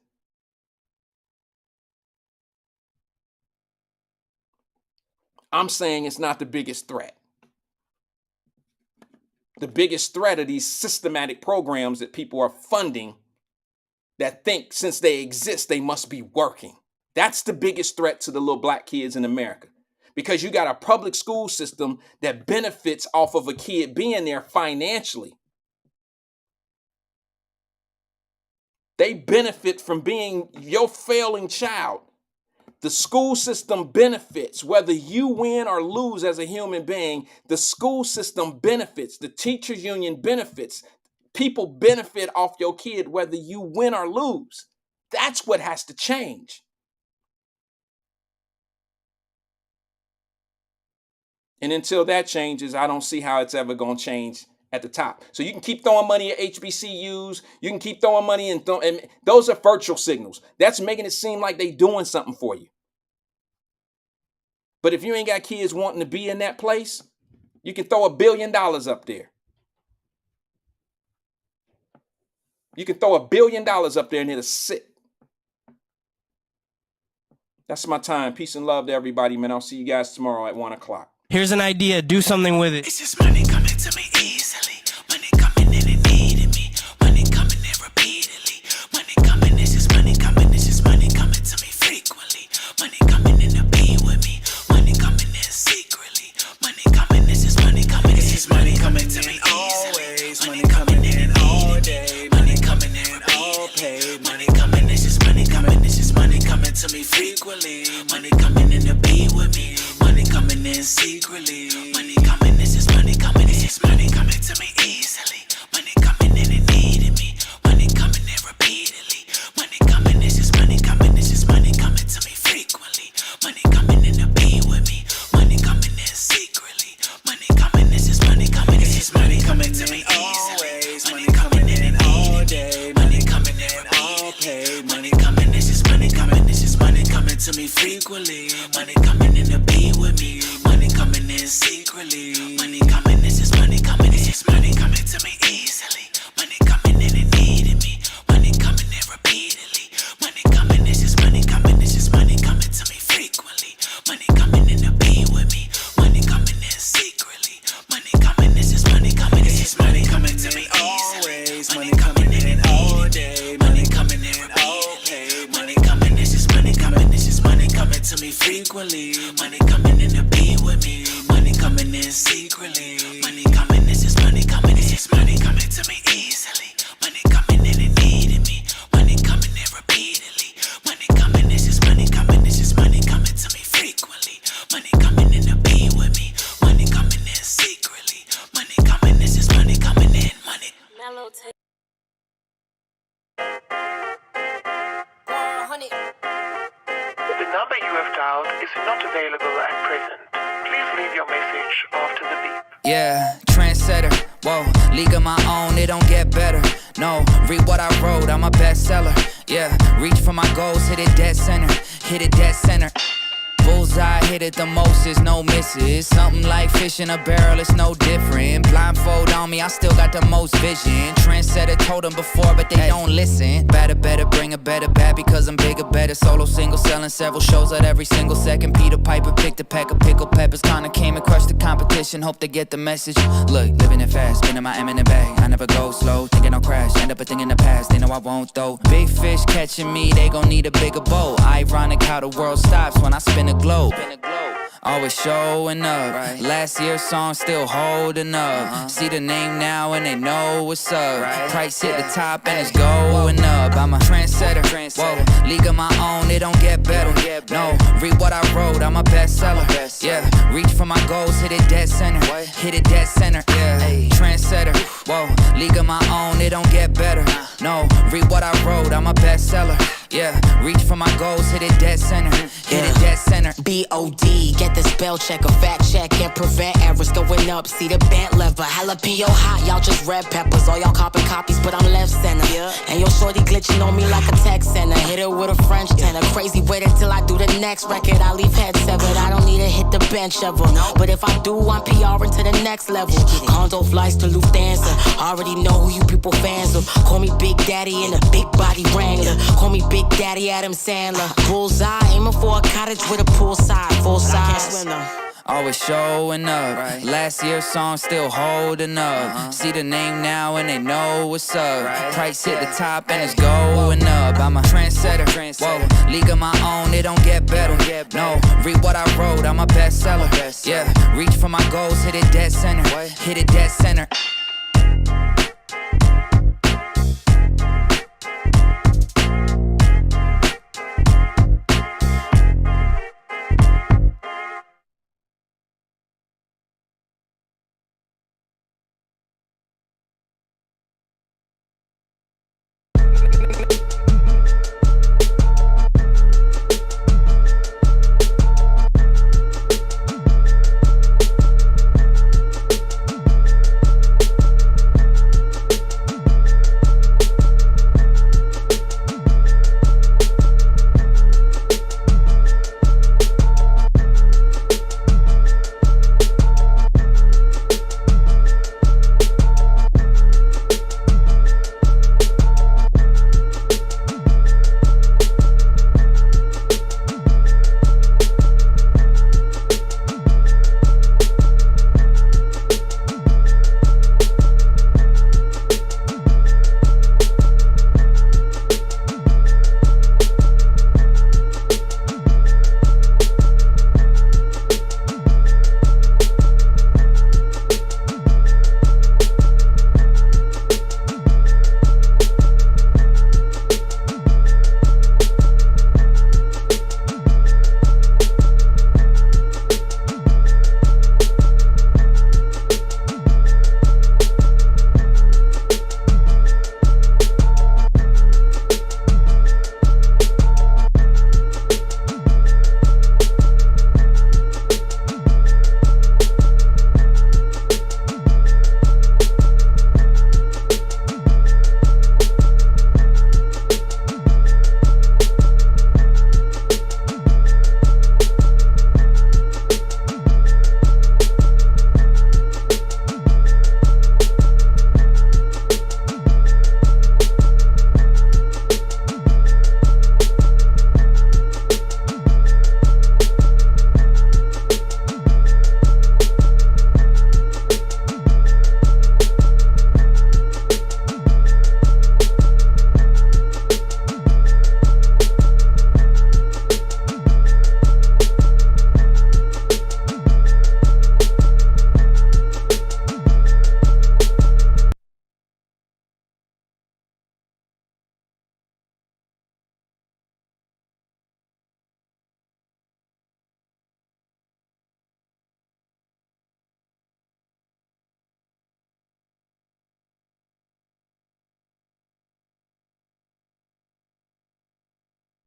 I'm saying it's not the biggest threat. The biggest threat are these systematic programs that people are funding that think since they exist, they must be working. That's the biggest threat to the little black kids in America. Because you got a public school system that benefits off of a kid being there financially. They benefit from being your failing child. The school system benefits whether you win or lose as a human being. The school system benefits. The teachers union benefits. People benefit off your kid whether you win or lose. That's what has to change. And until that changes, I don't see how it's ever going to change at the top. So you can keep throwing money at HBCUs. You can keep throwing money and those are virtual signals. That's making it seem like they doing something for you. But if you ain't got kids wanting to be in that place, you can throw $1 billion up there. You can throw $1 billion up there and it'll sit. That's my time. Peace and love to everybody, man. I'll see you guys tomorrow at 1 o'clock. Here's an idea. Do something with it. It's just money coming to me easily. Money coming in and needing me. Money coming in repeatedly. Money coming, it's just money coming. It's just money coming to me frequently. Money coming in to be with me. Money coming in secretly. Money coming, it's just money coming. It's just money coming to me always. Money coming in all day. Money coming in all paid. Money coming, it's just money coming. It's just money coming to me frequently. Money coming in to be with me. Money coming in secretly. Money coming, it's just money coming. It's just money coming to me easily. Money coming in and needing me. Money coming in repeatedly. Money coming, it's just money coming. It's just money coming to me frequently. Money coming in to be with me. Money coming in secretly. Money coming, it's just money coming. It's just money coming to me always. Money coming in all day. Money coming in all paid. Money coming, it's just money coming. It's just money coming to me frequently. Money coming in to be with me. Money coming in secretly. Money coming, it's just money coming. It's just money coming to me easily. Money coming in and needing me. Money coming in repeatedly. Money coming, it's just money coming. It's just money coming to me frequently. Money coming in to be with me. Money coming in secretly. Money coming, it's just money coming. It's just money coming to me always. Money coming in all day. Money coming in all paid. Money coming, it's just money coming. It's just money coming to me frequently. Money coming in to be with me. Money coming in secretly. Money coming, it's just money coming. It's just money coming to me easily. Money coming in and needing me. Money coming in repeatedly. Money coming, it's just money coming. It's just money coming to me frequently. Money coming in to be with me. Money coming in secretly. Money coming, it's just money coming in. Money. Mellow tape. The number you have dialed is not available at present. Please leave your message after the beep. Yeah, trendsetter, whoa, league of my own, it don't get better. No, read what I wrote, I'm a bestseller. Yeah, reach for my goals, hit it dead center, hit it dead center. Bullseye hit it the most, is no misses. Something like fish in a barrel, it's no different. Blindfold on me, I still got the most vision. Trendsetter told them before, but they don't listen. Better, bring a better bad because I'm bigger, better. Solo single, selling several shows at every single second. Peter Piper picked a pack of pickled peppers. Kinda came and crushed the competition, hope they get the message. Look, living it fast, spinning my M&M bag. I never go slow, thinking I'll crash. End up a thing in the past, they know I won't though. Big fish catching me, they gon' need a bigger boat. Ironic how the world stops when I spin a globe. Always showing up. Right. Last year's song still holding up. See the name now and they know what's up. Right. Price hit the top and it's going up. I'm a trendsetter. Whoa, league of my own, it don't get better. No, read what I wrote, I'm a bestseller. Yeah, reach for my goals, hit it dead center. Hit it dead center. Yeah, trendsetter. Whoa, league of my own, it don't get better. No, read what I wrote, I'm a bestseller. Yeah, reach for my goals, hit it dead center. Hit it dead center. B.O.D. Get the spell check, a fact check, and prevent errors going up. See the bent lever, jalapeno hot, y'all just red peppers. All y'all copping copies, but I'm left center. And your shorty glitching on me like a tech center. Hit her with a French tenor. Crazy wait until I do the next record. I leave head severed. I don't need to hit the bench ever. But if I do, I'm PRing to the next level. Condo flights to Lufthansa. Already know who you people fans of. Call me Big Daddy in a big body Wrangler. Call me Big Daddy Adam Sandler. Bullseye, aiming for a cottage with a poolside, full size. Always showing up. Right. Last year's song still holding up. See the name now and they know what's up. Right. Price hit the top and it's going up. I'm a trendsetter. Whoa, league of my own, it don't get better. No, read what I wrote, I'm a bestseller. Yeah, reach for my goals, hit it dead center. Hit it dead center.